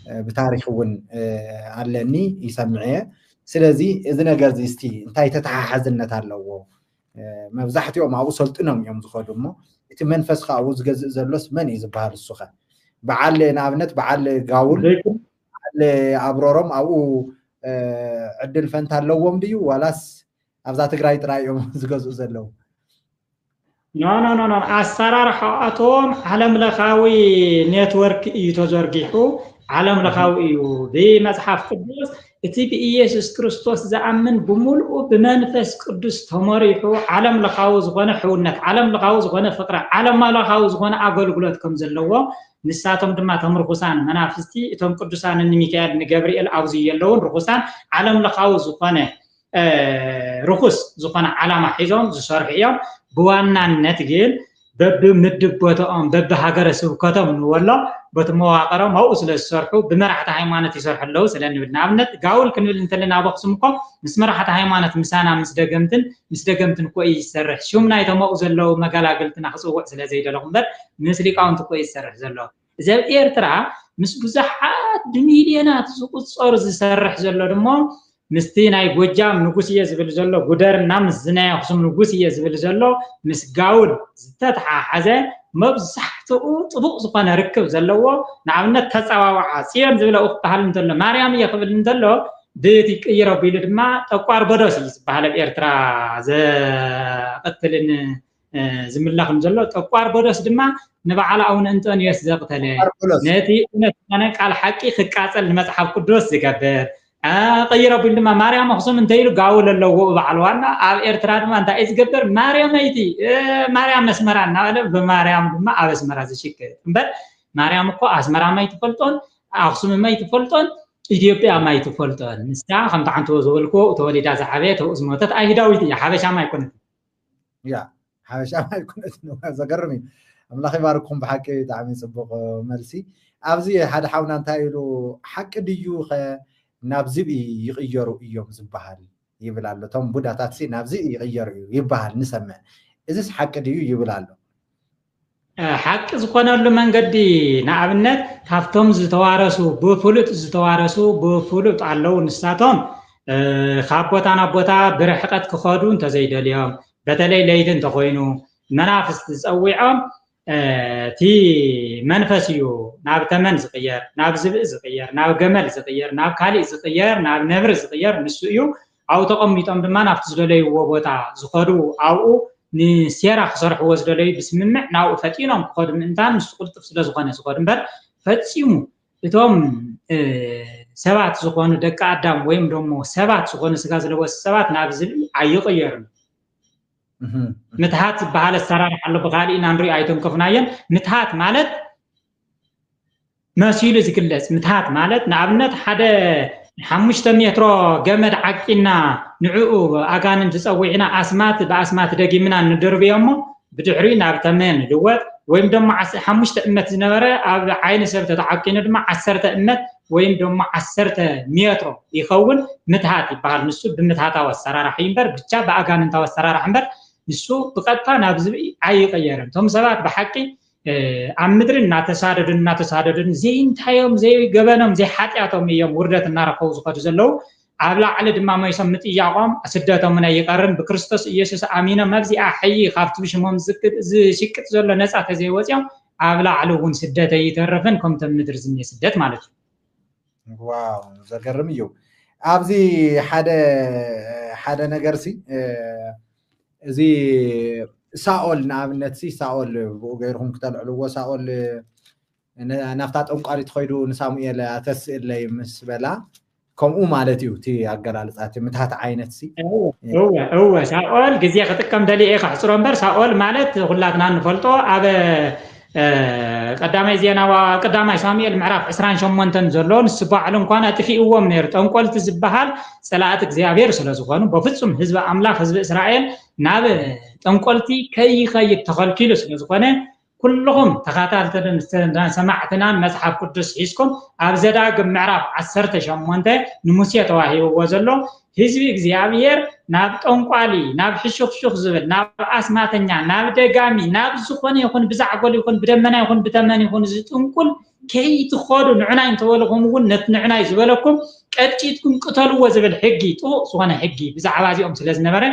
بتاريخون علني يسمعيه سلازي إذا نجار زيستي انتي تتحزن نتعلو مبزحتي وما وصلتنهم يوم زخدمه يتمنفس خاوز جزء زلوس من يزبهر السخاء بعل نابنت بعل قاول بعل عبرورم أو عدل فنتعلوهم ديو ولاس أبزات قرايت رأيهم زجزء زلو نو أسرار حقاتهم على ملخاوي نتورك يتزرقحو عالم لخاوي بمصحف قدوس اتي بإيسوس كريستوس زأمن بملء بمنفس قدوس تمريحو عالم لخاو زغونه حونت عالم لخاو زغونه فقره عالم لخاو زغونه اغلغلوتكم زلوا نساتهم دما تمرخصان منافستي اتم قدوسان ميكائيل نغبريل اوزي يلون رخصان عالم لخاو زغونه رخص زغونه علامه حيزهم زشرحيهم بوانانت جيل በብምድብ ቦታኦም በብሃገረ ስብከቶም ንወሎ በቲ መዋቕሮም ኣብኡ ስለ ዝሰርሑ ብመራሕቲ ሃይማኖት ይሰርሑ ኣለዉ ስለ ንብል ንኣብነት ጋውል ክንብል እንተለና ኣብ ኣክሱም እኮ ምስ መራሕቲ ሃይማኖት ምሳና ምስ ደገምትን እኮ እዩ ዝሰርሕ ሹም ናይቶም ኣብኡ ዘለዉ መገላገልትና ክፅውዕ ስለ ዘይደለኹ እምበር ምስ ሊቃውንቲ እኮ እዩ ዝሰርሕ ዘሎ እዚ ኣብ ኤርትራ ምስ ብዙሓት ብሚልዮናት ዝቁፀሩ ዝሰርሕ ዘሎ ድሞ ምስቲ ናይ ጎጃም ንጉስ እየ ዝብል ዘሎ ጉደርና ምስ ዝናይ ኣክሱም ንጉስ እየ ዝብል ዘሎ ምስ ጋውል ዝተተሓሓዘ መብዛሕትኡ ጥቡቕ ዝኾነ ርክብ ዘለዎ ንኣብነት ተፀዋዋዓ ፅዮን ዝብለ ክበሃል እንተሎ ማርያም እየ ክብል እንተሎ ብቲ ቅይሮ ኣቢሉ ድማ ጠቋር በዶስ እዩ ዝበሃል ኣብ ኤርትራ ዘቐትልን ዝምላኽን ዘሎ ጠቋር በዶስ ድማ ንበዓል ኣቡነ እንጦንዮስ ዘቕተለ ነቲ እውነት ዝኾነ ቃል ሓቂ ክቃፀል ንመፅሓፍ ቅዱስ ዝገብር ቀይሮ ኣቢሉ ድማ ማርያም ኣክሱም እንተኢሉ ጋውል ኣለዎ በዓል ዋና ኣብ ኤርትራ ድማ እንታይ እዩ ዝገብር ማርያመይቲ ማርያም መስመራ እናበለ ብማርያም ድማ ኣብ ኣስመራ ዝሽክር እምበር ማርያም እኮ ኣስመራ ማይ ትፈልጦን ኣክሱም ማይ ትፈልጦን ኢትዮጵያ ማይ ትፈልጦን ንሳ ከምቲ ሓንቲ ዝበልኮ ተወሊዳ ዝዓበየት ኣብኡ ዝሞተት ኣይሁዳዊት እያ ሓበሻ ማይ ኮነት ያ ሓበሻ ማይ ኮነት ዘገርም እዩ ኣምላኽ ይባርኩም ብሓቂ ብጣዕሚ ፅቡቕ መልሲ ኣብዚ ሓደ ሓውና እንታይ ኢሉ ሓቂ ድዩ ናብ ዝብኢ ይቕየሩ እዮም ዝበሃል ይብል ኣሎ እቶም ቡዳታት ናብ ዝብኢ ይቕየሩ እዩ ይበሃል ንሰምዕ እዚስ ሓቂ ድዩ ይብል ኣሎ ሓቂ ዝኾነሉ መንገዲ ንኣብነት ካብቶም ዝተዋረሱ ብፍሉጥ ኣለዉ ንሳቶም ካብ ቦታ ናብ ቦታ ብርሕቐት ክኸዱ እንተዘይደልዮም በተለይ ለይቲ እንተኮይኑ መናፍስቲ ዝፀዊዖም እቲ መንፈስ እዩ ናብ ተመን ዝቕየር ናብ ዝብኢ ዝቕየር ናብ ገመል ዝቕየር ናብ ካሊእ ዝቕየር ናብ ነብሪ ዝቕየር ንሱ እዩ ኣብኡ ተቐሚጦም ድማ ናብቲ ዝደለይዎ ቦታ ዝኸዱ ኣብኡ ንሴራ ክሰርሕዎ ዝደለዩ ብስምምዕ ናብኡ ፈጢኖም ክኸዱ ምእንታን ንሱ ቅልጡፍ ስለ ዝኾነ ዝኸዱ እምበር ፈፂሙ እቶም ሰባት ዝኾኑ ደቂ ኣዳም ወይም ደሞ ሰባት ዝኾኑ ስጋ ዝለበሱ ሰባት ናብ ዝብኢ ኣይቕየሩን ምትሃት ዝበሃል ኣሰራርሓ ኣሎ ብካሊእ ኢና ንሪኦ ኣይተንከፍናየን ምትሃት ማለት መሲሉ ዝግለፅ ምትሃት ማለት ንኣብነት ሓደ 5 ሜትሮ ገመድ ዓቂና ንዕኡ ኣጋንን ዝፀዊዕና ኣስማት ብኣስማት ደጊምና ንድርብዮ እሞ ብድሕሪኡ ናብ ተመን ልወጥ ወይም ደሞ 5 እመት ዝነበረ ኣብ ዓይኒ ሰብ ተተዓቂኑ ድማ 10 እመት ወይም ደሞ 10 ሜትሮ ይኸውን ምትሃት ይበሃል ንሱ ብምትሃታዊ ኣሰራርሓ እዩ እምበር ብቻ ብኣጋንንታዊ ኣሰራርሓ እምበር ንሱ ብቐጥታ ናብ ዝብኢ ኣይቕየርን እቶም ሰባት ብሓቂ ኣብ ምድሪ እናተሳደዱን ዘይንታዮም ዘይገበኖም ዘይሓጢኣቶም እዮም ውርደት እናረኸቡ ዝኸዱ ዘለዉ ኣብ ላዕሊ ድማ መይሶም ምጥያቖም ስደቶም ውን ኣይቀርን ብክርስቶስ ኢየሱስ ኣሚኖም ኣብዚኣ ሕይ ካብቲ ብሽሞም ዝሽቅጥ ዘሎ ነፃ ተዘይወፅዮም ኣብ ላዕሊ እውን ስደት ኣይተርፍን ከምቶም ምድሪ ዝኒአ ስደት ማለት እዩ ዋው ዘገርም እዩ ኣብዚ ሓደ ነገር ሲ እዚ ሳኦል ንኣብነት ሳኦል ብኡ ገይርኩም ክተልዕልዎ ሳኦል ናፍታ ጠንቋሪት ኮይዱ ንሳሙኤል ኣተስእለይ ምስ በላ ከምኡ ማለት እዩ እቲ ኣገላልፃት ምትሃት ዓይነት ሲ እወ ሳኦል ግዜ ክጥቀም ደሊኤ ክሕፅሮ እምበር ሳኦል ማለት ኩላትና ንፈልጦ ኣብ ቀዳማይ ሳሙኤል ምዕራፍ 28 ዘሎ ንስ በዓሉ እንኳን ኣጥፊእዎም ነይሩ ጠንቆልቲ ዝበሃል ፀላእቲ እግዚኣብሔር ስለ ዝኾኑ በፍጹም ህዝቢ ኣምላኽ ህዝቢ እስራኤል ናብ ጠንቆልቲ ከይኸይድ ተኸልኪሉ ስለ ዝኾነ ኩልኹም ተኸታተልትን ሰማዕትናን መፅሓፍ ቅዱስ ሒዝኩም ኣብ ዘዳግም ምዕራፍ 18 ንሙሴ ተዋሂብዎ ዘሎ ህዝቢ እግዚኣብሔር ናብ ጠንቋሊ ናብ ሕሹኽሹኽ ዝብል ናብ ኣስማተኛ ናብ ደጋሚ ናብ ዝኾነ ይኹን ብዛዕጎል ይኹን ብደመና ይኹን ብተመን ይኹን ዝጥንቁል ከይትኸዱ ንዕናይ እንተበልኹም እውን ነቲ ንዕናይ ዝበለኩም ቀጢትኩም ቅተልዎ ዝብል ሕጊ ጥቡቕ ዝኾነ ሕጊ ብዛዕባ እዚኦም ስለ ዝነበረ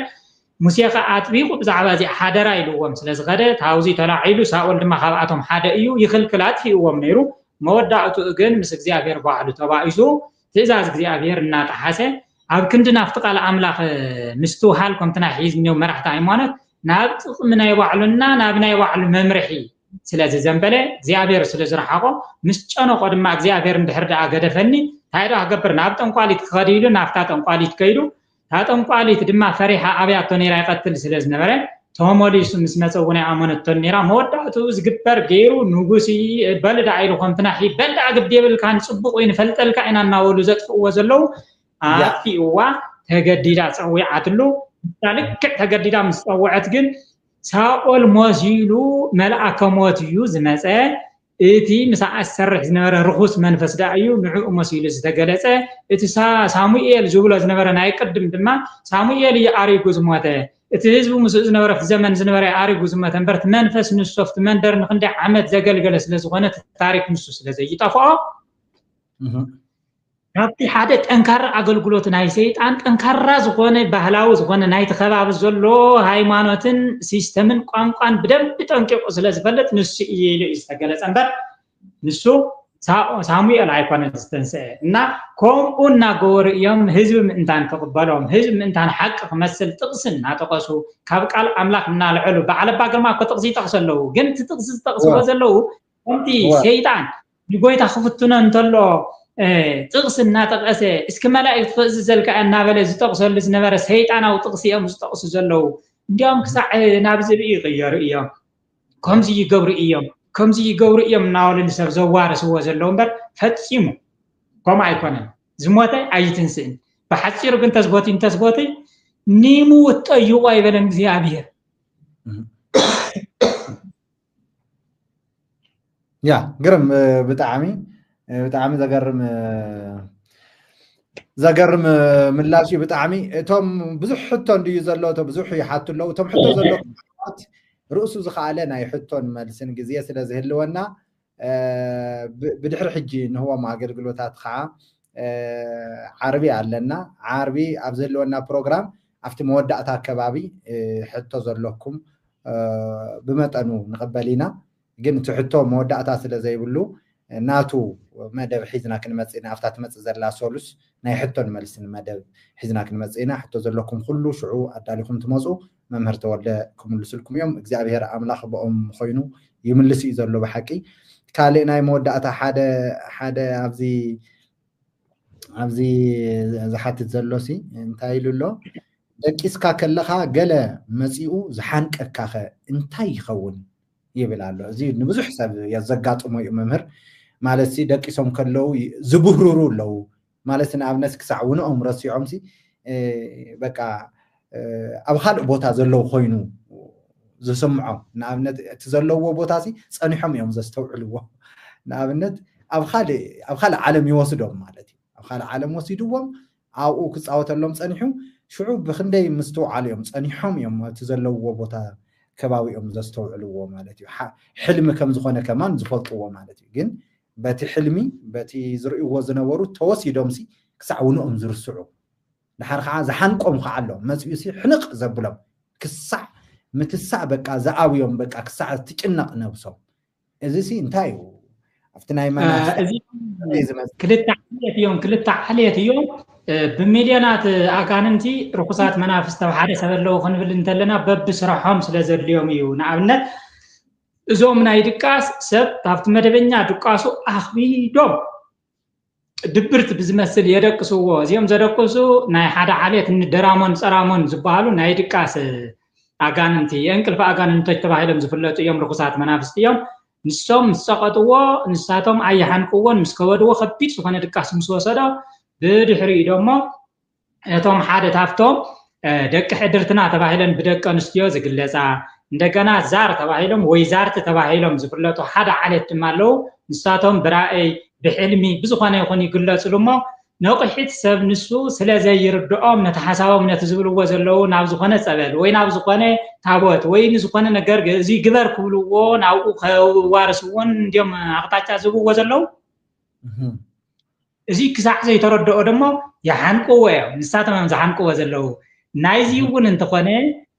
ሙሴ ከዓ ኣጥቢቑ ብዛዕባ እዚ ሓደራ ኢልዎም ስለ ዝኸደ ታውዚ ተላዒሉ ሳኦል ድማ ካብኣቶም ሓደ እዩ ይኽልክል ኣጥፊእዎም ነይሩ መወዳእትኡ ግን ምስ እግዚኣብሔር ባዕሉ ተባኢሱ ትእዛዝ እግዚኣብሔር እናጣሓሰ ኣብ ክንዲ ናፍቲ ቃል ኣምላኽ ምስትውሃል ከምቲ ናይ ሒዝኒዮም መራሕቲ ሃይማኖት ናብ ጥቕሚ ናይ ባዕሉና ናብ ናይ ባዕሉ መምርሒ ስለ ዝዘንበለ እግዚኣብሔር ስለ ዝረሓቆ ምስ ጨነቆ ድማ እግዚኣብሔር እንድሕር ደኣ ገደፈኒ እንታይ ዶ ክገብር ናብ ጠንቋሊት ክኸድ ኢሉ ናብታ ጠንቋሊት ከይዱ እታ ጠንቋሊት ድማ ፈሪሓ ኣብያቶ ነይራ ይቐትል ስለ ዝነበረ ተመሊሱ ምስ መፀ እውን ኣይኣመነቶን ነይራ መወዳእትኡ ዝግበር ገይሩ ንጉሲ በልዳ ኢሉ ከምትና በልዳ ግድ የብልካን ፅቡቕ ወይ ንፈልጠልካ ኢና እናበሉ ዘጥፍእዎ ዘለዉ ኣጥፊእዋ ተገዲዳ ፀዊዓትሉ ልክዕ ተገዲዳ ምስ ፀውዐት ግን ሳኦል ሞሲሉ መልአከ ሞት እዩ ዝመፀ እቲ ምሳዓ ዝሰርሕ ዝነበረ ርኩስ መንፈስ ዳ እዩ ንዕኡ መሲሉ ዝተገለፀ እቲ ሳሙኤል ዝብሎ ዝነበረ ናይ ቅድም ድማ ሳሙኤል እዩ ኣሪጉ ዝሞተ እቲ ህዝቡ ምስ ዝነበረ ዘመን ዝነበረ ኣሪጉ ዝሞተ እምበርት መንፈስ ንሶፍት መንደር ንክንደይ ዓመት ዘገልገለ ስለ ዝኾነ ታሪክ ንሱ ስለ ዘይጠፍኦ ካብቲ ሓደ ጠንካራ ኣገልግሎት ናይ ሰይጣን ጠንካራ ዝኾነ ባህላዊ ዝኾነ ናይቲ ከባቢ ዘሎ ሃይማኖትን ሲስተምን ቋንቋን ብደንብ ጠንቂቁ ስለ ዝፈልጥ ንሱ ኢሉ ዝተገለፀ እምበር ንሱ ሳሙኤል ኣይኮነን ዝተንስአ እና ከምኡ እናገበሩ እዮም ህዝቢ ምእንታን ክቕበሎም ህዝቢ ምእንታን ሓቂ ክመስል ጥቕሲ እናጠቐሱ ካብ ቃል ኣምላክ እናልዕሉ በዓል ኣባ ግርማ እኮ ጥቕሲ ይጠቕሱ ኣለዉ ግን እቲ ጥቕሲ ዝጠቕስዎ ዘለዉ ከምቲ ሰይጣን ንጎይታ ክፍትኖ እንተሎ ጥቕስ እናጠቐሰ እስኪ መላእክት ክእዝዘልካ እናበለ ዝጠቕሰሉ ዝነበረ ሰይጣናዊ ጥቕሲ እዮም ዝጠቕሱ ዘለዉ እንዲያውም ክሳዕ ናብ ዝብኢ ይቕየሩ እዮም ከምዚ ይገብሩ እዮም እናበሉ ንሰብ ዘዋርስዎ ዘለዉ እምበር ፈፂሙ ከምኡ ኣይኮነን ዝሞተ ኣይትንስእን ብሓፂሩ ግን ተስቦቲ ንሙት ጠይቆ ኣይበለን እግዚኣብሔር ያ ግርም ብጣዕሚ ዘገርም ምላሽ ብጣዕሚ እቶም ብዙሕ ሕቶ እንድዩ ዘሎ እቶም ብዙሕ ይሓቱ ኣለዉ እቶም ሕቶ ዘሎ ርእሱ ዝኸኣለ ናይ ሕቶን መልስን ግዜ ስለ ዝህልወና ብድሕሪ ሕጂ ንህቦም ኣገልግሎታት ከዓ ዓርቢ ኣለና ዓርቢ ኣብ ዝህልወና ፕሮግራም ኣብቲ መወዳእታ ከባቢ ሕቶ ዘለኩም ብመጠኑ ንቕበል ኢና ግን እቲ ሕቶ መወዳእታ ስለ ዘይብሉ ናቱ መደብ ሒዝና ክንመጽእ ኢና ኣብታ ትመጽእ ዘላ ሶሉስ ናይ ሕቶን መልስን መደብ ሒዝና ክንመጽእ ኢና ሕቶ ዘለኩም ኩሉ ሽዑ ኣዳሊኩም ትመጹ መምህር ተወልደ ክምልስልኩም እዮም እግዚኣብሔር ኣምላኽ በኦም ኮይኑ ይምልስ እዩ ዘሎ ብሓቂ ካልእ ናይ መወዳእታ ሓደ ኣብዚ ዝሓትት ዘሎሲ እንታይ ኢሉ ኣሎ ደቂስካ ከለኻ ገለ መጺኡ ዝሓንቀካ ኸ እንታይ ይኸውን ይብል ኣሎ እዚ ንብዙሕ ሰብ የዘጋጥሞ እዩ መምህር ማለት ሲ ደቂሶም ከለው ዝብህሩሩ ኣለዉ ማለት ንኣብነት ክሳዕ ውንኦም ረሲዖም ሲ በቃ ኣብ ካልእ ቦታ ዘለው ኮይኑ ዝስምዖም ንኣብነት እቲ ዘለዎ ቦታ ሲ ፀኒሖም እዮም ዘስተውዕልዎ ንኣብነት ኣብ ካልእ ዓለም ይወስዶም ማለት እዩ ኣብ ካልእ ዓለም ወሲድዎም ኣብኡ ክፃወተሎም ፀኒሑ ሽዑ ብክንደይ ምስተውዓሉ እዮም ፀኒሖም እዮም እቲ ዘለውዎ ቦታ ከባቢኦም ዘስተውዕልዎ ማለት እዩ ሕልሚ ከም ዝኾነ ከማን ዝፈልጥዎ ማለት እዩ ግን በቲ ሕልሚ በቲ ዝርእይዎ ዝነበሩ ተወሲዶም ሲ ክሳዕ ውንኦም ዝርስዑ ድሓር ከዓ ዝሓንቆም ከዓ ኣሎ መፅኡ ሲ ሕንቕ ዘብሎም ክሳዕ ምትሳዕ በቃ ዝኣብዮም በቃ ክሳዕ ትጭነቕ ነብሶም እዚ ሲ እንታይ እዩ ኣብቲ ናይ ክልተ ዓልየት እዮም ብሚልዮናት ኣጋንንቲ ርኩሳት መናፍስቲ ኣብ ሓደ ሰብ ኣለዉ ክንብል እንተለና በብስራሖም ስለ ዘድልዮም እዩ ንኣብነት እዞም ናይ ድቃስ ሰብ ካብቲ መደበኛ ድቃሱ ኣኽቢዶም ድብርት ብዝመስል የደቅስዎ እዚኦም ዘደቅሱ ናይ ሓደ ዓልየት ንደራሞን ፀራሞን ዝበሃሉ ናይ ድቃስ ኣጋንንቲ የእንቅልፊ ኣጋንንቶች ተባሂሎም ዝፍለጡ እዮም ርኩሳት መናፍስቲ እዮም ንሶም ምስ ሰቐጥዎ ንሳቶም ኣየሓንቅዎን ምስ ከበድዎ ከቢድ ዝኾነ ድቃስ ምስ ወሰዶ ብድሕሪኡ ደሞ እቶም ሓደ ታፍቶም ደቂ ሕድርትና ተባሂለን ብደቂ ኣንስትዮ ዝግለፃ እንደገና ዛር ተባሂሎም ወይ ዛርቲ ተባሂሎም ዝፍለጡ ሓደ ዓልየት ድማ ኣለዉ ንሳቶም ብራእይ ብሕልሚ ብዝኾነ ይኹን ይግለፅሉ እሞ ነቑሒት ሰብ ንሱ ስለ ዘይርድኦም ነቲ ሓሳቦም ነቲ ዝብልዎ ዘለዉ ናብ ዝኾነ ፀበል ወይ ናብ ዝኾነ ታቦት ወይ ንዝኾነ ነገር እዚ ግበር ክብልዎ ናብኡ ከዋርስዎን እንዲኦም ኣቕጣጫ ዝህብዎ ዘለዉ እዚ ክሳዕ ዘይተረድኦ ደሞ ይሓንቅዎ እዮም ንሳቶም እዮም ዝሓንቅዎ ዘለዉ ናይዚ እውን እንተኾነ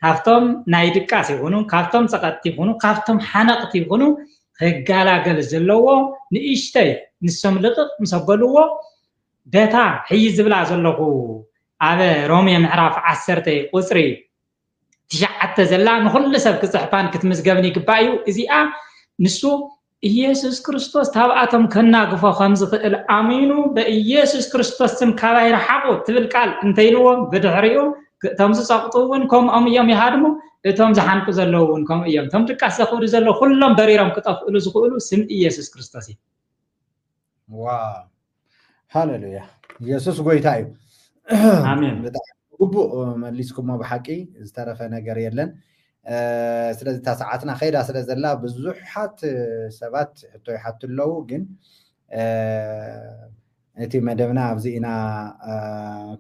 ካብቶም ናይ ድቃስ ይኹኑ ካብቶም ፀቐጥቲ ይኹኑ ካብቶም ሓነቕቲ ይኹኑ ክጋላገል ዘለዎ ንእሽተይ ንሶም ልቕቕ ምስ ኣበልዎ በታ ሕይ ዝብላ ዘለኹ ኣበ ሮሜ ምዕራፍ 10 ቁፅሪ 9 ዘላ ንኩሉ ሰብ ክፅሕፋን ክትምዝገብን ይግባእ እዩ እዚኣ ንሱ ኢየሱስ ክርስቶስ ታብኣቶም ከናግፎ ከም ዝኽእል ኣሚኑ በኢየሱስ ክርስቶስ ስም ካባይ ረሓቁ ትብል ቃል እንተይልዎ ብድሕሪኡ እቶም ዝፀቕጡ እውን ከምኦም እዮም ይሃድሙ እቶም ዝሓንቁ ዘለዉ እውን ከምኡ እዮም እቶም ድቃስ ዘኽብዱ ዘለዉ ኩሎም በሪሮም ክጠፍእሉ ዝኽእሉ ስም ኢየሱስ ክርስቶስ እዩ ዋው ሃሌሉያ ኢየሱስ ጎይታ እዩ ኣሜን ግቡእ መሊስኩሞ ብሓቂ ዝተረፈ ነገር የለን ስለዚ ታሰዓትና خيዳ ስለ ዘላ ብዙሓት ሰባት ሕቶ ይሓትለው ግን እቲ መደብና ኣብዚና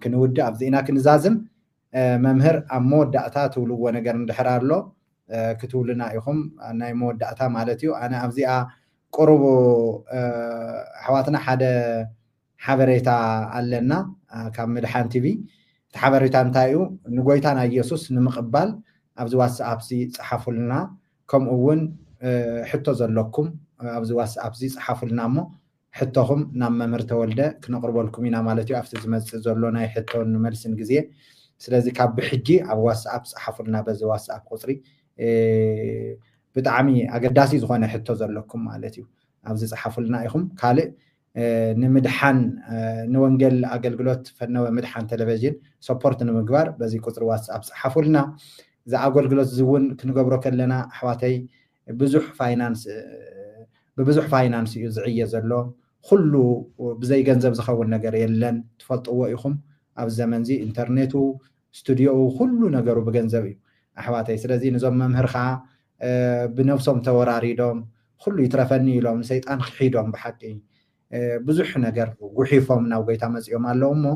ክንውድ ኣብዚና ክንዛዝም መምህር ኣብ መወዳእታ ትብልዎ ነገር እንድሕር ኣሎ ክትውልና ኢኹም ናይ መወዳእታ ማለት እዩ ኣነ ኣብዚኣ ቁርቡ ኣሕዋትና ሓደ ሓበሬታ ኣለና ካብ ምድሓን ቲቪ እቲ ሓበሬታ እንታይ እዩ ንጎይታና ኢየሱስ ንምቕባል ኣብዚ ዋትስኣፕ ጽሓፉልና ከምኡ እውን ሕቶ ዘለኩም ኣብዚ ዋትስኣፕ ጽሓፉልና እሞ ሕቶኹም ናብ መምህር ተወልደ ክነቕርበልኩም ኢና ማለት እዩ ኣብቲ ዝመጽእ ዘሎ ናይ ሕቶን መልስን ግዜ ስለዚ ካብ ብሕጂ ኣብ ዋትስኣፕ ጽሓፉልና በዚ ዋትስኣፕ ቁጽሪ ብጣዕሚ ኣገዳሲ ዝኾነ ሕቶ ዘለኩም ማለት እዩ ኣብዚ ጽሓፉልና ኢኹም ካልእ ንምድሓን ንወንጌል ኣገልግሎት ፈነወ ምድሓን ቴሌቪዥን ሰፖርት ንምግባር በዚ ቁጽሪ ዋትስኣፕ ጽሓፉልና ዛ ኣገልግሎት ዝውን ክንገብሮ ከለና ኣሕዋተይ ብዙሕ ፋይናንስ እዩ ዝዕየ ዘሎ ኩሉ ብዘይ ገንዘብ ዝኸውን ነገር የለን ትፈልጥዎ ኢኹም ኣብ ዘመን እዚ ኢንተርኔቱ ስቱዲዮው ኩሉ ነገሩ ብገንዘብ እዩ ኣሕዋተይ ስለዚ ንዞም መምህር ከዓ ብነፍሶም ተወራሪዶም ኩሉ ይትረፈኒ ኢሎም ሰይጣን ክሒዶም ብሓቂ ብዙሕ ነገር ጉሒፎም ናብ ጎይታ መጽኦም ኣለዉ እሞ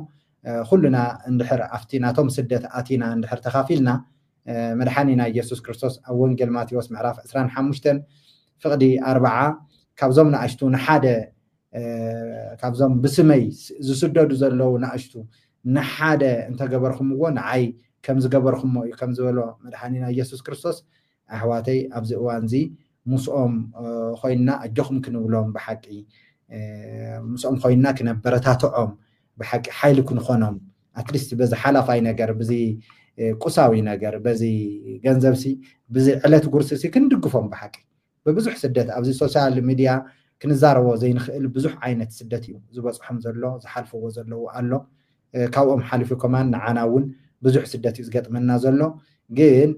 ኩሉና እንድሕር ኣብቲ ናቶም ስደት ኣቲና እንድሕር ተኻፊልና መድሓኒና ኢየሱስ ክርስቶስ ኣብ ወንጌል ማቴዎስ ምዕራፍ 25 ፍቕዲ 40 ካብዞም ንኣሽቱ ንሓደ ካብዞም ብስመይ ዝስደዱ ዘለዉ ንኣሽቱ ንሓደ እንተገበርኩምዎ ንዓይ ከም ዝገበርኩሞ እዩ ከም ዝበሎ መድሓኒና ኢየሱስ ክርስቶስ ኣሕዋተይ ኣብዚ እዋን እዚ ምስኦም ኮይና እጆኹም ክንብሎም ብሓቂ ምስኦም ኮይና ክነበረታትዖም ብሓቂ ሓይሊ ክንኾኖም ኣትሊስት በዚ ሓላፋይ ነገር በዚ ቁሳዊ ነገር በዚ ገንዘብሲ በዚ ዕለት ጉርስሲ ክንድግፎም ብሓቂ በብዙሕ ስደት ኣብዚ ሶሻል ሚድያ ክንዛረቦ ዘይንኽእል ብዙሕ ዓይነት ስደት እዩ ዝበፅሖም ዘሎ ዝሓልፍዎ ዘለዉ ኣሎ ካብኦም ሓሊፉ ከማን ንዓና እውን ብዙሕ ስደት እዩ ዝገጥመና ዘሎ ግን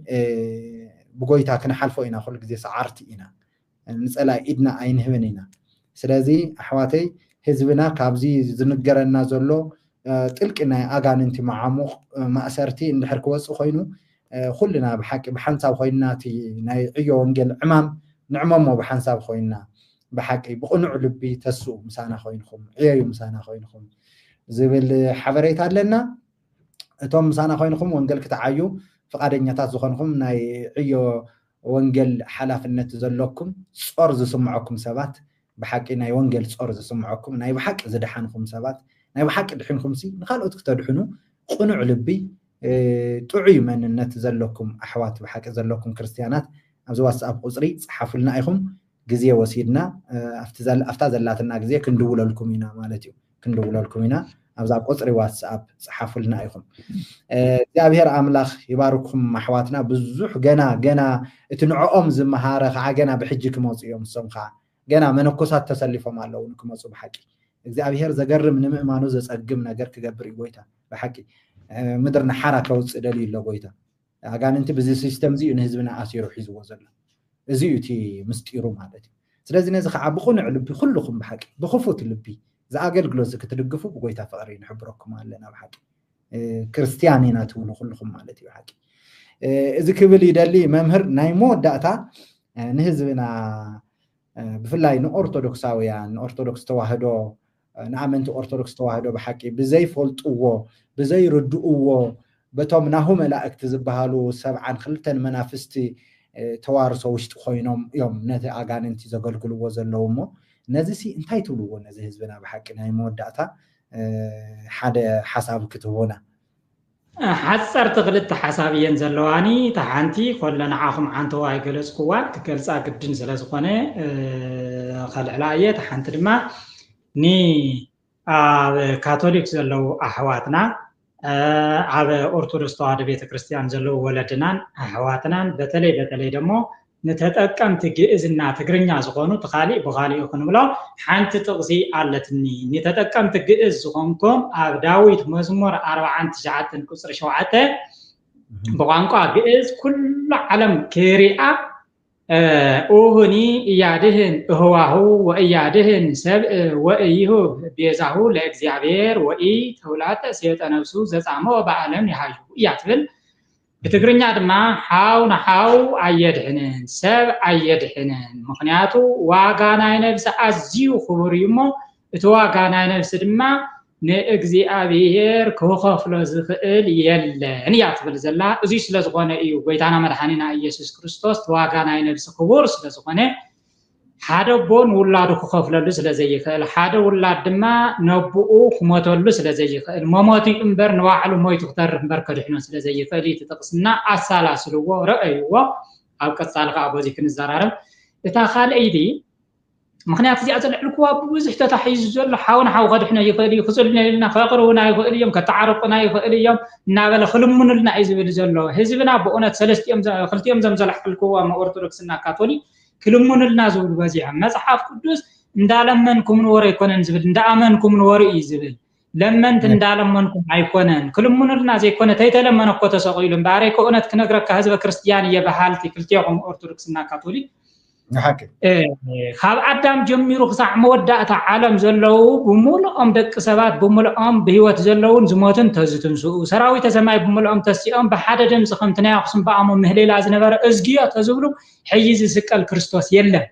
ብጎይታ ክንሓልፎ ኢና ኩሉ ግዜ ሰዓርቲ ኢና ንጸላይ ኢድና ኣይንህብን ኢና ስለዚ ኣሕዋተይ ህዝብና ካብዚ ዝንገረና ዘሎ ጥልቂ ናይ ኣጋንንቲ መዓሙቕ ማእሰርቲ እንድሕር ክወፅእ ኮይኑ ኩልና ብሓቂ ብሓንሳብ ኮይና እቲ ናይ ዕዮ ወንጌል ዕማም ንዕመሞ ብሓንሳብ ኮይና ብሓቂ ብቕኑዕ ልቢ ተስኡ ምሳና ኮይንኩም ዕየዩ ምሳና ኮይንኩም ዝብል ሓበሬታ ኣለና እቶም ምሳና ኮይንኩም ወንጌል ክትዓዩ ፍቃደኛታት ዝኾንኩም ናይ ዕዮ ወንጌል ሓላፍነት ዘለኩም ጾር ዝስምዐኩም ሰባት ብሓቂ ናይ ወንጌል ጾር ዝስምዐኩም ናይ ብሓቂ ዝድሓንኩም ሰባት ናይ ብሓቂ ድሕንኩም ሲ ንኻልኦት ክትድሕኑ ቅኑዕ ልቢ ጥዑይ መንነት ዘለኩም ኣሕዋት ብሓቂ ዘለኩም ክርስቲያናት ኣብዚ ዋትስኣፕ ቁጽሪ ጽሓፉልና ኢኹም ግዜ ወሲድና ኣፍታ ዘላትና ግዜ ክንድውለልኩም ኢና ማለት እዩ ክንድውለልኩም ኢና ኣብዛ ቁጽሪ ዋትስኣፕ ጽሓፉልና ኢኹም እግዚአብሔር ኣምላኽ ይባርኩም ኣሕዋትና ብዙሕ ገና እቲ ንዕኦም ዝመሃረ ከዓ ገና ብሕጂ ክመፁ እዮም ንሶም ከዓ ገና መነኮሳት ተሰሊፎም ኣለዉ ንክመፁ ብሓቂ እግዚአብሔር ዘገርም ንምእማኑ ዘጸግም ነገር ክገብር እዩ ጎይታ ብሓቂ ምድርና ሓራ ከውፅእ ደልዩ ኣሎ ጎይታ ኣጋንንቲ በዚ ሲስተም እዚ ንህዝብና ኣሲሩ ሒዝዎ ዘሎ እዚ እዩ እቲ ምስጢሩ ማለት እዩ ስለዚ ነዚ ከዓ ብቕኑዕ ልቢ ኩልኩም ብሓቂ ብኽፉት ልቢ ዝኣገልግሎት ክትድግፉ ብጎይታ ፍቕሪ ንሕብረኩም ኣለና ብሓቂ ክርስቲያን ኢና ትብሉ ኩልኩም ማለት እዩ ብሓቂ እዚ ክብል ይደሊ መምህር ናይ መወዳእታ ንህዝብና ብፍላይ ንኦርቶዶክሳውያን ንኦርቶዶክስ ተዋህዶ ንኣመንቲ ኦርቶዶክስ ተዋህዶ ብሓቂ ብዘይፈልጥዎ ብዘይርድእዎ በቶም ናሁ መላእክቲ ዝበሃሉ 72 መናፍስቲ ተዋርሶ ውሽጢ ኮይኖም እዮም ነቲ ኣጋንንቲ ዘገልግልዎ ዘለዉ እሞ ነዚ ሲ እንታይ ትብልዎ ነዚ ህዝብና ብሓቂ ናይ መወዳእታ ሓደ ሓሳብ ክትህቡና ሓፀርቲ ክልተ ሓሳብ እየን ዘለዋኒ እታ ሓንቲ ኮለ ንዓኹም ሓንተዋ ይገለፅክዋ ክገልፃ ግድን ስለ ዝኾነ ከልዕላ እየ እታ ሓንቲ ድማ ኒ ኣብ ካቶሊክ ዘለዉ ኣሕዋትና ኣብ ኦርቶዶክስ ተዋህዶ ቤተክርስቲያን ዘለዉ ወለድናን ኣሕዋትናን በተለይ ደሞ نتتأكمت جئزنا تقرنيا زخونو تخالي بخالي يخونو حانت تغزي علتني نتتأكمت جئز زخونكم أب داويت مزمور 49 كسر شوعته بغانقا جئز كل عالم كريئة أوهني إيادهن هو وإيادهن سب وإيه بيزاهو لإكزيابير وإي تولات سيئة نفسو زعمو بعالم يحاجو يعتبل بتقرني عدما حاو نحاو أيدحنن سب أيدحنن مخنياتو واقانا نفس أزيو خبريمو اتواقانا نفس دما نأجزي أبيهر كوخف لزخيل يلن يعتبر زلا أزي سلزغوانا إيو بيتانا مرحانينا إيسوس كريستوس تواقانا نفس خبور سلزغوانا حدا بون ولادو كوخفللو سلازي يخيل حدا ولاد دما نبؤو خموتلو سلازي يخيل مماتي امبر نواعلو مويتو خطر امبر كدحنو سلازي يخيل تتقسنا اسالاسلو رايو اب قصالخا ابوزي كنزرارم اتا خال ايدي مخنيات زي ازلعلكوا بوزح تتحيز زل حاون حاو غدحنا يخيل يخصلنا لنا فقرونا يخيل يوم كتعرقنا يخيل يوم نابل خلمون لنا يزبل زلو حزبنا بؤنت سلستيام خلتيام زمزلحلكوا ما اورثودكسنا كاثوليك كلمون النازل بزيع مصحف قدوس اندالمنكم نور يكونن زبل اندامنكم نور يزبل لمنت اندالمنكم ايكونن كلمون الناس يكون تيتلمن اكو تسقيلن باري كونت كنغرك حزب كريستيان يبحالتي كلتيهم اورثودكسنا كاثوليك حكي خاب ادم جميرو خصع مودات عالم زلو بمولኦም دق سبات بمولኦም بهيوت زلون زموتن تزتنسو سراويت سماي بمولኦም تسيኦም بحد دمص خمتنا يقسم بامو مهليلا زنبر ازغيا تزبلو حيز سقل كريستوس يلا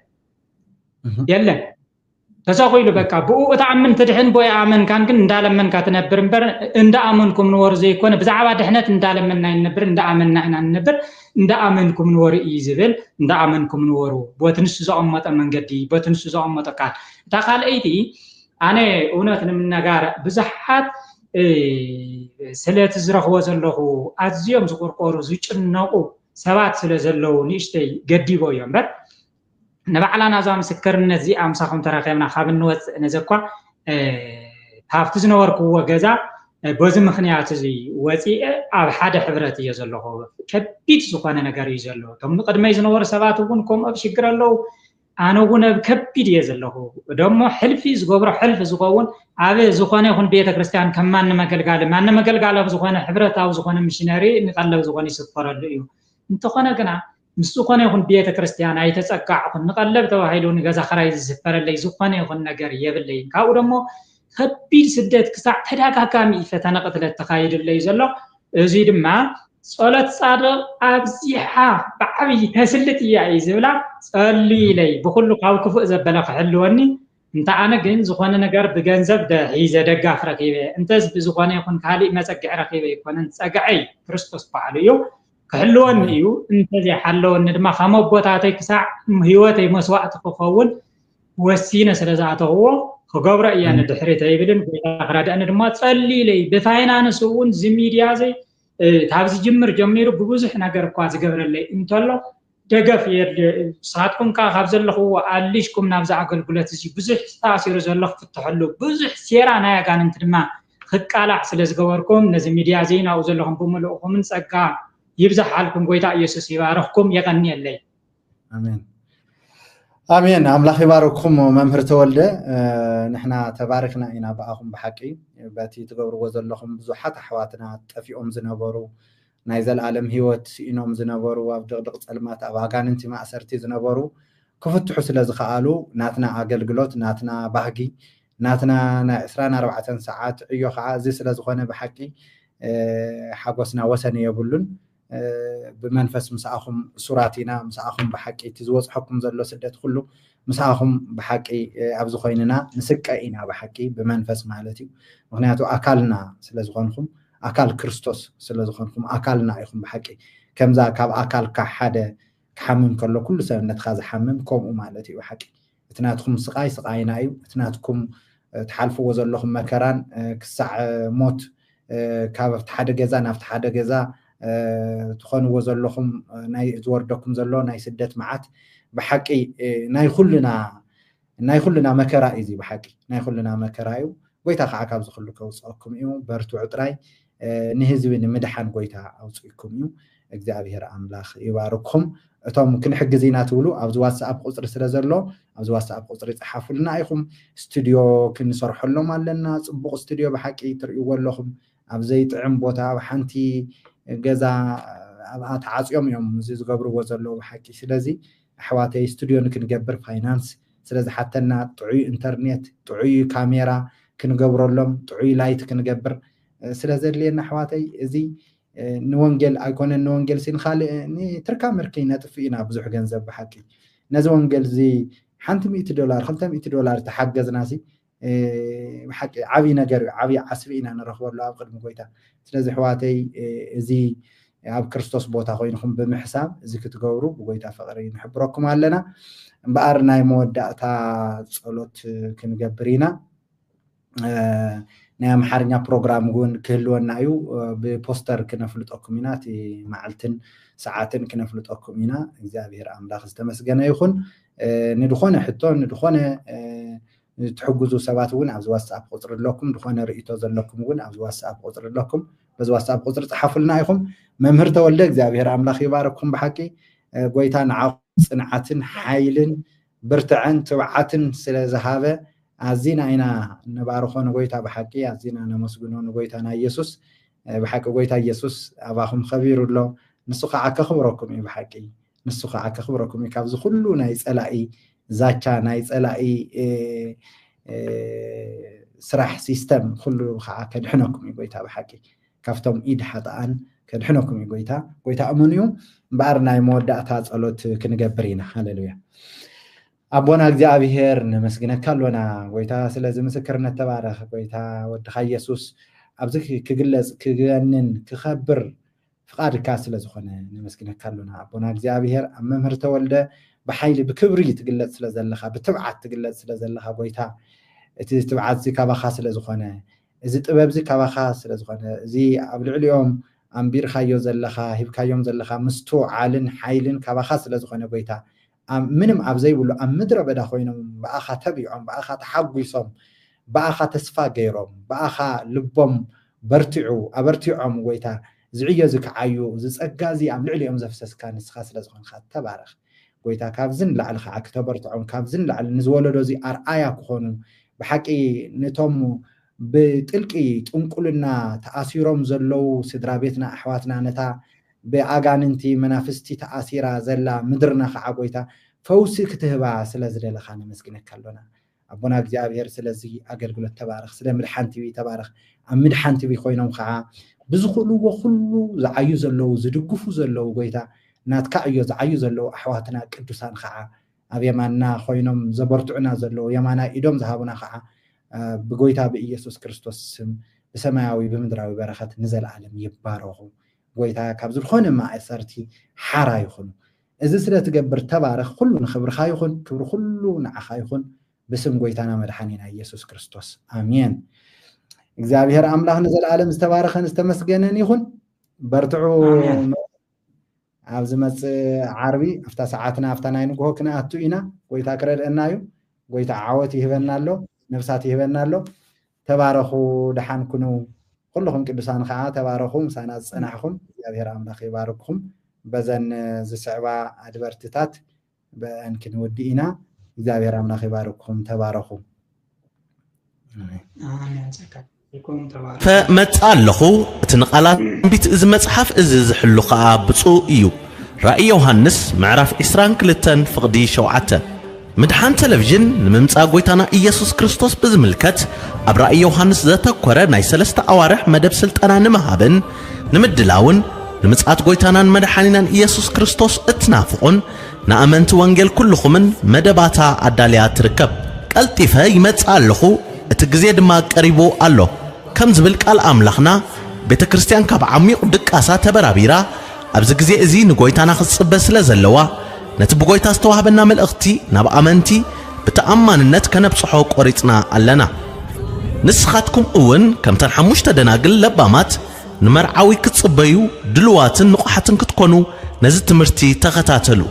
تساقيلو بقى بو تامن تدحن بو امن كان كن اندالمن كاتنبر امبر اند امنكم نور زي كون بزعبا دحنت اندالمن نبر اند امننا نبر اند امنكم نور يزبل اند امنكم نورو بوتنس زقمط منغدي بوتنس زقمط قال تقال ايتي انا اونت نمنغار بزحات سلات زرخو زلخو ازيوم زقرقورو زچنقو سبات ስለዘለው ንሽተይ ገዲቦ ይምበር نبعلنا زام سكرنا زي أمسخهم تراخيمنا خابن وات نزكوا هافتز نوركوا جزا بوزم خنيات زي واتي أب حدا حبرتي يزلوا كبيت سقانا نجاري يزلوا تم قد ما يزنور سباتهم كم أبشكر الله أنا ونا كبيت يزلوا دم حلفي زقبر حلف زقون أبي زقانا يكون بيت كريستيان كمان نمكل قال ما نمكل قال زقانا حبرت أو زقانا مشيناري نقلب زقاني سفر الليو انتقنا كنا مسوقنا يكون بيت كريستيان أي تسقع نقلب توحيلون جزا خرايز سفر اللي زقنا يكون نجار يبلي كاو دمو خبير سدت كساع تداكا كامي فتنا قتلت تخايد اللي يزلو زيد ما صلاة صادق أبزيحة بعبي تسلت يا إيزولا صلي لي بخلو قاو كفؤ زبلا حلواني انت أنا جن زقنا نجار بجنزب ده عيزة دقة فرقيبة انت بزقنا يكون كالي ما سقع رقيبة يكون انت سقعي كريستوس بعليو كحلوان إيو انت زي حلوان ندما خامو بوتاتي كساع هيواتي مسواعة تخوون وسينا سلازاته هو خقابر إيانا دحري تايبلن أخراد أنا دما تصلي لي بفاينانس وون زميديا زي تابز جمر جميرو ببوزح ناقر قواز قبر اللي انتولو دقف ساعتكم كا خابز اللي هو أليشكم نابز عقل قلت زي بوزح تاسير زلخ فتحلو بوزح سيرا نايا كان انت دما خقالا سلاز قبركم نزميديا زينا وزلخم بملؤكم من سقا يبزح حالكم قويتا يسوس يبارخكم يغني اللي امين امين املاخ يبارككم ممهر تولده نحنا تباركنا إنا بأخم بحقي باتي تقبروا وزلخم بزوحات أحواتنا تفيهم زنبرو نايزل العالم هيوت إنهم زنبرو وابدغدق سلمات أباقان انت ما أسرتي زنبرو كفتحوا سلازخ قالوا ناتنا عقل قلوت ناتنا بحقي ناتنا إسرانا 4 ساعات عيو خعازي سلازخونا بحقي حقوسنا وسني يبلون بمنفس مساخم سوراتنا مساخم بحقي تزوص حكم زلو سدت كله مساخم بحقي ابز خويننا نسقينا بحقي بمنفس مالتي مغنياتو اكلنا سلازخونكم اكل كريستوس سلازخونكم اكلنا يخم بحقي كمزا كاب اكل كحده كحمم كله كل سنه خاز حمم كوم مالتي بحقي اتناتكم سقاينا ايو اتناتكم تحالفوا وزلخم مكران كسع موت كاب تحد جزا نفت حد جزا تخونوا وزلخم ناي زوردكم زلو ناي سدت معات بحقي ناي كلنا مكرا ايزي بحقي ناي كلنا مكرايو ويتا خاكاب زخلو كوصاكم يو برتو عطراي نهزب مدحان ويتا اوصيكم يو እግዚአብሔር አምላክ ይባርኩም እቶም ممكن حجزينا تقولوا ابز واتساب قصر ስለዘሎ ابز واتساب قصر يصحفولنا ايكم استوديو كنسرحلهم علينا صبق استوديو بحقي تريو لكم ابزي طعم بوتا وحنتي جزا تعاصيوم يوم زغبرو وزلو بحقي ስለዚህ احواتي استوديو كنجبر فاينانس ስለዚህ حتىنا طعي انترنت طعي كاميرا كنجبرلهم طعي لايت كنجبر ስለዚህ لينا احواتي ازي نوانجل أيكون نوانجل سين خالي تركا مركينة فينا بزح جنزب بحكي نزوانجل زي حنت $100 $500 تحجز ناسي بحكي عبي نجر عبي عسبينا نرخور له أبغى مقويته سلزي حواتي زي عب كريستوس بوتا خوينكم بمحساب زي كتجورو بقويته فقرين نحبركم علنا بقرنا يمودع تا صلوت كنجبرينا نعم حرنيا بروجرام جون كلونا يو ببوستر كنفلت أكميناتي معلتن ساعتين كنفلت أكمينا إجابير أملاخ استمسجنا يخون ندخونه حتى ندخونه تحجزوا سباتون عز واتساب قطر لكم دخونه رئيتو زلكم جون عز واتساب قطر لكم بس واتساب قطر تحفلنا يخون ممهر تولد إجابير أملاخ يبارككم بحكي قويتان عصنعتن حيلن برتعن توعتن سلا ذهابه عزينا أنا نبارخون قويتا بحكي عزينا نمسجنون قويتنا يسوس بحكي قويتا يسوس أباهم خبير الله نسخ عك خبركم بحكي نسخ عك خبركم كابز كله نايس ألاقي زاتشا نايس ألاقي سرح سيستم كله خا كدحنكم قويتا بحكي كفتم إيد حطأن كدحنكم قويتا أمنيو بارنا يمودع تاصلوت كنجبرينا هاللويا أبونا እግዚአብሔር نمسكنك كلنا ويتا سلازم مسكرنا تبارك ويتا ودخ يسوس أبزك كجلس كجنن كخبر فقادك سلازخنا نمسكنك كلنا أبونا እግዚአብሔር أممهر تولده بحيل بكبري تجلس سلازلخا بتبعت تجلس سلازلخا ويتا تبعت زي كباخا سلازخنا إذا تباب زي كباخا سلازخنا زي قبل اليوم أمبير خايو زلخا هيب كايوم زلخا مستو عالن حيلن كباخا سلازخنا ويتا منم أبزي ولا أمدر بدا خوينهم بأخا تبيعهم بأخا تحبيصهم بأخا تسفا غيرهم بأخا لبهم برتعوا أبرتعهم ويتا زعيا زك عيو زسقازي أم لعليهم زفسس كان سخاس لزخون خات تبارخ ويتا كابزن لعل خاك تبرتعهم كابزن لعل نزولو زي أرآيا كخونهم بحكي نتومو بتلقي تنقلنا تأثيرهم زلو سدرابيتنا أحواتنا نتا بأجاننتي منافستي تأثيرا زلا مدرنا خعبويتا فوسي كتهبا سلازل لخانة مسكينة كلنا أبونا እግዚአብሔር سلازي أجرجل تبارخ سلام مدحنتي بي تبارخ أم مدحنتي بي خوينهم خع بزخلو وخلو زعيو زلو زدقفو زلو قويتا ناتكعيو زعيو زلو أحواتنا قدسان خع أبي يمانا خوينهم زبرتعنا زلو يمانا إدوم ذهبنا خع بقويتا بإيسوس كريستوس بسماوي بمدراوي برخات نزل عالم يبارخو قويتا كابزل خونه ما أثرتي حرا يخون إذا سلا تجبر تبارخ كله نخبر خايخون كبر كله نعخايخون باسم قويتانا مدحانينا يسوع كريستوس آمين እግዚአብሔር አምላክ نزل عالم استبارخن استمسجنن يخون برتعو عبزمت عربي أفتا ساعتنا أفتا ناين قهوكنا أتوئنا قويتا كرد أنايو قويتا عواتي هبنا له نفساتي هبنا له تبارخو دحان كنو كلهم كدسان خاء تباركم سنة صنعكم እግዚአብሔር አምላክ ይባርክኩም በዘን ዝስዕባ አድበርትታት በእንክን ወዲኢና እግዚአብሔር አምላክ ይባርክኩም ተባረኩ فمتصالخو تنقالات بيت إز مصحف إز زحلو خا بصو إيو رأي يوحنس معرف إسران كلتن فقدي شوعته مدحان تلفزيون نممصا قويتانا إيسوس كريستوس بزملكت أب رأي يوحنس زتكورة ناي سلسة أوارح مدب سلطانا نمهابن نمدلاون نمصات قويتانا مدحانينا إيسوس كريستوس اتنافقون نأمنت وانجل كلخمن مدباتا عداليات ركب قلتفا يمتصالخو اتغزيد ما قريبو الله كم زبلك الأملاخنا بيت كريستيان كاب عميق دقاسا تبرابيرا أبز غزي ازي نغويتانا خصبه سلازلوا نتبغويتا استوهبنا ملأختي ناب أمنتي بتأماننت كنبصحو قريتنا علنا نسخاتكم اون كم تنحموش تدناقل لبامات نمرعاوي كتصبيو دلواتن نقحتن كتكونو نزد تمرتي تغتاتلو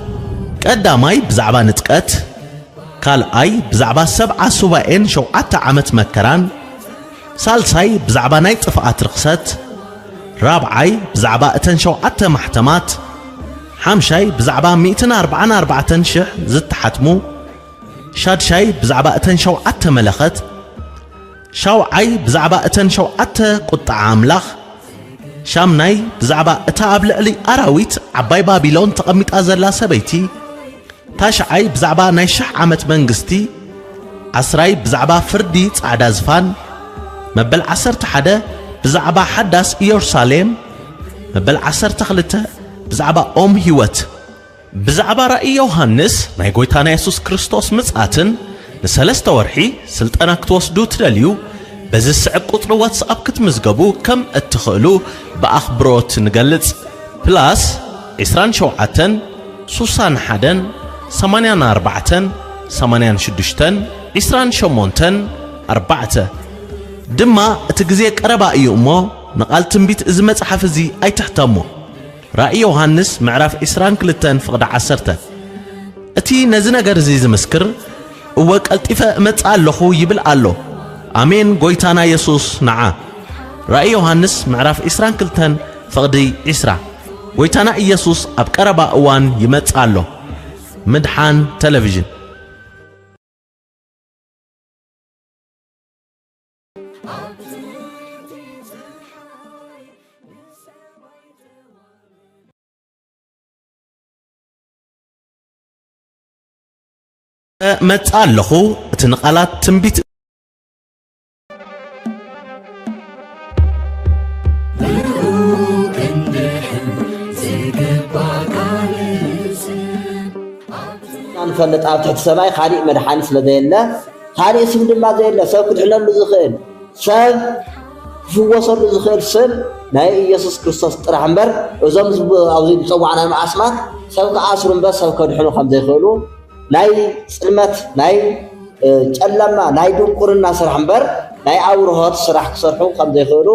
قداماي بزعبا نتقات كال اي بزعبا 7 سباين شوعة عمت مكران سالساي بزعبا ناي طفقات رخصت رابعاي بزعبا اتن شوعة محتمات حامشاي بزعبا 244 شح زت حتمو شاد شاي بزعبا اتن شوعة ملخت شاوعاي بزعبا اتن شوعة قطع عملاخ شامناي بزعبا اتاب لألي أراويت عباي بابيلون تقميت أزلا سبيتي تاشعاي بزعبا نايشح عمت منغستي عسراي بزعبا فردي تعدا زفان مبل 11 بزعبا حداس يورساليم مبل 12 بزعبا هيوت بزعبا رأي يوحنس ناي غويتانا يسوس كريستوس مصاتن نسلسته ورحي سلطانا كتوسدو تدليو بزي سعب قطر واتساب كتمزغبو كم اتخلو بأخبروت نغلص بلاس 27 61 84 86 28 4 دما اتغزي قربا ايومو نقال تنبيت از مصحف زي اي تحتمو رأي يوحنس معرف 22 فقد 10 اتي نزي ነገር زي زمسكر وقلطيفه مصالخو يبل الله امين غويتانا يسوس نعا رأي يوحنس معرف 22 فقد 10 غويتانا يسوس اب قربا اوان يمصالو مدحان تلفزيون متصالخو تنقالات تنبيت نفلت ኣብ ትሕቲ ሰማይ ካሊእ መድሓኒ ስለዘየለ ካሊእ ስም ድማ ዘየለ ሰብ ክድሕነሉ ዝኽእል ሰብ ክፍወሰሉ ዝኽእል ስም ናይ ኢየሱስ ክርስቶስ ጥራሕ እምበር እዞም ኣብዚ ዝፀዋዕና ኣስማት ሰብ ክኣስሩ እምበር ሰብ ከድሕኑ ከም ዘይኽእሉ ናይ ጽልመት ናይ ጨለማ ናይ ድንቁርና ስራሕ እምበር ናይ ኣውርሆት ስራሕ ክሰርሑ ከም ዘይኽእሉ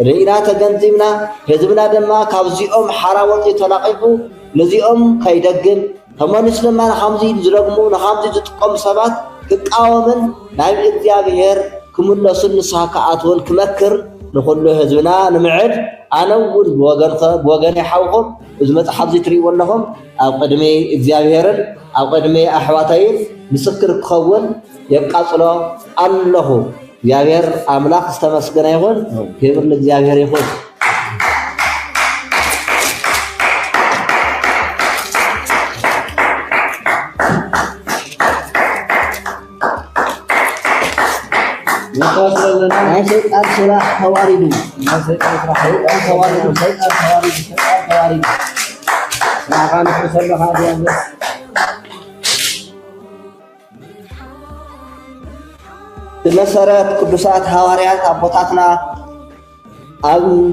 ርኢና ተገንዚብና ህዝብና ድማ ካብዚኦም ሓራወጥ ተላቂፉ ነዚኦም ከይደግም ከመንስ ድማ ንኻምዚ ዝረግሙ ንኻምዚ ዝጥቀሙ ሰባት ክቃወምን ናይ እግዚአብሔር ክምለሱን ንስሓ ከኣትውን ክመክር ንኹሉ ህዝብና ንምዕድ ኣነ እውን ብወገን ይሓውኹም እዚ መፅሓፍ እዚ ትሪእዎ ኣለኹም ኣብ ቅድሚ እግዚአብሔርን ኣብ ቅድሚ ኣሕዋተይን ምስክር ክኸውን የቃፅሎ ኣለኹ እግዚአብሔር ኣምላኽ ዝተመስገነ ይኹን ክብር ለእግዚአብሔር ይኹን ናይ ሰይጣን ስራሕ ተዋሪዱ ናይ ሰይጣን ስራሕ ተዋሪዱ ናኻን ተሰለኻ ዲያብሎስ بمسارات قدسات حواريات أبوتاتنا أو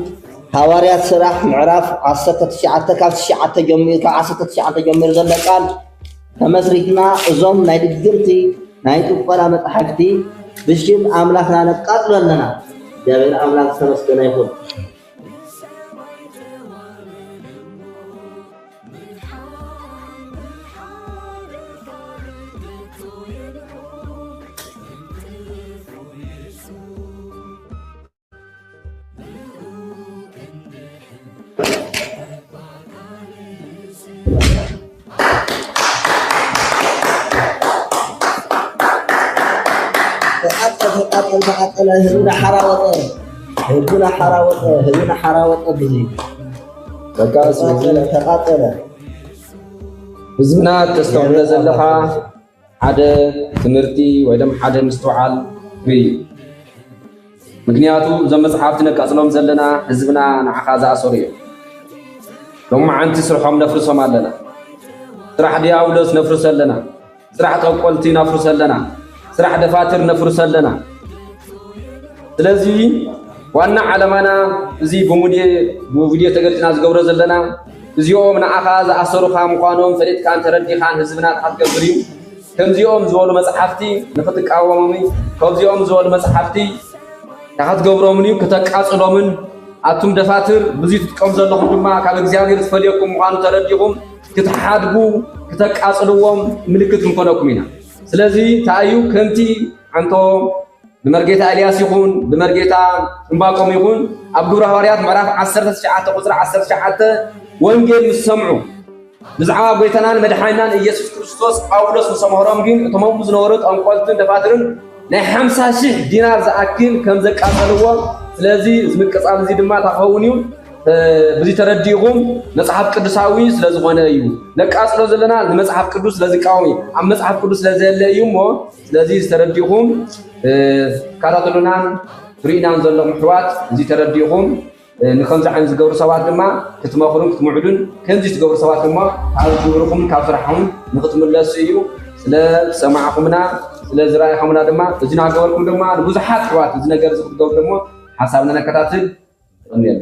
حواريات سراح معرف عصتة الشعاتة كاف الشعاتة جميل كعصتة الشعاتة جميل زل قال فمسرحنا زوم نايد الجمتي نايد ولا متحفتي بشجن أملاكنا نقاتل لنا جابين أملاك سمسكنا يقول تقاتل هذونا حراوة بزي تقاتل بزمنا تستعمل زلها عدا تمرتي ويدم حدا مستوعال بي مكنياتو زم مصحفتنا كاسلوم زلنا حزبنا نعخازا سوريا لو ما عنتي سرحهم نفرسهم علينا سرح دياولوس نفرس لنا سرح قولتي نفرس لنا سرح دفاتر نفرس لنا ስለዚህ ዋና ዓላማና እዚ በቪዲዮ ተገልጽና ዝገብሮ ዘለና እዚኦም ንዓኻ ዝኣሰሩኻ ምዃኖም ፈሊጥካን ተረዲኻን ህዝብና ተሓትገብር እዩ ከምዚኦም ዝበሉ መጽሓፍቲ ንኽትቃወሞም ከምዚኦም ዝበሉ መጽሓፍቲ ተሓትገብሮምን እዩ ከተቃጽሎምን ኣቱም ደፋትር ብዙ ትጥቀም ዘለኹም ድማ ካብ እግዚአብሔር ዝፈልየኩም ምዃኑ ተረዲኹም ክትሓድጉ ከተቃጽልዎም ምልክት ንኮነኩም ኢና ስለዚ ታዩ ከምቲ አንቶ بمرجيتا إلياس يكون بمرجيتا مباقم يكون أبو رهواريات معرف 10 شعات قصر 10 شعات وانجيل مسمعوا بزعما بيتنا مدحينا يسوع كريستوس أولوس مسمعهم جين تمام زنورت أم قلتن دفاترن نه 50,000 دينار زأكل كم زك أصلوا لذي زمك أصل زي دم تخونيو بزي ترديهم نصحاب قدساوي لذي غنا يو لك أصل زلنا نصحاب قدس لذي قوي أم نصحاب قدس لذي لا يوم لذي ترديهم كاراتلونان فرينان زلهم حوات زي ترديهم ንከምዚ ዓይነት ዝገብሩ ሰባት ድማ ክትመኽሩን ክትምዕዱን ከምዚ ዝገብሩ ሰባት ድማ ካብ ግብርኩም ካብ ስራሕኩም ንክትምለሱ እዩ ስለ ሰማዕኹምና ስለ ዝረኣይኹምና ድማ እዚ ናገበርኩም ድማ ንብዙሓት ሰባት እዚ ነገር እዚ ክትገብሩ ደግሞ ሓሳብና ነከታትል እኒአና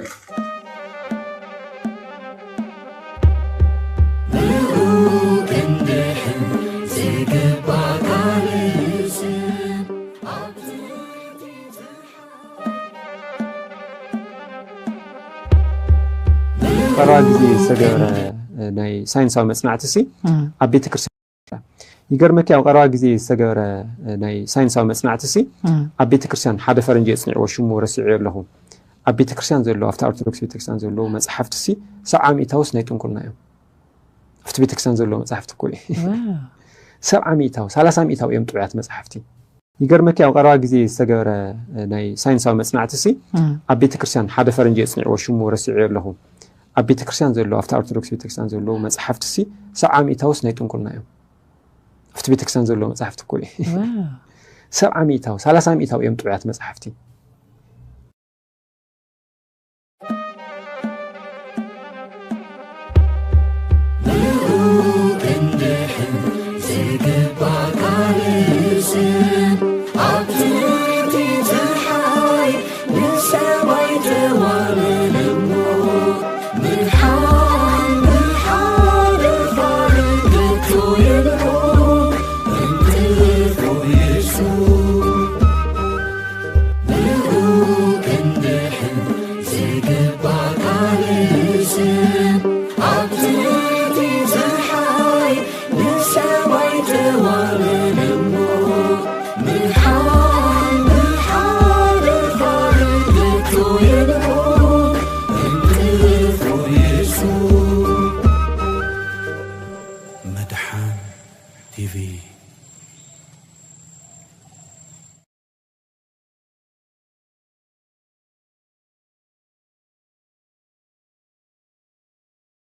قرار جزء سجارة ناي ساينس أو مصنعتسي أبيت كرسي يقرمك يا قرار جزء سجارة ناي ساينس أو مصنعتسي أبيت كرسيان حدا فرنجي يصنع وشو رسعي لهم أبيت كرسيان زلوا أفتح أرثوذكس بيت كرسيان زلوا مصحفتسي ساعة ميتاوس نيتون كلنا يوم أفتح بيت كرسيان زلوا مصحفت كوي ساعة ميتاوس هلا ساعة ميتاو يوم طبيعت مصحفتي يقرمك يا قرار جزء سجارة ناي ساينس أو مصنعتسي أبيت كرسيان حدا فرنجي يصنع وشو رسعي لهم أبيت كرسيان زلوا أفتح أرثوذكس بيت كرسيان زلوا مصحفتسي ساعة ميتاوس نيتون كلنا يوم أفتح بيت كرسيان زلوا مصحفت كوي ساعة ميتاوس هلا ساعة ميتاو يوم طبيعت مصحفتي مدحان TV